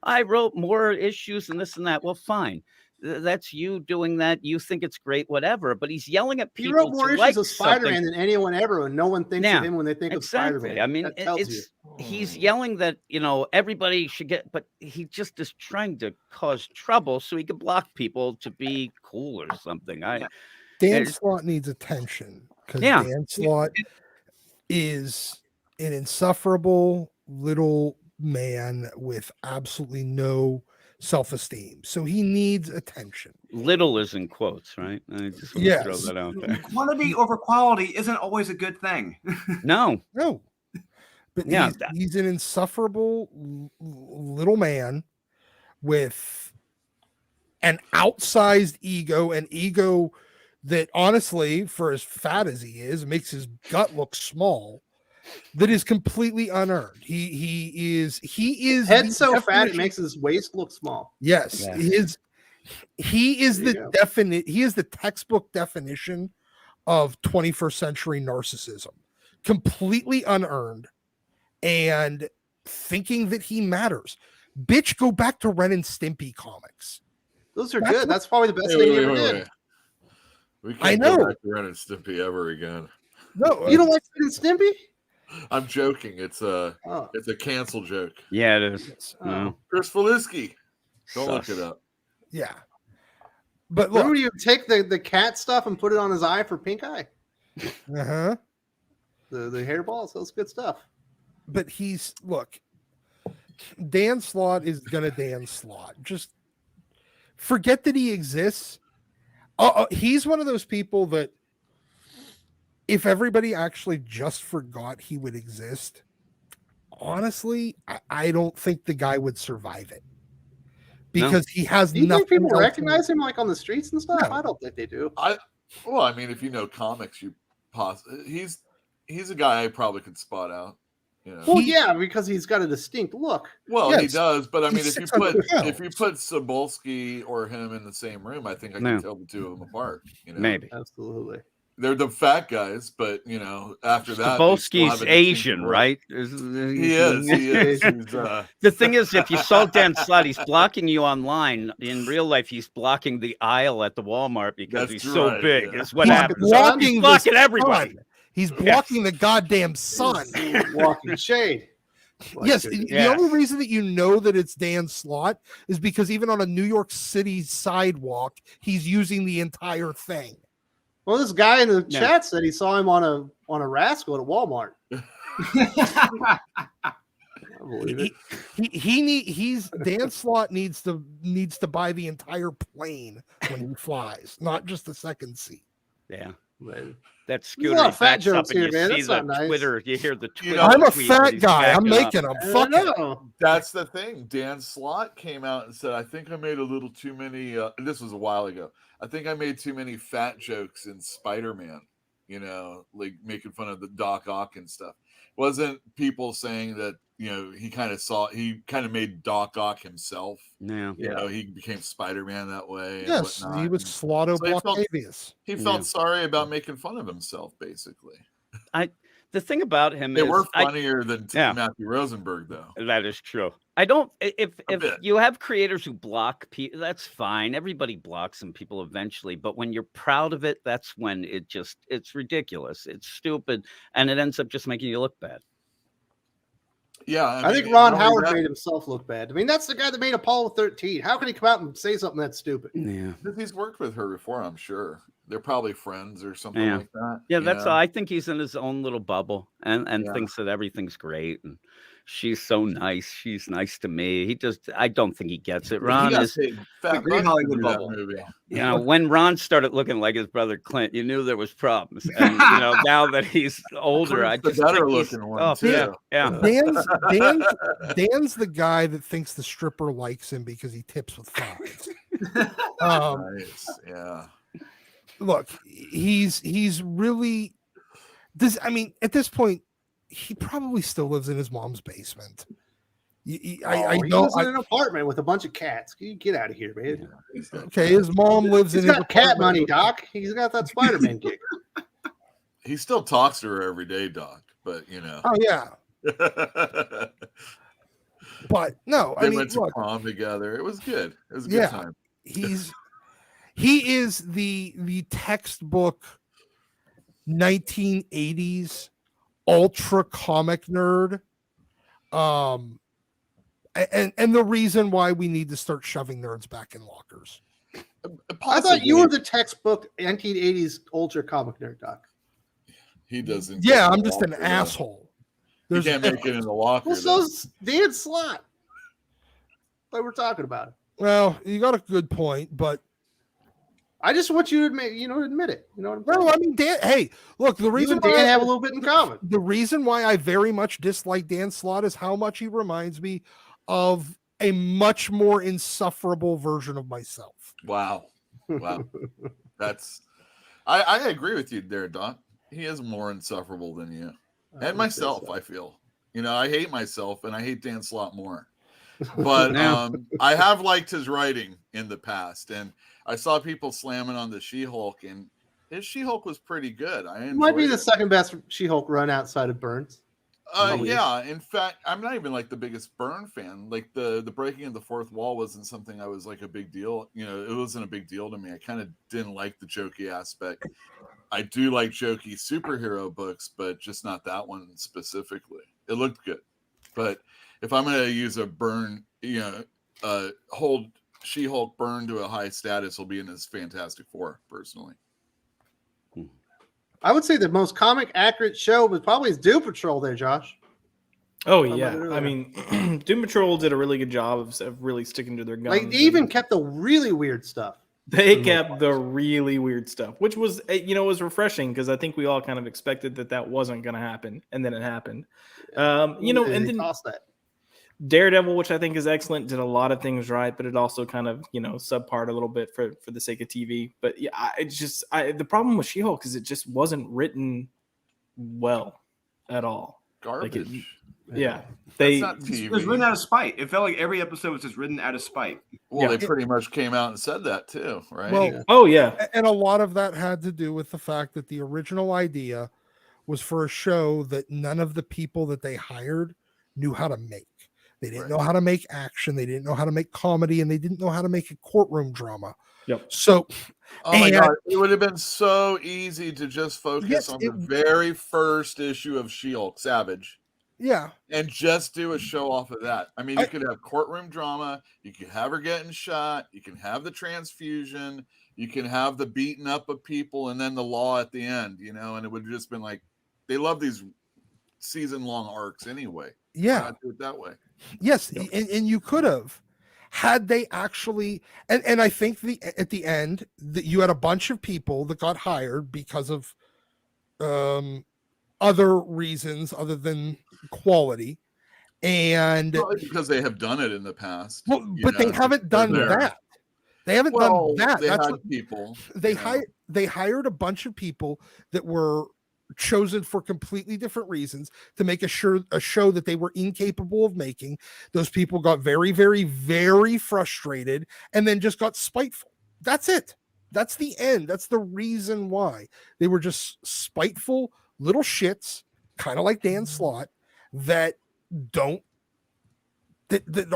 I wrote more issues and this and that. Well, fine. That's you doing that. You think it's great, whatever. But he's yelling at people. He wrote more issues of Spider-Man than anyone ever, and no one thinks of him when they think of Spider-Man. I mean, he's yelling that everybody should get, but he just is trying to cause trouble so he can block people to be cool or something. Dan Slott needs attention because Dan Slott is an insufferable little man with absolutely no self-esteem, so he needs attention. Little is in quotes, right? I just want to throw that out there. Quantity over quality isn't always a good thing. No. But he's an insufferable little man with an outsized ego, an ego that honestly, for as fat as he is, makes his gut look small. That is completely unearned. He is head so fat it makes his waist look small. Yes, he is the textbook definition of 21st century narcissism. Completely unearned and thinking that he matters. Bitch, go back to Ren and Stimpy comics. Those are good. That's probably the best thing he ever did. We can't go back to Ren and Stimpy ever again. No, you don't like Ren and Stimpy? I'm joking. It's a cancel joke. Yeah, it is. Chris Feliski. Don't look it up. Yeah. But look, remember you take the cat stuff and put it on his eye for pink eye? Uh-huh. The hairballs, that's good stuff. But Dan Slott is gonna Dan Slott. Just forget that he exists. He's one of those people that if everybody actually just forgot he would exist, honestly, I don't think the guy would survive it. Because he has nothing. You think people recognize him like on the streets and stuff? No. I don't think they do. If you know comics, he's a guy I probably could spot out. Well, because he's got a distinct look. Well, yes. He does, but I mean, if you put Cebulski or him in the same room, I think I can tell the two of them apart. Maybe, absolutely. They're the fat guys, but after that, Cebulski's Asian, right? He is. The thing is, if you saw Dan Slott, he's blocking you online. In real life, he's blocking the aisle at the Walmart because he's so big. Yeah. That's what happens. He's blocking everybody. He's blocking the goddamn sun. Walking shade. The only reason that you know that it's Dan Slott is because even on a New York City sidewalk, he's using the entire thing. Well, this guy in the chat said he saw him on a Rascal at Walmart. I believe it. Dan Slott needs to buy the entire plane when he flies, not just the second seat. Yeah. Right. That scooter backs up and you see the Twitter. You hear the Twitter. I'm a fat guy. I'm making them. Fuck it. That's the thing. Dan Slott came out and said, "I think I made a little too many." This was a while ago. I think I made too many fat jokes in Spider-Man. Like making fun of the Doc Ock and stuff. Wasn't people saying that? He kind of made Doc Ock himself. Yeah. He became Spider-Man that way. Yes, he was Slotto Blocktavius. He felt sorry about making fun of himself, basically. The thing about him they were funnier than Matthew Rosenberg, though. That is true. I don't. If you have creators who block people, that's fine. Everybody blocks some people eventually, but when you're proud of it, that's when it's ridiculous. It's stupid, and it ends up just making you look bad. Yeah, I think mean, Ron not only Howard that, made himself look bad. I mean, that's the guy that made Apollo 13. How can he come out and say something that's stupid? Yeah. He's worked with her before, I'm sure. They're probably friends or something like that. Yeah, you that's know? all. I think he's in his own little bubble and Yeah. thinks that everything's great. And she's so nice. She's nice to me. I don't think he gets it. He Ron got is, paid The fat Green bucks to Hollywood do that bubble. movie. you know, when Ron started looking like his brother Clint, you knew there was problems. And, you know, now that he's older, I Clint's just the better think he's, looking one, oh, too. yeah, yeah. Dan's the guy that thinks the stripper likes him because he tips with fives. Nice. Yeah. Look, he's really this. I mean, at this point, he probably still lives in his mom's basement. I He know. lives in an apartment with a bunch of cats. You get out of here, man. Okay, his mom lives He's in his got cat apartment. money, Doc. He's got that Spider-Man gig. He still talks to her every day, Doc, but you know. Oh yeah, but no, They I mean, went to look, prom together. It was good. It was a good Yeah. time. he is the textbook 1980s ultra comic nerd. And the reason why we need to start shoving nerds back in lockers. I thought you were the textbook 1980s ultra comic nerd, Doc. He doesn't. Yeah, get I'm in the just an locker, though. asshole. He can't make it in the locker. Well, though. so's Dan Slott. Like we're talking about it. Well, you got a good point, but I just want you to admit, admit it. You know what I'm saying? no, I mean, Dan. Hey, look, the You reason and Dan why have a little bit in common. the reason why I very much dislike Dan Slott is how much he reminds me of a much more insufferable version of myself. Wow. That's. I agree with you there, Doc. He is more insufferable than you and myself. I feel. I hate myself and I hate Dan Slott more. But I have liked his writing in the past, and I saw people slamming on the She-Hulk, and his She-Hulk was pretty good. I It might be enjoyed the it. second best She-Hulk run outside of Burns. Yeah. In fact, I'm not even like the biggest Byrne fan. Like the breaking of the fourth wall wasn't something I was like a big deal. It wasn't a big deal to me. I kind of didn't like the jokey aspect. I do like jokey superhero books, but just not that one specifically. It looked good, but if I'm going to use a Byrne, hold She-Hulk Byrne to a high status, will be in his Fantastic Four, personally. I would say the most comic accurate show was probably his Doom Patrol there, Josh. Oh yeah, I mean, Doom Patrol did a really good job of really sticking to their guns. Like they even kept the really weird stuff. They kept the really weird stuff, which was was refreshing because I think we all kind of expected that wasn't going to happen, and then it happened. And then that. Daredevil, which I think is excellent, did a lot of things right, but it also kind of subpart a little bit for the sake of TV. But yeah, the problem with She-Hulk is it just wasn't written well at all. Garbage. Yeah, That's not TV. It was written out of spite. It felt like every episode was just written out of spite. Well, they pretty much came out and said that too, right? Well, oh yeah, and a lot of that had to do with the fact that the original idea was for a show that none of the people that they hired knew how to make. They didn't know how to make action. They didn't know how to make comedy, and they didn't know how to make a courtroom drama. Yep. So, oh my God, it would have been so easy to just focus on the very first issue of She-Hulk, Savage. Yeah. And just do a show off of that. I mean, you could have courtroom drama. You could have her getting shot. You can have the transfusion. You can have the beating up of people and then the law at the end, and it would have just been like, they love these season-long arcs anyway. Yeah. Why not do it that way. Yes. Yep. And you could have had they actually, and I think at the end that you had a bunch of people that got hired because of other reasons other than quality, and because they have done it in the past. Well, but they haven't done that. They haven't done that. They That's had what people. They hired a bunch of people that were chosen for completely different reasons to make a show that they were incapable of making. Those people got very, very, very frustrated and then just got spiteful. That's it. That's the end. That's the reason why they were just spiteful little shits, kind of like Dan Slott, that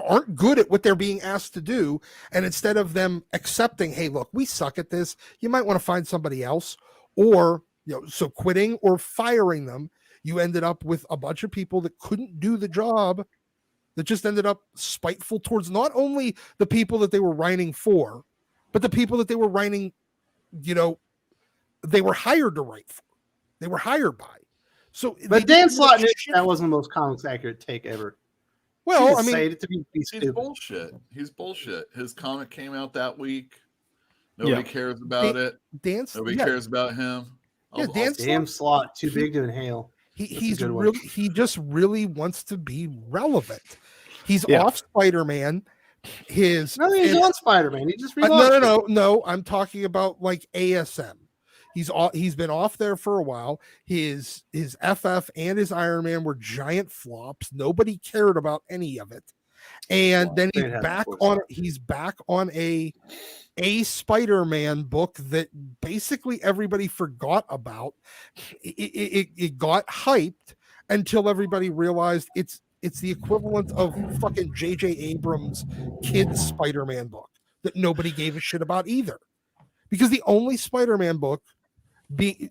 aren't good at what they're being asked to do. And instead of them accepting, hey, look, we suck at this, you might want to find somebody else, or so quitting or firing them, you ended up with a bunch of people that couldn't do the job, that just ended up spiteful towards not only the people that they were writing for, but the people that they were writing, they were hired to write for. They were hired by. So, but Dan Slott knew that wasn't the most comics accurate take ever. Well, I mean, it to be he's stupid. bullshit. He's bullshit. His comic came out that week. Nobody cares about it. Nobody cares about him. Dan Slott, too big to inhale. He just really wants to be relevant. He's off Spider-Man. He's on Spider-Man. He just relaunched no. I'm talking about like ASM. He's been off there for a while. His FF and his Iron Man were giant flops. Nobody cared about any of it. And then he's back on a Spider-Man book that basically everybody forgot about. It got hyped until everybody realized it's the equivalent of fucking J.J. Abrams' kids Spider-Man book that nobody gave a shit about either. Because the only Spider-Man book that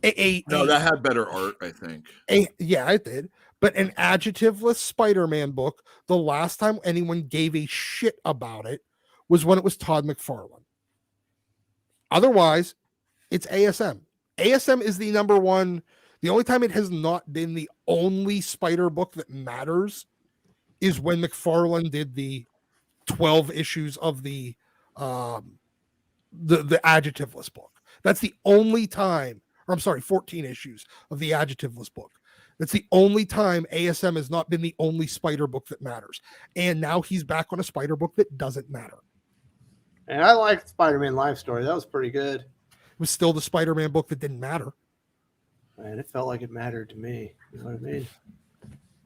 had better art, I think. It did. But an adjectiveless Spider-Man book, the last time anyone gave a shit about it was when it was Todd McFarlane. Otherwise, it's ASM. ASM is the number one. The only time it has not been the only Spider book that matters is when McFarlane did the 12 issues of the adjectiveless book. That's the only time, 14 issues of the adjectiveless book. That's the only time ASM has not been the only Spider book that matters. And now he's back on a Spider book that doesn't matter. And I liked Spider-Man Life Story. That was pretty good. It was still the Spider-Man book that didn't matter. Man, it felt like it mattered to me. You know what I mean?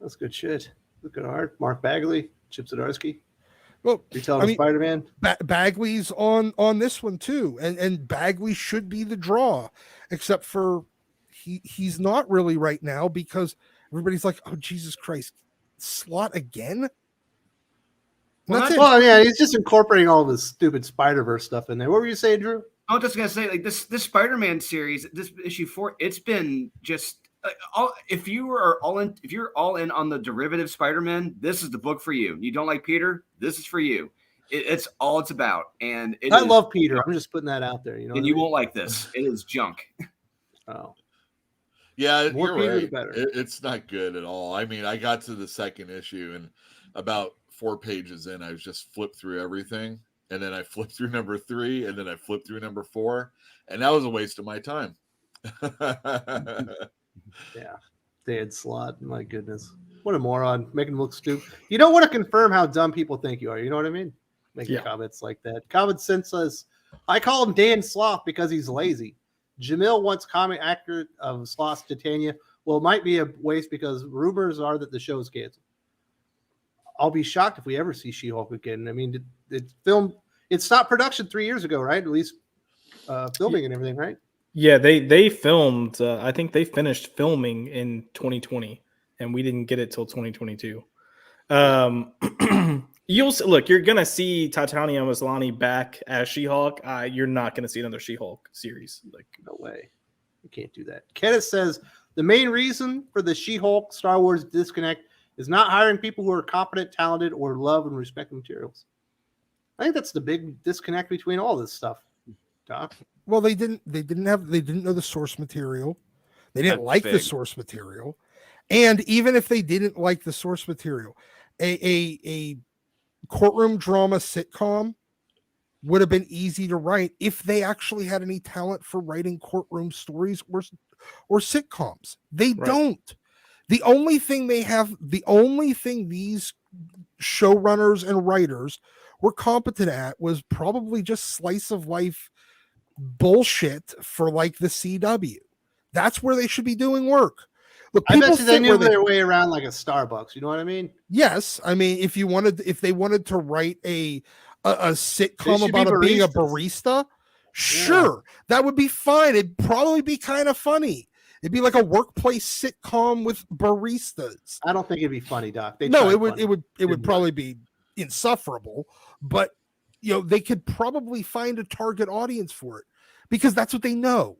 That's good shit. Good art. Mark Bagley, Chip Zdarsky. Well, Spider-Man. Bagley's on this one too, and Bagley should be the draw, except for he's not really right now because everybody's like, oh Jesus Christ, Slott again. He's just incorporating all of his stupid Spider-Verse stuff in there. What were you saying, Drew? I was just gonna say, like this Spider-Man series, this issue 4, it's been just if you're all in on the derivative Spider-Man, this is the book for you. You don't like Peter, this is for you. It's all it's about. And I love Peter. I'm just putting that out there. You won't like this. It is junk. Oh. Yeah, More you're Peter, right. Better. It's not good at all. I mean, I got to the second issue and about 4 pages in, I was just flipped through everything. And then I flipped through number 3, and then I flipped through number 4. And that was a waste of my time. Yeah. Dan Slott, my goodness. What a moron. Making him look stupid. You don't want to confirm how dumb people think you are. You know what I mean? Making comments like that. Common Sense says, I call him Dan Sloth because he's lazy. Jamil wants comic accurate of Sloth's Titania. Well, it might be a waste because rumors are that the show is canceled. I'll be shocked if we ever see She-Hulk again. I mean, it stopped production 3 years ago, right? At least filming and everything, right? Yeah, they filmed. I think they finished filming in 2020, and we didn't get it till 2022. You're gonna see Tatiana Maslany back as She-Hulk. You're not gonna see another She-Hulk series. Like, no way, you can't do that. Kenneth says the main reason for the She-Hulk Star Wars disconnect is not hiring people who are competent, talented, or love and respect the materials. I think that's the big disconnect between all this stuff, Doc. Well, they didn't know the source material. They didn't like the source material. And even if they didn't like the source material, a courtroom drama sitcom would have been easy to write if they actually had any talent for writing courtroom stories or sitcoms. They don't. The only thing these showrunners and writers were competent at was probably just slice of life bullshit for like the CW. That's where they should be doing work. Look, I bet you they knew their way around like a Starbucks. You know what I mean? Yes. I mean, if they wanted to write a sitcom about being a barista, sure, that would be fine. It'd probably be kind of funny. It'd be like a workplace sitcom with baristas. I don't think it'd be funny, Doc. It would probably be insufferable, but they could probably find a target audience for it because that's what they know.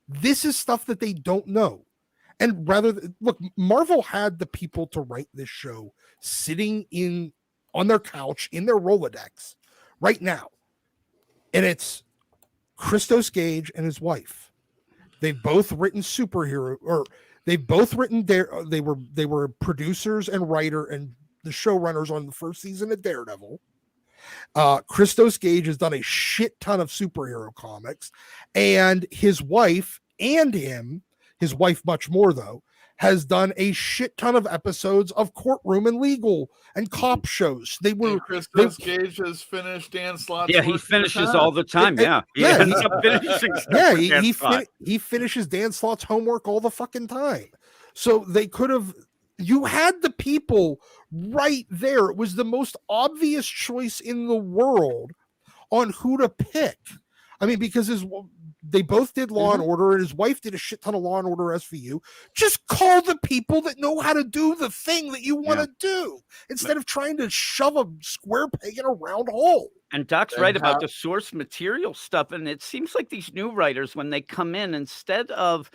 This is stuff that they don't know. And look, Marvel had the people to write this show sitting on their couch in their Rolodex right now. And it's Christos Gage and his wife. They've both written they've both written they were producers and writer and the showrunners on the first season of Daredevil. Christos Gage has done a shit ton of superhero comics, and his wife his wife much more though, has done a shit ton of episodes of courtroom and legal and cop shows. Christos Gage has finished Dan Slott's Yeah, he work finishes all the time. Yeah, he finishes Dan Slott's homework all the fucking time. So they could have. You had the people right there. It was the most obvious choice in the world on who to pick. I mean, because they both did Law and Order, and his wife did a shit ton of Law and Order SVU. Just call the people that know how to do the thing that you want to do instead of trying to shove a square peg in a round hole. And Doc's right about the source material stuff. And it seems like these new writers, when they come in, instead of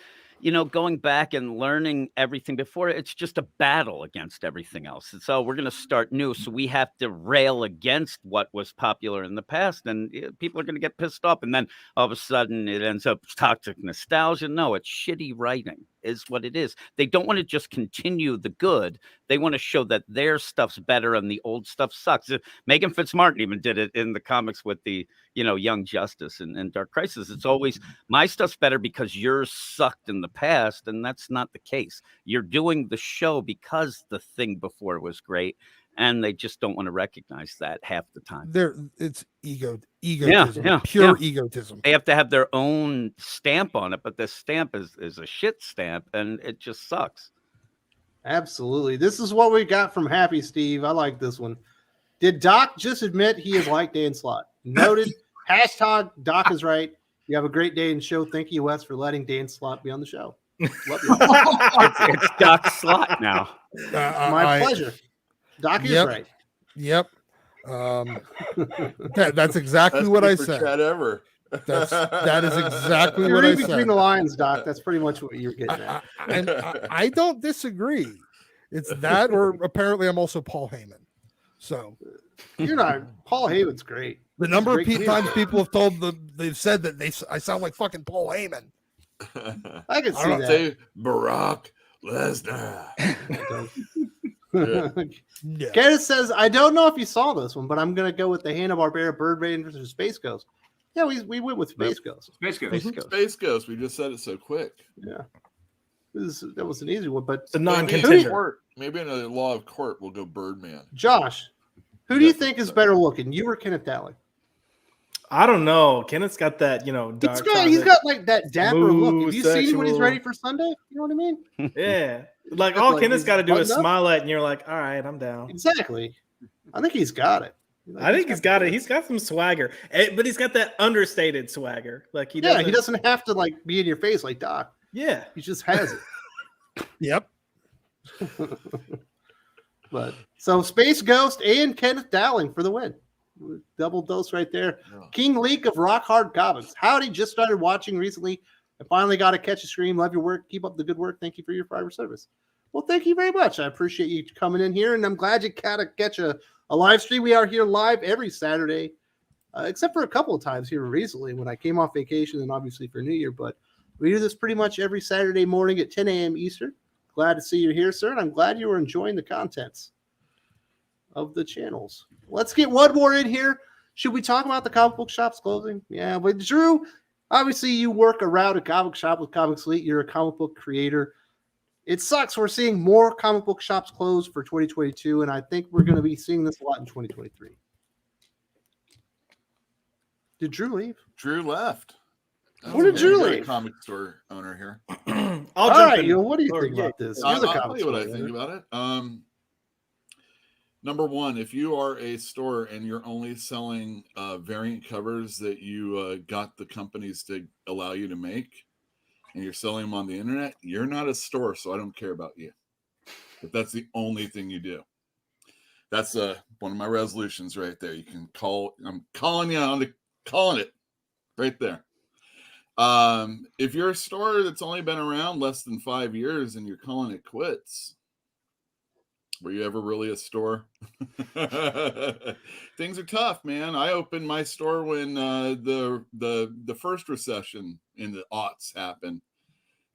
going back and learning everything before, it's just a battle against everything else. And so we're going to start new. So we have to rail against what was popular in the past, and people are going to get pissed off. And then all of a sudden it ends up toxic nostalgia. No, it's shitty writing is what it is. They don't want to just continue the good. They want to show that their stuff's better and the old stuff sucks. Megan Fitzmartin even did it in the comics with the, Young Justice and Dark Crisis. It's always my stuff's better because yours sucked in the past, and that's not the case. You're doing the show because the thing before was great, and they just don't want to recognize that half the time. It's egotism, pure egotism. They have to have their own stamp on it, but this stamp is a shit stamp, and it just sucks. Absolutely. This is what we got from Happy Steve. I like this one. Did Doc just admit he is like Dan Slott? Noted. Hashtag Doc is right. You have a great day in the show. Thank you, Wes, for letting Dan Slott be on the show. Love you. It's Doc Slott now. My pleasure. Doc is right. Yep. That's exactly what I said. Ever. That is exactly what I said. Between the lines, Doc. That's pretty much what you're getting at. And I don't disagree. It's that, or apparently I'm also Paul Heyman. So you're not. Paul Heyman's great. The number of times people have they've said that I sound like fucking Paul Heyman. I can see that. Say Barack Lesnar. Yeah. Kenneth says, I don't know if you saw this one, but I'm going to go with the Hanna-Barbera Birdman versus Space Ghost. Yeah, we went with Space Ghost. Space Ghost. We just said it so quick. Yeah. That was an easy one, but it's a non-contender. Maybe in the law of court, we'll go Birdman. Josh, who do you think is better looking, you or Kenneth Daly? I don't know. Kenneth's got that, dark. He's got like that dapper look. Have you seen him when he's ready for Sunday? You know what I mean? Yeah. Like all Kenneth's got to do is smile at, and you're like, all right, I'm down. Exactly. I think he's got it. I think he's got it. He's got some swagger, but he's got that understated swagger. Like he doesn't have to like be in your face like Doc. Yeah, he just has it. Yep. But so Space Ghost and Kenneth Dowling for the win. Double dose right there. Yeah. King Leak of Rock Hard Comics. Howdy, just started watching recently. I finally got to catch a stream. Love your work. Keep up the good work. Thank you for your fiber service. Well, thank you very much. I appreciate you coming in here, and I'm glad you got to catch a live stream. We are here live every Saturday, except for a couple of times here recently when I came off vacation and obviously for New Year. But we do this pretty much every Saturday morning at 10 a.m. Eastern. Glad to see you here, sir, and I'm glad you were enjoying the contents of the channels. Let's get one more in here. Should we talk about the comic book shops closing? Yeah, but Drew, obviously you work around a comic shop with Comics Elite. You're a comic book creator. It sucks. We're seeing more comic book shops close for 2022, and I think we're going to be seeing this a lot in 2023. Did Drew leave? Drew left. When did Drew leave? Comic store owner here. All right, what do you think about this? I'll tell you what I think about it. Number one, if you are a store and you're only selling variant covers that you got the companies to allow you to make, and you're selling them on the internet, you're not a store, so I don't care about you. If that's the only thing you do. That's one of my resolutions right there. You can call, I'm calling you on calling it right there. If you're a store that's only been around less than 5 years and you're calling it quits, were you ever really a store? Things are tough, man. I opened my store when the first recession in the aughts happened,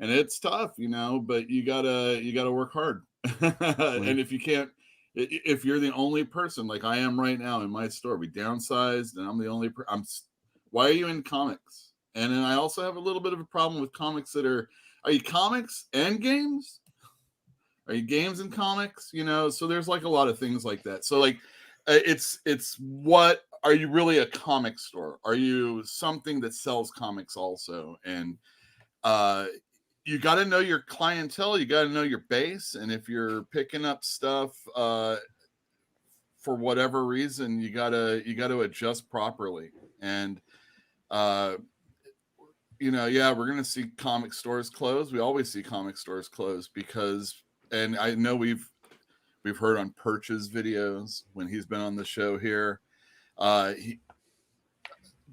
and it's tough, but you gotta work hard. And if you can't, if you're the only person like I am right now in my store, we downsized, and I'm the only why are you in comics? And then I also have a little bit of a problem with comics that are you comics and games? Are you games and comics? So there's like a lot of things like that. So like, it's what are you really a comic store? Are you something that sells comics also? And you got to know your clientele. You got to know your base. And if you're picking up stuff for whatever reason, you gotta adjust properly. And we're gonna see comic stores close. We always see comic stores close because. And I know we've heard on Perch's videos when he's been on the show here.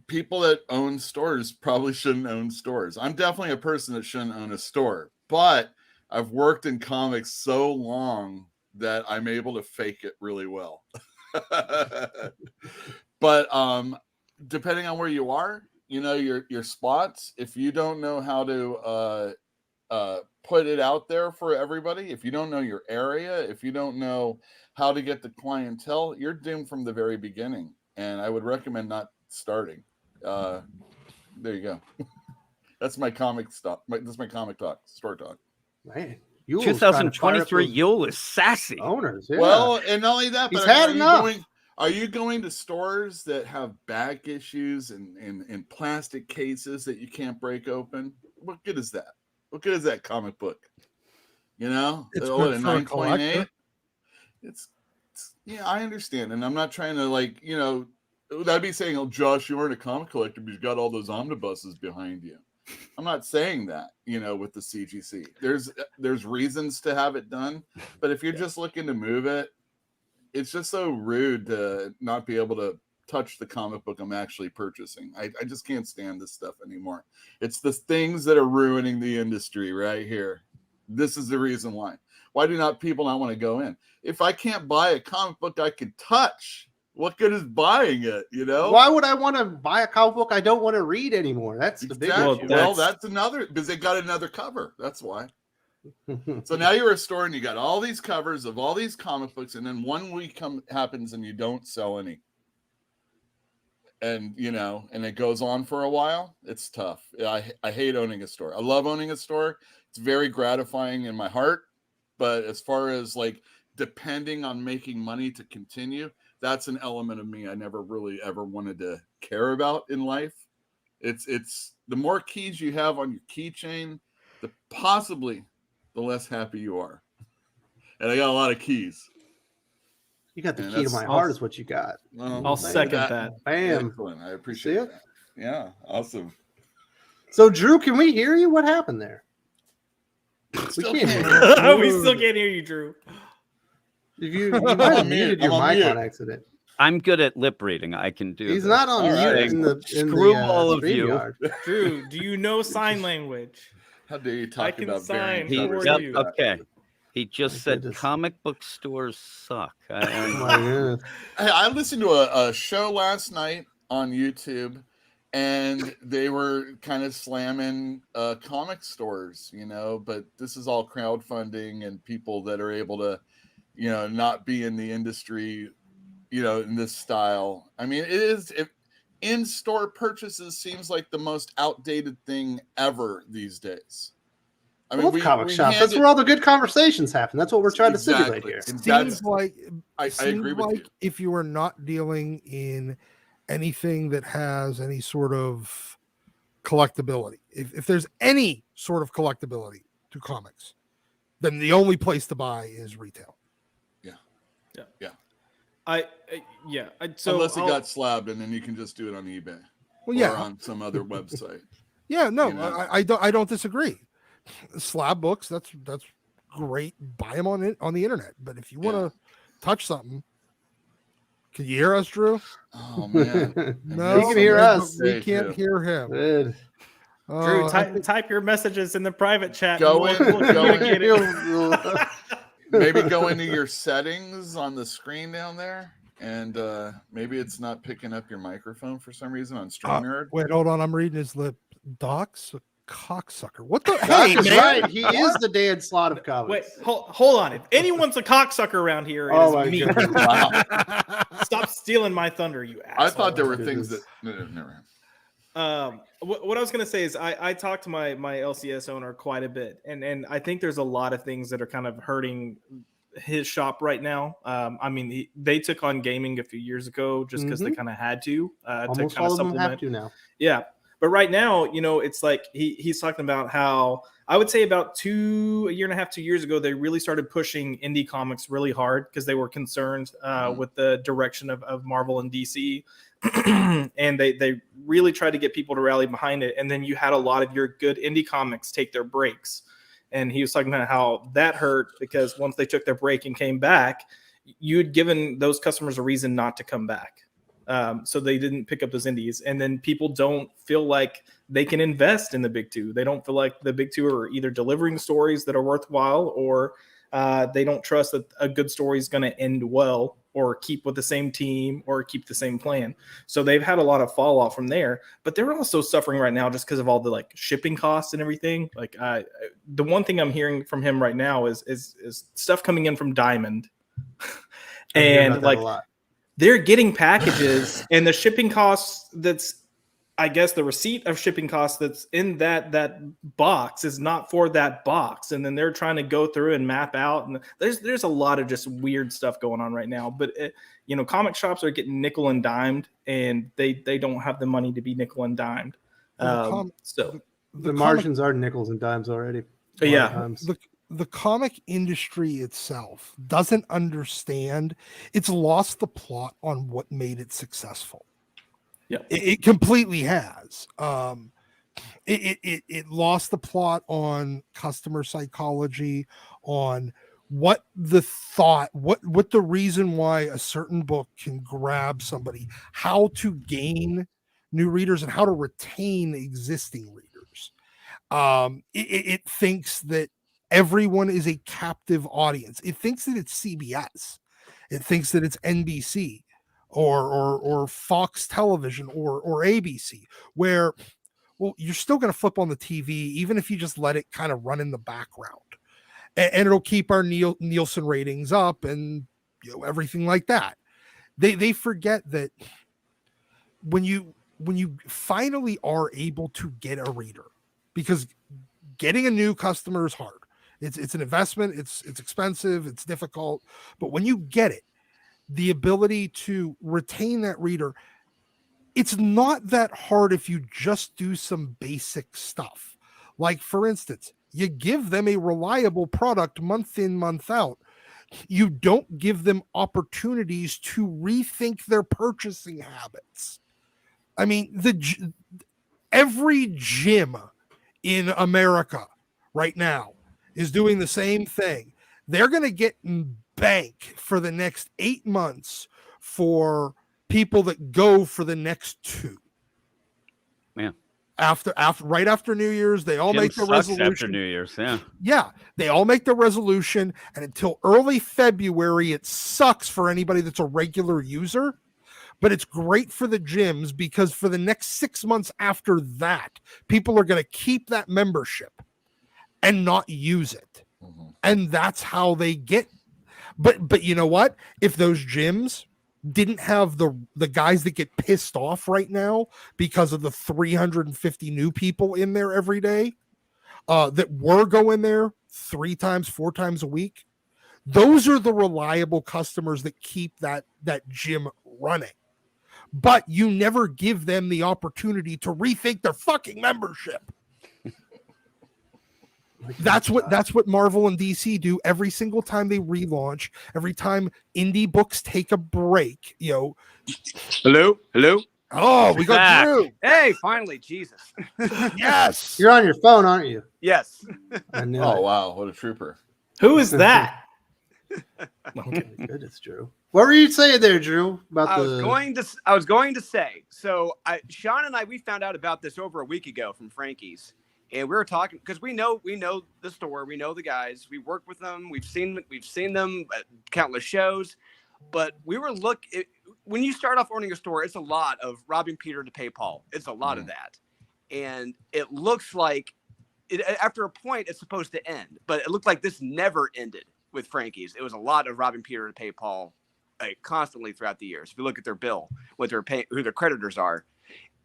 People that own stores probably shouldn't own stores. I'm definitely a person that shouldn't own a store, but I've worked in comics so long that I'm able to fake it really well. But depending on where you are, your spots, if you don't know how to put it out there for everybody, if you don't know your area, if you don't know how to get the clientele, you're doomed from the very beginning. And I would recommend not starting. There you go. That's my comic stuff. That's my comic talk, store talk. Man, 2023 Yule is sassy. Owners, yeah. Well, and not only that, He's but had enough. Are you going to stores that have back issues and plastic cases that you can't break open? What good is that? What good is that comic book? It's a good for a 9.8. It's I understand, and I'm not trying to that'd be saying, "Oh, Josh, you aren't a comic collector because you got all those omnibuses behind you." I'm not saying that, with the CGC. There's reasons to have it done, but if you're just looking to move it, it's just so rude to not be able to touch the comic book I'm actually purchasing. I just can't stand this stuff anymore. It's the things that are ruining the industry right here. This is the reason why. Why do people not want to go in? If I can't buy a comic book I can touch, what good is buying it? Why would I want to buy a comic book I don't want to read anymore? That's the big issue. Well, that's another, because they got another cover. That's why. So now you're a store and you got all these covers of all these comic books, and then 1 week happens and you don't sell any. And and it goes on for a while. It's tough. I hate owning a store. I love owning a store. It's very gratifying in my heart. But as far as depending on making money to continue, that's an element of me I never really ever wanted to care about in life. It's the more keys you have on your keychain, the less happy you are. And I got a lot of keys. You got the key to my heart is what you got. Well, I'll second that. Bam. Excellent. I appreciate that. Yeah, awesome. So, Drew, can we hear you? What happened there? We can't hear you. We still can't hear you, Drew. You might have muted your mic on accident. I'm good at lip reading. I can do. He's not on mute. Screw all of you. Drew, do you know sign language? How dare you talk about sign variant for you. Okay. He just said comic book stores suck. I listened to a show last night on YouTube, and they were kind of slamming comic stores, but this is all crowdfunding and people that are able to, not be in the industry, in this style. I mean, it is in-store purchases seems like the most outdated thing ever these days. I mean, comic shops. That's where all the good conversations happen. That's what we're trying to simulate here. Seems like I agree with you. If you are not dealing in anything that has any sort of collectability, if there's any sort of collectability to comics, then the only place to buy is retail. So unless it got slabbed, and then you can just do it on eBay. Or on some other website. Yeah, no, I don't disagree. Slab books, that's great. Buy them on the internet. But if you want to touch something, can you hear us, Drew? Oh man, no, he can hear us. We can't hear him. Good. Drew, I type your messages in the private chat. Go and in, we'll go in. communicate it. Maybe go into your settings on the screen down there, and maybe it's not picking up your microphone for some reason on StreamYard. Wait, hold on. I'm reading his lip. Doc's a cocksucker. What the? Doc Hey, is man. Right, he is the Dan Slott of Wait, comics. hold on. If anyone's a cocksucker around here, it Oh my is me. goodness. Wow. Stop stealing my thunder, you asshole. I thought there were goodness. things that never mind. What I was gonna say is I talked to my LCS owner quite a bit, and I think there's a lot of things that are kind of hurting his shop right now. I mean, they took on gaming a few years ago just because they kind of had to Almost kind all of of them have supplement. to now. Yeah, but right now, it's like he's talking about how I would say about a year and a half, 2 years ago, they really started pushing indie comics really hard because they were concerned with the direction of Marvel and DC. And they really tried to get people to rally behind it. And then you had a lot of your good indie comics take their breaks. And he was talking about how that hurt because once they took their break and came back, you'd given those customers a reason not to come back. So they didn't pick up those indies. And then people don't feel like they can invest in the big two. They don't feel like the big two are either delivering stories that are worthwhile or they don't trust that a good story is going to end well or keep with the same team or keep the same plan. So they've had a lot of fall off from there, but they're also suffering right now just because of all the like shipping costs and everything. Like the one thing I'm hearing from him right now is stuff coming in from Diamond and like they're getting packages and the shipping costs that's I guess the receipt of shipping costs that's in that box is not for that box. And then they're trying to go through and map out. And there's a lot of just weird stuff going on right now. But, comic shops are getting nickel and dimed and they don't have the money to be nickel and dimed. So the margins are nickels and dimes already. Yeah. The comic industry itself doesn't understand. It's lost the plot on what made it successful. Yeah, it completely has. It lost the plot on customer psychology, on what the reason why a certain book can grab somebody, how to gain new readers, and how to retain existing readers. It thinks that everyone is a captive audience. It thinks that it's CBS. It thinks that it's NBC. Or Fox Television or ABC, where, well, you're still going to flip on the TV, even if you just let it kind of run in the background, and it'll keep our Nielsen ratings up and everything like that. They forget that when you finally are able to get a reader, because getting a new customer is hard. It's an investment. It's expensive. It's difficult. But when you get it, the ability to retain that reader, it's not that hard if you just do some basic stuff. Like, for instance, you give them a reliable product month in, month out. You don't give them opportunities to rethink their purchasing habits. I mean, every gym in America right now is doing the same thing. They're going to get bank for the next 8 months for people that go for the next 2. Man, right after New Year's, they all make the resolution. After New Year's, yeah, they all make the resolution, and until early February, it sucks for anybody that's a regular user. But it's great for the gyms because for the next 6 months after that, people are going to keep that membership and not use it. Mm-hmm. And that's how they get. But you know what? If those gyms didn't have the guys that get pissed off right now because of the 350 new people in there every day that were going there 3 times, 4 times a week, those are the reliable customers that keep that gym running. But you never give them the opportunity to rethink their fucking membership. That's what Marvel and DC do every single time they relaunch, every time indie books take a break. Hello. Oh, we got Drew. Hey, finally, Jesus. Yes. You're on your phone, aren't you? Yes. I know. Oh wow, what a trooper! Who is that? Okay. Goodness, Drew. What were you saying there, Drew? About I was going to say. So Sean and I, we found out about this over a week ago from Frankie's, and we were talking because we know the store, we know the guys, we work with them, we've seen them at countless shows, but we were when you start off owning a store, it's a lot of robbing Peter to pay Paul. It's a lot of that, and it looks like after a point it's supposed to end, but it looked like this never ended with Frankie's. It was a lot of robbing Peter to pay Paul. Constantly throughout the years. If you look at their bill, what they're paying, who their creditors are.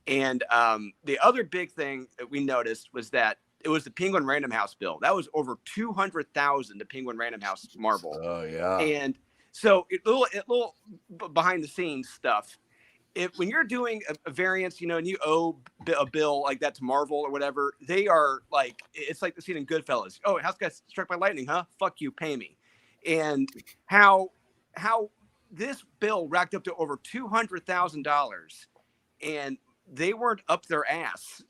And the other big thing that we noticed was that it was the Penguin Random House bill. That was over $200,000 to Penguin Random House Marvel. Oh yeah. And so a little behind the scenes stuff. When you're doing a variance, and you owe a bill like that to Marvel or whatever, they are like, it's like the scene in Goodfellas. Oh, house got struck by lightning, huh? Fuck you, pay me. And how this bill racked up to over $200,000, and they weren't up their ass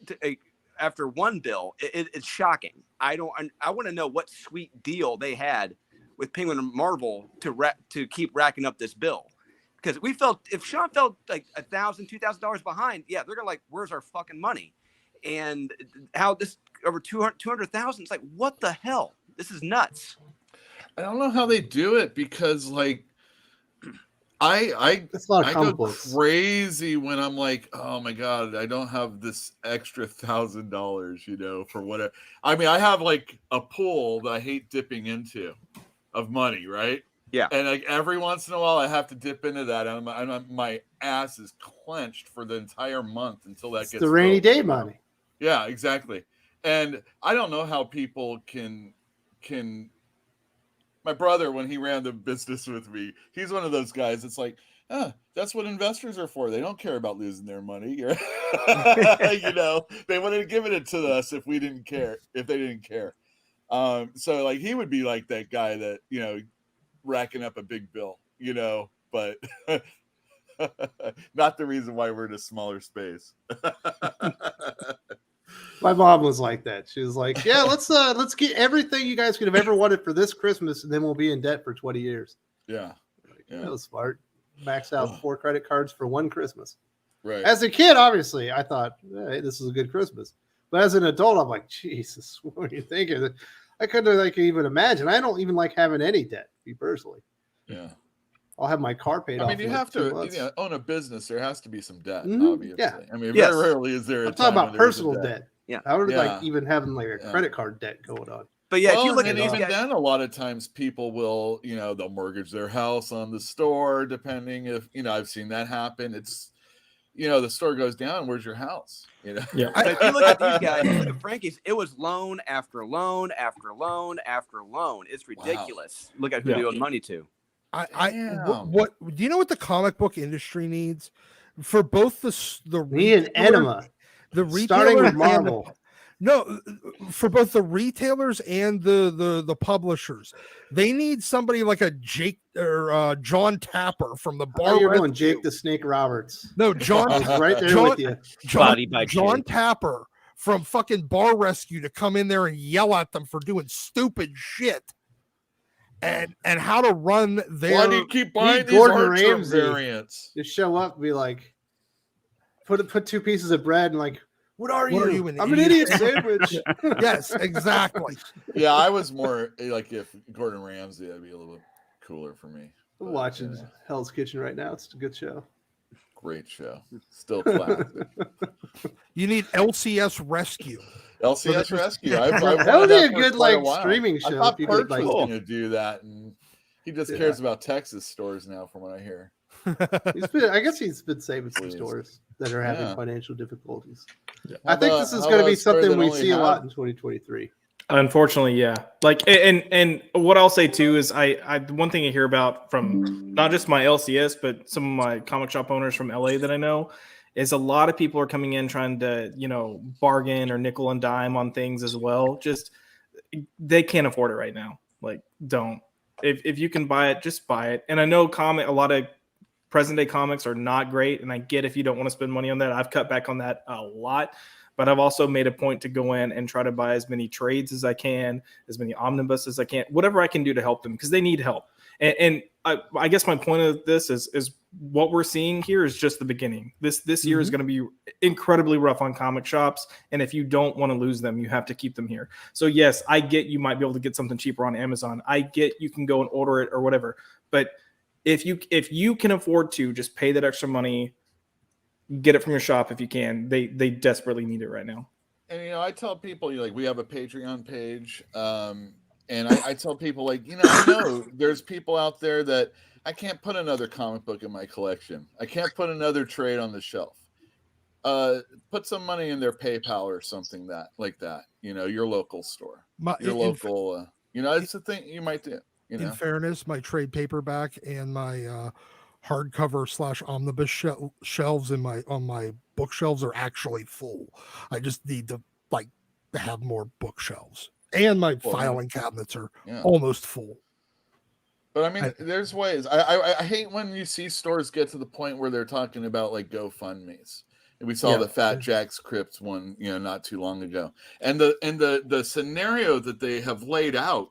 after one bill. It's shocking. I want to know what sweet deal they had with Penguin and Marvel to keep racking up this bill, because if Sean felt like $1,000, $2,000 behind, yeah, they're gonna like, where's our fucking money? And how this over 200,000? It's like, what the hell? This is nuts. I don't know how they do it, because like I go crazy when I'm like, oh my God, I don't have this extra $1,000, for whatever. I mean, I have like a pool that I hate dipping into of money, right? Yeah. And like every once in a while I have to dip into that, and my ass is clenched for the entire month until that gets the rainy filled. day money. Yeah, exactly. And I don't know how people can. My brother, when he ran the business with me, he's one of those guys that's like, that's what investors are for. They don't care about losing their money. They wouldn't have given it to us if they didn't care. So like he would be like that guy that, racking up a big bill, but not the reason why we're in a smaller space. My mom was like that. She was like, yeah, let's get everything you guys could have ever wanted for this Christmas, and then we'll be in debt for 20 years. Yeah. That was smart. Max out 4 credit cards for one Christmas. Right. As a kid, obviously, I thought, hey, this is a good Christmas. But as an adult, I'm like, Jesus, what are you thinking? I couldn't even imagine. I don't even like having any debt, me personally. Yeah. I'll have my car paid off. I mean, you have to own a business. There has to be some debt, Mm-hmm. obviously. Yeah. I mean, very rarely is there. I'm talking about personal debt. Yeah. I would like even having like a credit card debt going on. But yeah, well, if you look and at even guys, then, a lot of times people will, they'll mortgage their house on the store, depending if, I've seen that happen. It's, the store goes down. Where's your house? Yeah. But if you look at these guys, look at Frankie's, it was loan after loan after loan after loan. It's ridiculous. Wow. Look at who they owed money to. What do you know what the comic book industry needs for both the need an enema, the starting with Marvel. For both the retailers and the publishers, they need somebody like a Jake or John Tapper from the bar. You're going Jake the Snake Roberts. No, John. I was right there with you. John Tapper from fucking Bar Rescue to come in there and yell at them for doing stupid shit. And how to run their. Why do you keep buying these Gordon Ramsay variants? Just show up and be like, put 2 pieces of bread and like, what are you? I'm an idiot sandwich. Yes, exactly. Yeah, I was more like if Gordon Ramsay, that'd be a little bit cooler for me. I'm watching Hell's Kitchen right now. It's a good show. Great show. Still classic. You need LCS Rescue. LCS Rescue. That would be a good streaming show. I thought Perch was going to do that, and he just cares about Texas stores now, from what I hear. I guess he's been saving some stores that are having financial difficulties. Yeah. I think this is going to be something we see a lot in 2023. Unfortunately, yeah. Like, and what I'll say too is I one thing I hear about from not just my LCS, but some of my comic shop owners from LA that I know is a lot of people are coming in trying to, bargain or nickel and dime on things as well. Just, they can't afford it right now. Like, don't. If you can buy it, just buy it. And I know a lot of present day comics are not great. And I get if you don't want to spend money on that. I've cut back on that a lot. but I've also made a point to go in and try to buy as many trades as I can, as many omnibus as I can, whatever I can do to help them, because they need help. And I guess my point of this is what we're seeing here is just the beginning. This year is going to be incredibly rough on comic shops, and if you don't want to lose them, you have to keep them here. So yes, I get you might be able to get something cheaper on Amazon. I get you can go and order it or whatever, but if you can afford to just pay that extra money, get it from your shop if you can. They desperately need it right now. And I tell people, like, we have a Patreon page. And I tell people, like, I know there's people out there that I can't put another comic book in my collection. I can't put another trade on the shelf. Put some money in their PayPal or something like that. Your local store, your local. It's the thing you might do. In fairness, my trade paperback and my hardcover / omnibus shelves on my bookshelves are actually full. I just need to have more bookshelves. And my filing cabinets are almost full. But I mean, there's ways. I hate when you see stores get to the point where they're talking about like GoFundMe's. And we saw the Fat Jack's Crypt one, not too long ago. And the scenario that they have laid out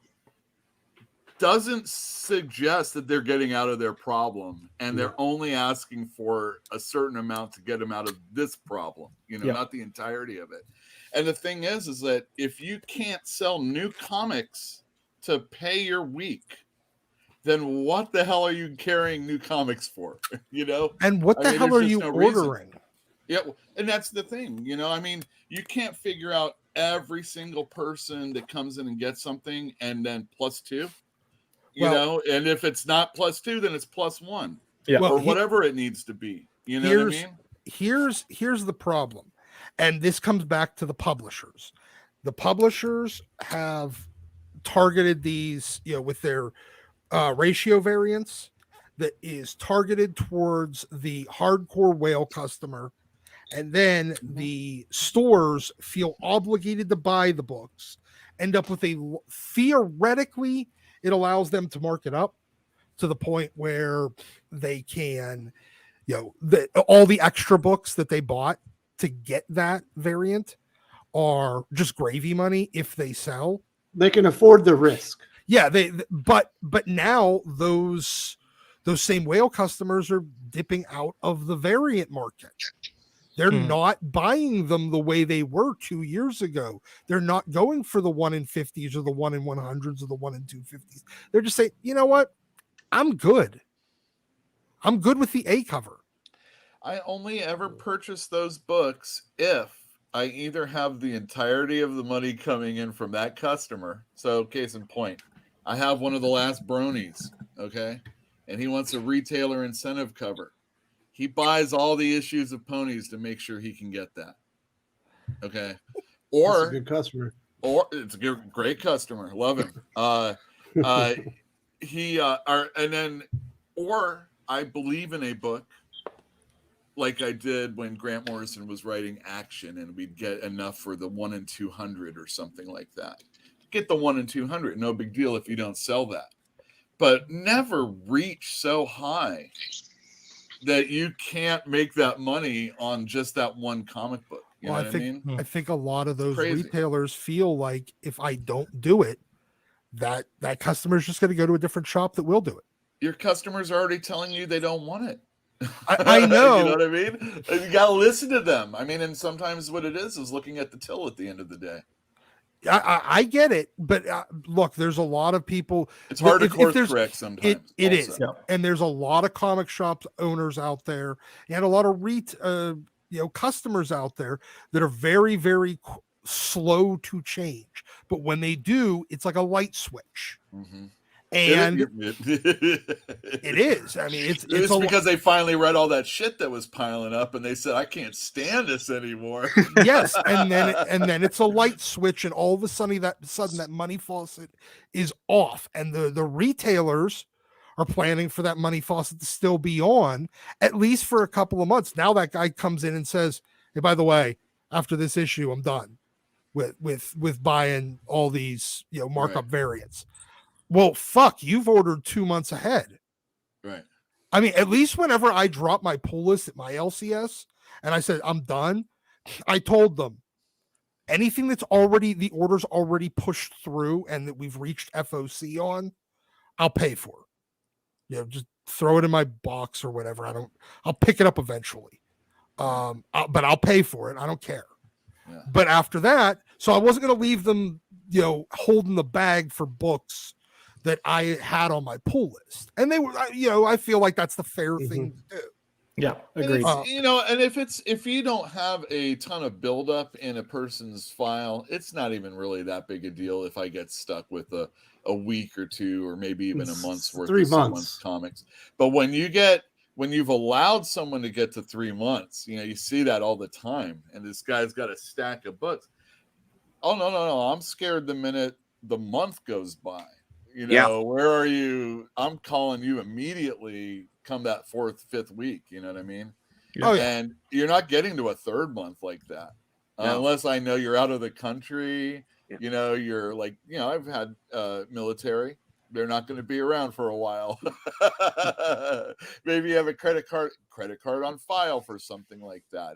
doesn't suggest that they're getting out of their problem, and they're only asking for a certain amount to get them out of this problem. Not the entirety of it. And the thing is that if you can't sell new comics to pay your week, then what the hell are you carrying new comics for? And what the hell are you ordering? Yeah, and that's the thing. You can't figure out every single person that comes in and gets something and then +2. And if it's not +2, then it's +1. Yeah, or whatever it needs to be. What I mean? Here's the problem. And this comes back to the publishers. The publishers have targeted these, with their ratio variance that is targeted towards the hardcore whale customer. And then the stores feel obligated to buy the books, end up with theoretically, it allows them to mark it up to the point where they can, all the extra books that they bought to get that variant are just gravy money if they sell. They can afford the risk. Yeah, but now those same whale customers are dipping out of the variant market. They're not buying them the way they were 2 years ago. They're not going for the 1 in 50s or the 1 in 100s or the 1 in 250s. They're just saying, you know what? I'm good. I'm good with the A cover. I only ever purchase those books if I either have the entirety of the money coming in from that customer. So, case in point, I have one of the last bronies, okay? And he wants a retailer incentive cover. He buys all the issues of Ponies to make sure he can get that. Okay. Or that's a good customer. Or it's a great customer. Love him. Or I believe in a book like I did when Grant Morrison was writing Action, and we'd get enough for the 1 in 200 or something like that. Get the 1 in 200. No big deal if you don't sell that. But never reach so high that you can't make that money on just that one comic book. I think a lot of those retailers feel like if I don't do it, that customer's just going to go to a different shop that will do it. Your customers are already telling you they don't want it. I know. You know what I mean? You got to listen to them. I mean, and sometimes what it is looking at the till at the end of the day. I get it, but look, there's a lot of people. It's hard to course correct sometimes. It is, and there's a lot of comic shop owners out there, and a lot of customers out there that are very, very slow to change. But when they do, it's like a light switch. Mm-hmm. And it is. I mean, it's because they finally read all that shit that was piling up, and they said, "I can't stand this anymore." Yes, and then it's a light switch, and all of a sudden that money faucet is off, and the retailers are planning for that money faucet to still be on at least for a couple of months. Now that guy comes in and says, "Hey, by the way, after this issue, I'm done with buying all these markup variants." Well, fuck, you've ordered 2 months ahead. Right. I mean, at least whenever I drop my pull list at my LCS and I said, I'm done, I told them, anything that's already the order's already pushed through and that we've reached FOC on, I'll pay for it. You know, just throw it in my box or whatever. I'll pick it up eventually. But I'll pay for it. I don't care. Yeah. But after that, so I wasn't going to leave them, you know, holding the bag for books that I had on my pull list. And they were, you know, I feel like that's the fair thing to do. Yeah, And agreed. it's, you know, and if you don't have a ton of buildup in a person's file, it's not even really that big a deal if I get stuck with a week or two, or maybe even a month's worth 3 of someone's comics. But when you've allowed someone to get to 3 months, you know, you see that all the time. And this guy's got a stack of books. Oh, no. I'm scared the minute the month goes by. You know, where are you? I'm calling you immediately come that 4th, 5th week. You know what I mean? Oh, yeah. And you're not getting to a 3rd month like that. Unless I know you're out of the country. Yeah. You know, you're like, you know, I've had military. They're not going to be around for a while. Maybe you have a credit card on file for something like that.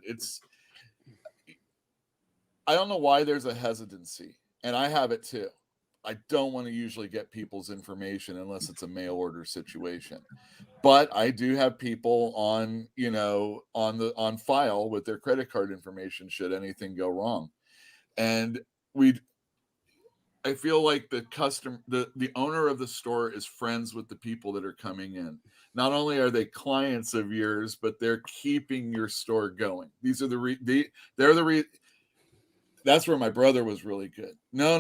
I don't know why there's a hesitancy, and I have it too. I don't want to usually get people's information unless it's a mail order situation, but I do have people on, you know, on file with their credit card information should anything go wrong. And I feel like the owner of the store is friends with the people that are coming in. Not only are they clients of yours, but they're keeping your store going. These are that's where my brother was really good. No.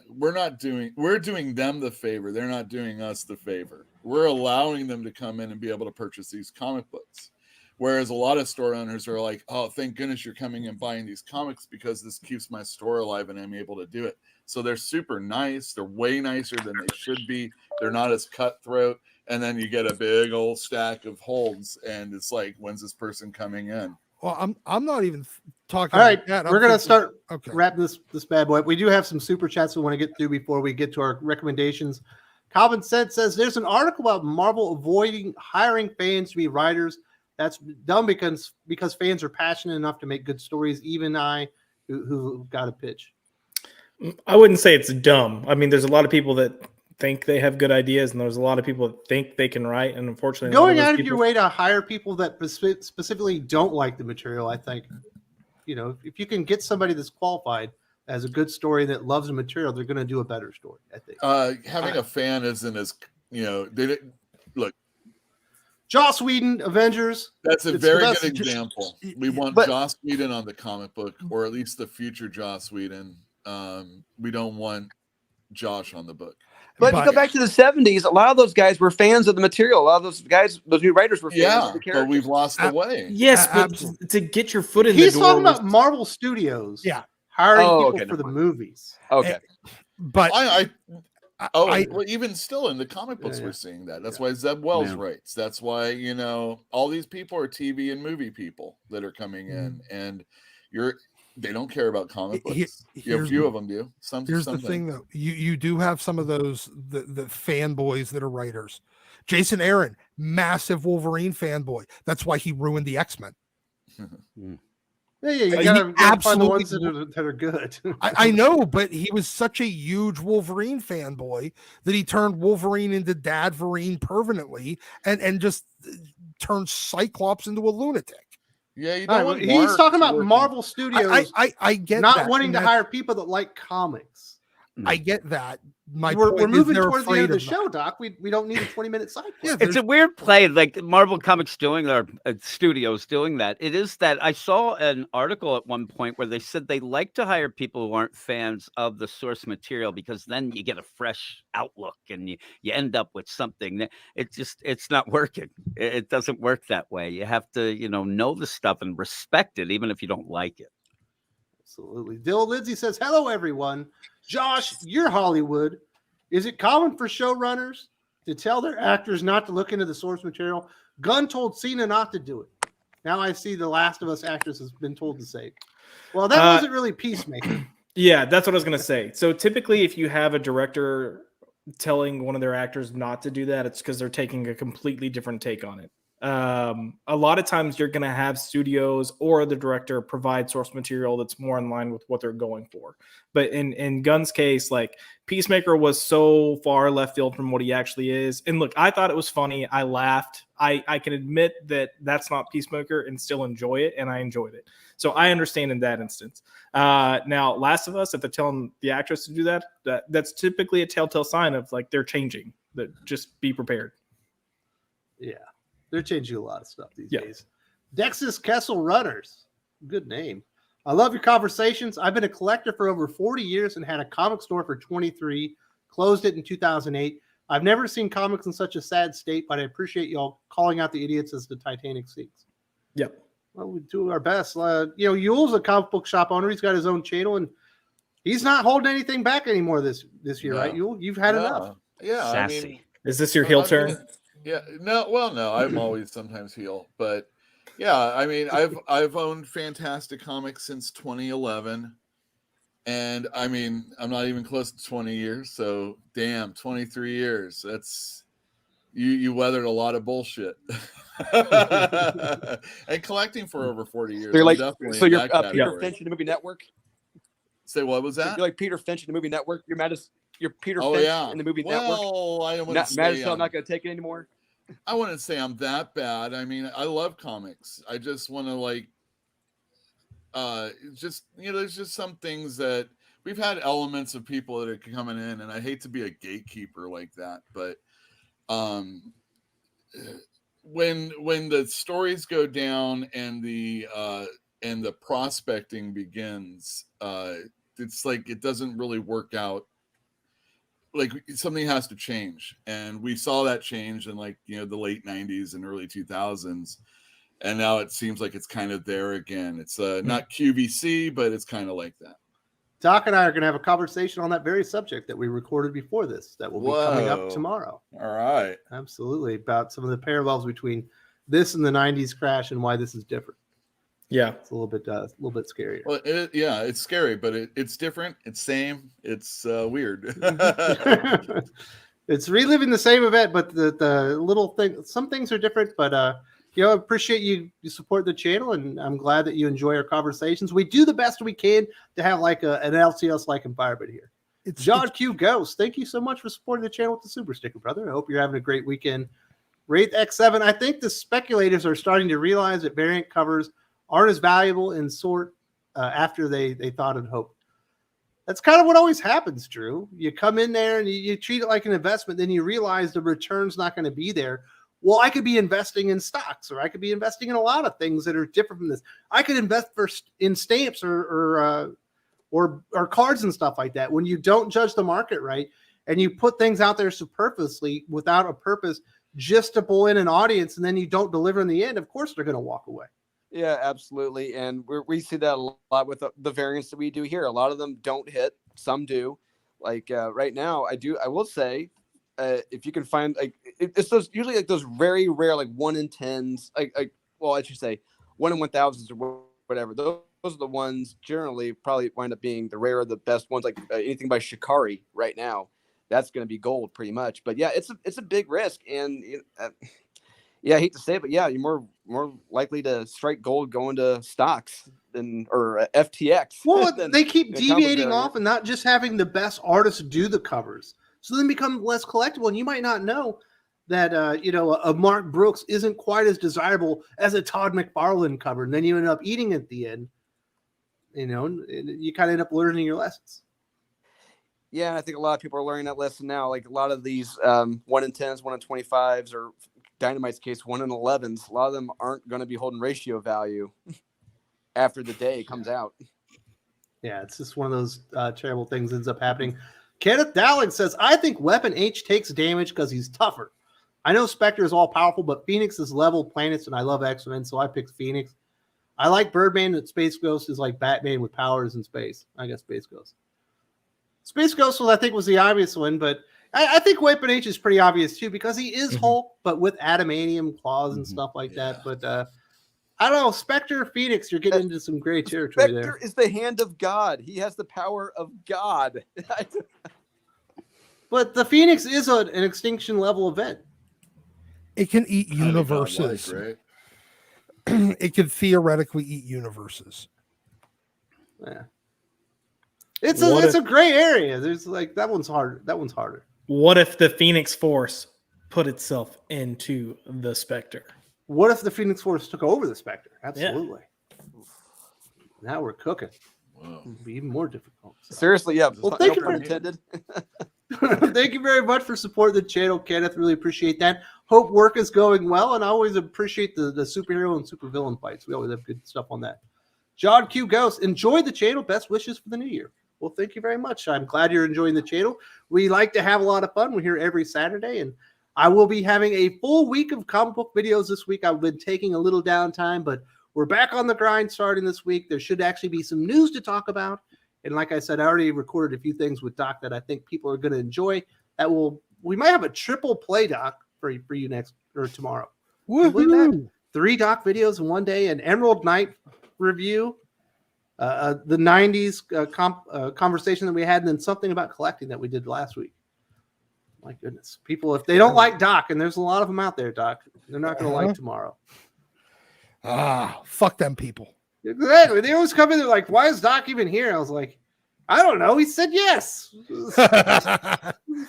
We're doing them the favor. They're not doing us the favor. We're allowing them to come in and be able to purchase these comic books. Whereas a lot of store owners are like, oh, thank goodness you're coming and buying these comics because this keeps my store alive and I'm able to do it. So they're super nice. They're way nicer than they should be. They're not as cutthroat. And then you get a big old stack of holds and it's like, when's this person coming in? Well, I'm not even talking. All right, like that. we're going to start Okay. wrap this bad boy up. We do have some super chats we want to get through before we get to our recommendations. Calvin says there's an article about Marvel avoiding hiring fans to be writers. That's dumb because fans are passionate enough to make good stories. Even I, who got a pitch. I wouldn't say it's dumb. I mean, there's a lot of people that think they have good ideas, and there's a lot of people that think they can write. And unfortunately, Going out of your way to hire people that specifically don't like the material, I think, you know, if you can get somebody that's qualified as a good story that loves the material, they're going to do a better story, I think. Having a fan isn't as, you know, look. Joss Whedon, Avengers. That's a it's very the best. good example. We want Joss Whedon on the comic book, or at least the future Joss Whedon. We don't want Josh on the book. But if you go back to the 70s, a lot of those guys were fans of the material. A lot of those guys, those new writers were fans of the characters. But we've lost the way. Yes, but to get your foot in the door. He's talking about Marvel Studios. Yeah. Hiring people for the movies. Okay. But well, even still in the comic books, we're seeing that. That's why Zeb Wells writes. That's why, you know, all these people are TV and movie people that are coming in, and they don't care about comic books. A few of them do. Here's the thing, though. You do have some of those the fanboys that are writers. Jason Aaron, massive Wolverine fanboy. That's why he ruined the X-Men. You gotta find the ones that are good. I know, but he was such a huge Wolverine fanboy that he turned Wolverine into Dadverine permanently and just turned Cyclops into a lunatic. Yeah, you don't want he's talking about Marvel Studios. I get not that, wanting to hire people that like comics. I get that. We're moving towards the end of the show, Doc. We don't need a 20-minute cycle. Yeah, it's a weird play, like Marvel Comics doing their studios doing that. It is that I saw an article at one point where they said they like to hire people who aren't fans of the source material because then you get a fresh outlook and you end up with something. It's not working. It doesn't work that way. You have to, know the stuff and respect it, even if you don't like it. Absolutely. Dill Lindsay says, hello, everyone. Josh, you're Hollywood. Is it common for showrunners to tell their actors not to look into the source material? Gunn told Cena not to do it. Now I see the Last of Us actress has been told to say. Well, that wasn't really Peacemaker. Yeah, that's what I was going to say. So typically if you have a director telling one of their actors not to do that, it's because they're taking a completely different take on it. a lot of times you're going to have studios or the director provide source material that's more in line with what they're going for. But in Gunn's case, like Peacemaker was so far left field from what he actually is. And look, I thought it was funny. I laughed. I can admit that that's not Peacemaker and still enjoy it. And I enjoyed it. So I understand in that instance. Now, Last of Us, if they're telling the actress to do that's typically a telltale sign of like they're changing. That just be prepared. Yeah, they're changing a lot of stuff these days. Dexus Kessel Runners, good name. I love your conversations. I've been a collector for over 40 years and had a comic store for 23. Closed it in 2008. I've never seen comics in such a sad state, but I appreciate y'all calling out the idiots as the Titanic sinks. Yep. Well, we do our best. Yule's a comic book shop owner. He's got his own channel, and he's not holding anything back anymore this year, right, Yule? You've had enough. Yeah, Sassy. I mean, is this your heel turn? Yeah, no, well, no, I'm always sometimes heel, but yeah, I mean, I've owned Fantastic Comics since 2011, and I mean, I'm not even close to 20 years, so damn, 23 years. That's you weathered a lot of bullshit, and collecting for over 40 years. You're like, definitely so in you're that Peter category. Finch in the movie Network. Say what was that? You're like Peter Finch in the movie Network. You're mad as you're Peter Oh Finch yeah, in the movie Network. well, I don't want Not to mad as say hell. I'm not going to take it anymore. I wouldn't say I'm that bad. I mean, I love comics. I just want to like, just there's just some things that we've had elements of people that are coming in, and I hate to be a gatekeeper like that, but when the stories go down and the prospecting begins, it's like it doesn't really work out. Like something has to change, and we saw that change in like the late 90s and early 2000s, and now it seems like it's kind of there again. It's not QVC, but it's kind of like that. Doc and I are going to have a conversation on that very subject that we recorded before this that will be coming up tomorrow. All right, absolutely, about some of the parallels between this and the 90s crash and why this is different. Yeah, it's a little bit scarier. Well, it's scary, but it's different. It's same. It's weird. It's reliving the same event, but the little thing. Some things are different, but I appreciate you support the channel, and I'm glad that you enjoy our conversations. We do the best we can to have like an LCS like environment here. It's John Q Ghost. Thank you so much for supporting the channel with the Super Sticker, brother. I hope you're having a great weekend. Wraith X7. I think the speculators are starting to realize that variant covers aren't as valuable in sort after they thought and hoped. That's kind of what always happens, Drew. You come in there and you treat it like an investment, then you realize the return's not going to be there. Well, I could be investing in stocks, or I could be investing in a lot of things that are different from this. I could invest in stamps or cards and stuff like that. When you don't judge the market right and you put things out there superfluously without a purpose just to pull in an audience, and then you don't deliver in the end, of course they're going to walk away. Yeah, absolutely. And we see that a lot with the variants that we do here. A lot of them don't hit. Some do. Like right now, I will say, if you can find it's those usually like those very rare like 1 in 10s, I should say 1 in 1,000s or whatever. Those are the ones generally probably wind up being the rare, the best ones. Like anything by Shikari right now, that's going to be gold pretty much. But yeah, it's a big risk, and yeah, I hate to say it, but yeah, you're more likely to strike gold going to stocks or FTX. Well, they keep deviating off and not just having the best artists do the covers, so then become less collectible. And you might not know that a Mark Brooks isn't quite as desirable as a Todd McFarlane cover, and then you end up eating at the end. And you kind of end up learning your lessons. Yeah, and I think a lot of people are learning that lesson now. Like a lot of these 1 in 10s, 1 in 25s, or Dynamite's case 1 in 11s. A lot of them aren't going to be holding ratio value after the day comes out. Yeah, it's just one of those terrible things ends up happening. Kenneth Dowling says, I think Weapon H takes damage because he's tougher. I know Spectre is all powerful, but Phoenix is level planets, and I love X-Men, so I picked Phoenix. I like Birdman, and Space Ghost is like Batman with powers in space. I guess Space Ghost. Space Ghost, I think, was the obvious one, but I think Weapon H is pretty obvious too, because he is Hulk, but with adamantium claws and stuff like that. But I don't know, Spectre, Phoenix, you're getting into some gray territory there. Spectre is the hand of God. He has the power of God. But the Phoenix is an extinction level event. It can eat Kinda universes. godlike, right? It could theoretically eat universes. Yeah. It's What a if- gray area. There's like that one's hard. That one's harder. What if the Phoenix Force put itself into the Spectre? What if the Phoenix Force took over the Spectre? Absolutely. Now we're cooking. Whoa. It'd be even more difficult. So. Seriously, yeah. Well, thank no you pun for- intended. Thank you very much for supporting the channel, Kenneth. Really appreciate that. Hope work is going well, and I always appreciate the superhero and supervillain fights. We always have good stuff on that. John Q. Ghost, enjoy the channel. Best wishes for the new year. Well, thank you very much. I'm glad you're enjoying the channel. We like to have a lot of fun. We're here every Saturday, and I will be having a full week of comic book videos this week. I've been taking a little downtime, but we're back on the grind starting this week. There should actually be some news to talk about. And like I said, I already recorded a few things with Doc that I think people are going to enjoy. We might have a triple play Doc for you next or tomorrow. Can you believe that? 3 Doc videos in one day, an Emerald Knight review, the 90s conversation that we had, and then something about collecting that we did last week. My goodness. People, if they don't like Doc, and there's a lot of them out there, Doc, they're not going to like tomorrow. Fuck them people. Exactly. They always come in, they're like, why is Doc even here? I was like, I don't know. He said yes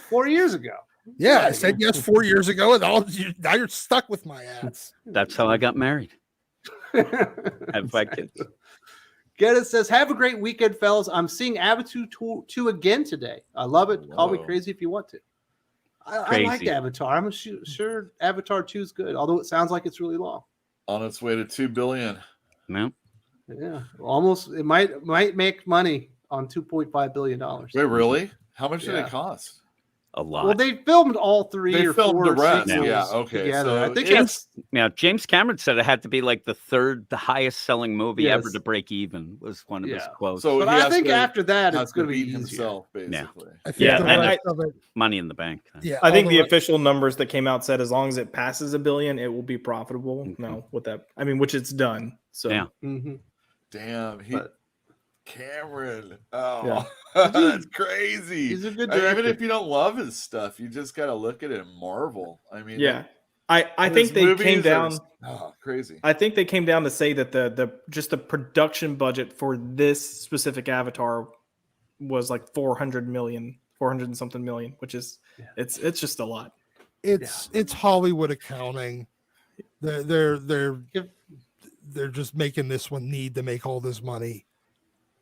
4 years ago. Yeah, I said yes 4 years ago, and now you're stuck with my ass. That's how I got married. Have 5 kids. Geddes says, have a great weekend, fellas. I'm seeing Avatar 2 again today. I love it. Call me Whoa. crazy if you want to. I like Crazy. Avatar. I'm sure Avatar 2 is good, although it sounds like it's really long. On its way to 2 billion. No. Yeah, almost. It might make money on $2.5 billion. Wait, really? How much did Yeah. it cost? A lot. Well, they filmed all 3 They or filmed 4 the rest. sequels Yeah, okay, together. so I think it's- that's James Cameron said it had to be like the highest selling movie ever Yes. to break even, was one of his Yeah. quotes. So But he I has think to- after that, has it's to going to be beat easier. himself, basically. I think Yeah, the and rest of it, Money in the bank. yeah. I think all the rest- official numbers that came out said as long as it passes $1 billion, it will be profitable. No, with that, I mean, which it's done. So Yeah. Mhm. Damn, But- Cameron. Oh, Yeah. that's crazy. He's a good Even director. if you don't love his stuff, you just got to look at it and marvel. I mean, yeah, I his think they movies came are- down. crazy. I think they came down to say that the just the production budget for this specific Avatar was like 400 and something million, which is Yeah. it's just a lot. It's Hollywood accounting. They're just making this one need to make all this money.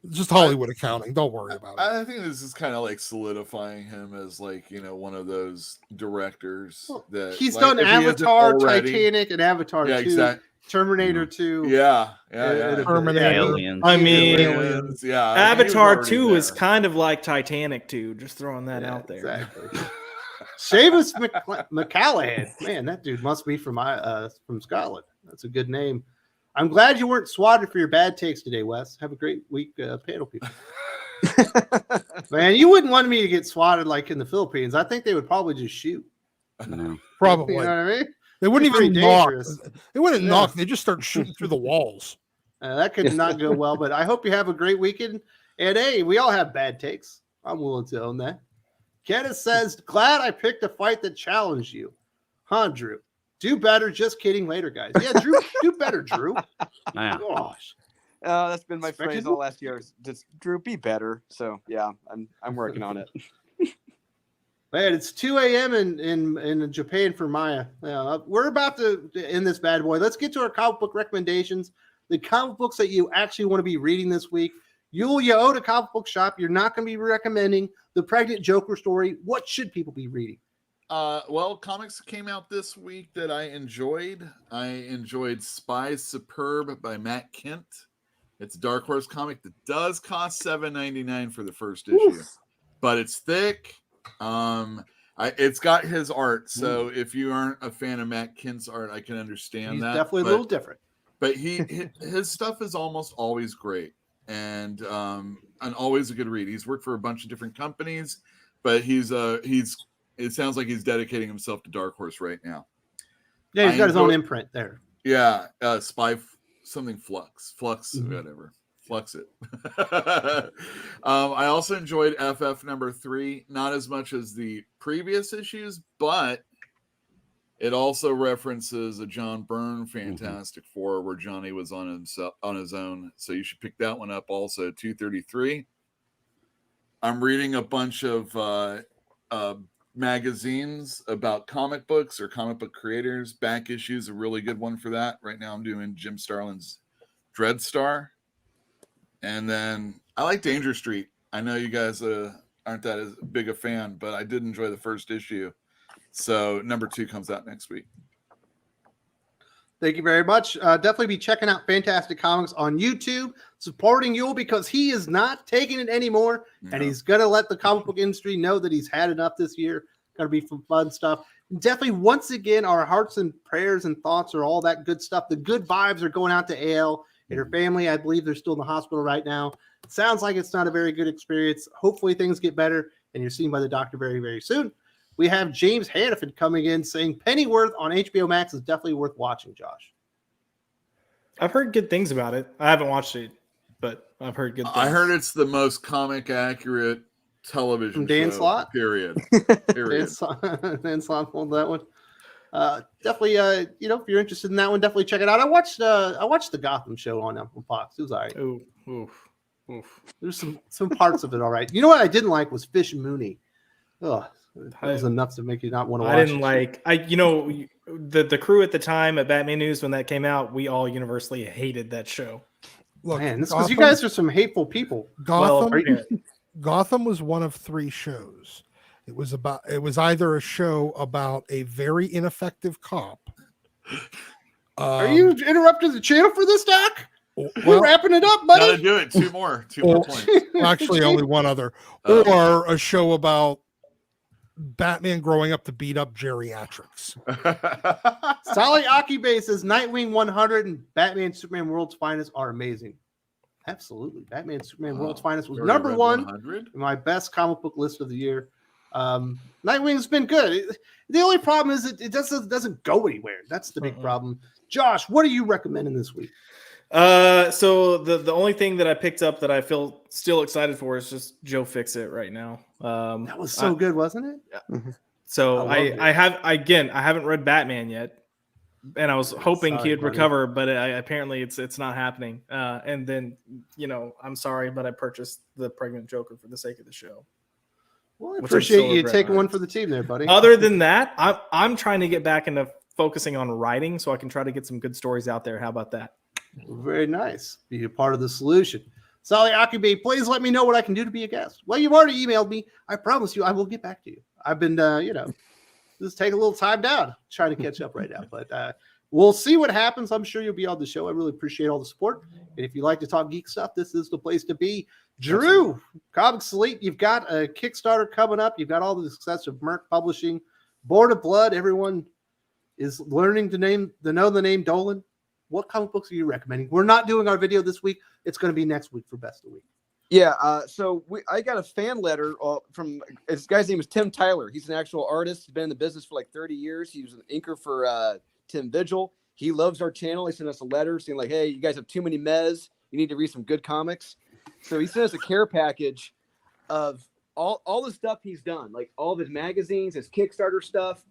It's just Hollywood accounting. Don't worry about it. I think this is kind of like solidifying him as like, one of those directors that He's like, done if he isn't Avatar, already- Titanic, and Avatar Yeah, 2, exactly. Terminator 2. Yeah. Terminator. Aliens. I mean, Aliens, yeah. Avatar he was 2 already is there. kind of like Titanic 2. Just throwing that Yeah, out there. Exactly. Seamus McCallahan. Man, that dude must be from Scotland. That's a good name. I'm glad you weren't swatted for your bad takes today, Wes. Have a great week, panel people. Man, you wouldn't want me to get swatted like in the Philippines. I think they would probably just shoot. No. Probably. You know what I mean? They wouldn't It's even pretty knock. dangerous. They wouldn't Yeah. knock. They just start shooting through the walls. That could not go well, but I hope you have a great weekend. And hey, we all have bad takes. I'm willing to own that. Kenneth says, glad I picked a fight that challenged you. Huh, Drew? Do better. Just kidding. Later, guys. Yeah, Drew, do better, Drew. Yeah. Gosh. That's been my Expected phrase all last year. Just Drew, be better. So yeah, I'm working on it. Man, it's 2 a.m. in Japan for Maya. We're about to end this bad boy. Let's get to our comic book recommendations. The comic books that you actually want to be reading this week. You own a comic book shop. You're not going to be recommending the Pregnant Joker story. What should people be reading? Well, comics came out this week that I enjoyed. I enjoyed Spies Superb by Matt Kent. It's a Dark Horse comic that does cost $7.99 for the first issue, but it's thick. It's got his art, so if you aren't a fan of Matt Kent's art, I can understand He's that. definitely a little different. But his stuff is almost always great and always a good read. He's worked for a bunch of different companies, but it sounds like he's dedicating himself to Dark Horse right now. Yeah, he's got his own imprint there. Yeah, something Flux, Mhm. whatever. Flux it. I also enjoyed FF number 3, not as much as the previous issues, but It also references a John Byrne Fantastic Four where Johnny was on his own. So you should pick that one up also, 233. I'm reading a bunch of magazines about comic books or comic book creators. Back Issue is a really good one for that. Right now I'm doing Jim Starlin's Dreadstar. And then I like Danger Street. I know you guys aren't that as big a fan, but I did enjoy the first issue. So number 2 comes out next week. Thank you very much. Definitely be checking out Fantastic Comics on YouTube, supporting Yule because he is not taking it anymore, and he's going to let the comic book industry know that he's had enough this year. Going to be some fun stuff. Definitely, once again, our hearts and prayers and thoughts are all that good stuff. The good vibes are going out to AL and her family. I believe they're still in the hospital right now. Sounds like it's not a very good experience. Hopefully things get better, and you're seen by the doctor very, very soon. We have James Hannafin coming in saying Pennyworth on HBO Max is definitely worth watching, Josh. I've heard good things about it. I haven't watched it, but I've heard good things. I heard it's the most comic accurate television From Dan show, Slott? period. Dan Slott pulled that one. Definitely, if you're interested in that one, definitely check it out. I watched the Gotham show on Fox. It was all right. Oof. There's some parts of it all right. You know what I didn't like was Fish Mooney. Ugh. That was enough to make you not want to watch. I didn't like the crew at the time at Batman News when that came out. We all universally hated that show. Look, Man, this because you guys are some hateful people. Gotham was one of 3 shows. It was either a show about a very ineffective cop. Are you interrupting the channel for this, Doc? Well, we're wrapping it up, buddy. Gotta do it. 2 more points. Actually, only one other. Or a show about Batman growing up to beat up geriatrics. Sally Akibe says Nightwing 100 and Batman Superman World's Finest are amazing. Absolutely. Batman Superman World's Finest was number 1 in my best comic book list of the year. Nightwing's been good. The only problem is it doesn't go anywhere. That's the big problem. Josh, what are you recommending this week? So the only thing that I picked up that I feel still excited for is just Joe Fixit right now. That was so good, wasn't it? So I haven't read Batman yet, and I was hoping he would recover, but apparently it's not happening. And then I'm sorry, but I purchased the Pregnant Joker for the sake of the show. Well, I appreciate you taking one for the team there, buddy. Other than that, I'm trying to get back into focusing on writing so I can try to get some good stories out there. How about that? Very nice. Be a part of the solution. Sally Akibe, please let me know what I can do to be a guest. Well, you've already emailed me. I promise you I will get back to you. I've been, just take a little time down trying to catch up right now. But we'll see what happens. I'm sure you'll be on the show. I really appreciate all the support. And if you like to talk geek stuff, this is the place to be. Drew, Comics Elite, you've got a Kickstarter coming up. You've got all the success of Merc Publishing. Born of Blood, everyone is learning to know the name Dolan. What comic books are you recommending? We're not doing our video this week. It's going to be next week for Best of the Week. Yeah, so I got a fan letter from this guy's name is Tim Tyler. He's an actual artist. He's been in the business for like 30 years. He was an inker for Tim Vigil. He loves our channel. He sent us a letter saying like, hey, you guys have too many mez. You need to read some good comics. So he sent us a care package of all the stuff he's done, like all of his magazines, his Kickstarter stuff.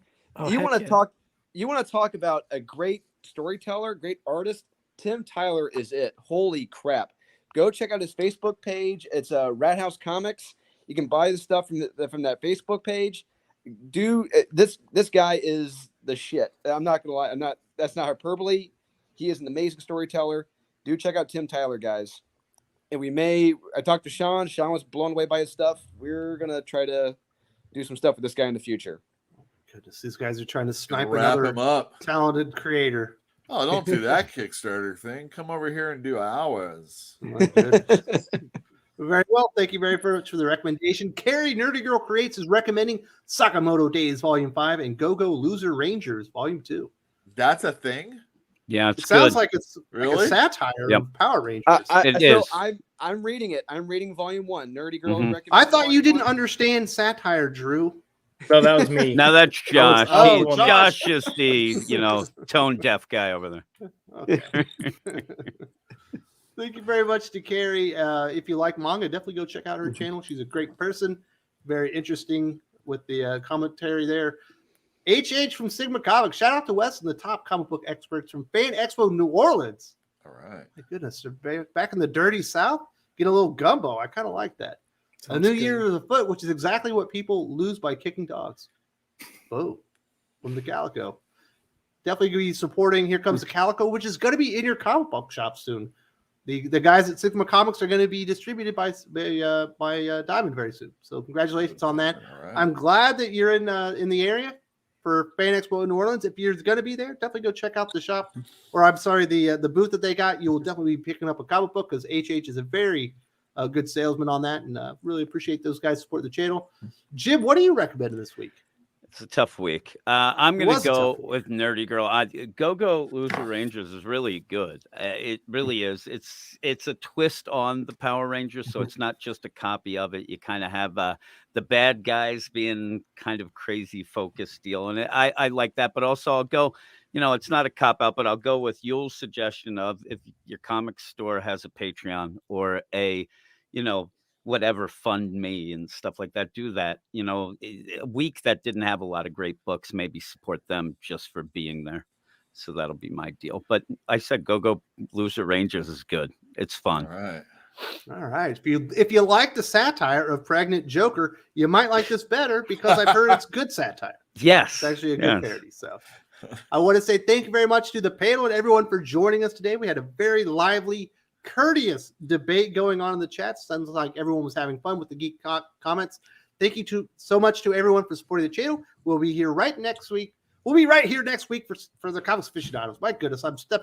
You want to talk about a great storyteller, great artist? Tim Tyler is it. Holy crap. Go check out his Facebook page. It's Rat House Comics. You can buy the stuff from that Facebook page. This guy is the shit. I'm not gonna lie. That's not hyperbole. He is an amazing storyteller. Do check out Tim Tyler, guys. And I talked to Sean. Sean was blown away by his stuff. We're gonna try to do some stuff with this guy in the future. Goodness, these guys are trying to snipe Wrap another him up. Talented creator. Oh, don't do that Kickstarter thing. Come over here and do ours. My goodness. Very well. Thank you very much for the recommendation. Carrie Nerdy Girl Creates is recommending Sakamoto Days Volume 5 and Go-Go Loser Rangers Volume 2. That's a thing? Yeah, It sounds like it's really like a satire Yep. of Power Rangers. It is. I'm reading it. I'm reading Volume 1. Nerdy Girl. Mhm. I thought you didn't Volume 1. understand satire, Drew. So that was me. Now that's Josh. Oh, Josh Josh. is the tone deaf guy over there. Okay. Thank you very much to Carrie. If you like manga, definitely go check out her channel. She's a great person, very interesting with the commentary there. HH from Sigma Comics. Shout out to Wes and the top comic book experts from Fan Expo New Orleans. All right. My goodness, they're back in the dirty South. Get a little gumbo. I kind of like that. Sounds a new good. year is afoot, which is exactly what people lose by kicking dogs. Boom. From the Calico. Definitely going to be supporting Here Comes the Calico, which is going to be in your comic book shop soon. The guys at Sigma Comics are going to be distributed by Diamond very soon. So congratulations on that. All right. I'm glad that you're in the area for Fan Expo in New Orleans. If you're going to be there, definitely go check out the shop, or I'm sorry, the booth that they got. You will definitely be picking up a comic book because HH is a very good salesman on that, and really appreciate those guys support the channel. Jim, what are you recommending this week? It's a tough week. I'm going was to a go tough week. with Nerdy Girl. Go Loser Rangers is really good. It really is. It's a twist on the Power Rangers, so it's not just a copy of it. You kind of have the bad guys being kind of crazy focus deal, and I like that. But also, I'll go. It's not a cop out, but I'll go with Yule's suggestion of if your comic store has a Patreon or a, whatever, fund me and stuff like that, do that. A week that didn't have a lot of great books, maybe support them just for being there. So that'll be my deal. But I said go Loser Rangers is good. It's fun. All All right. right. If you like the satire of Pregnant Joker, you might like this better because I've heard it's good satire. Yes. It's actually a good parody. So I want to say thank you very much to the panel and everyone for joining us today. We had a very lively, courteous debate going on in the chat. Sounds like everyone was having fun with the geek comments. Thank you so much to everyone for supporting the channel. We'll be here right next week. We'll be right here next week for the Comics Aficionados. My goodness, I'm stepping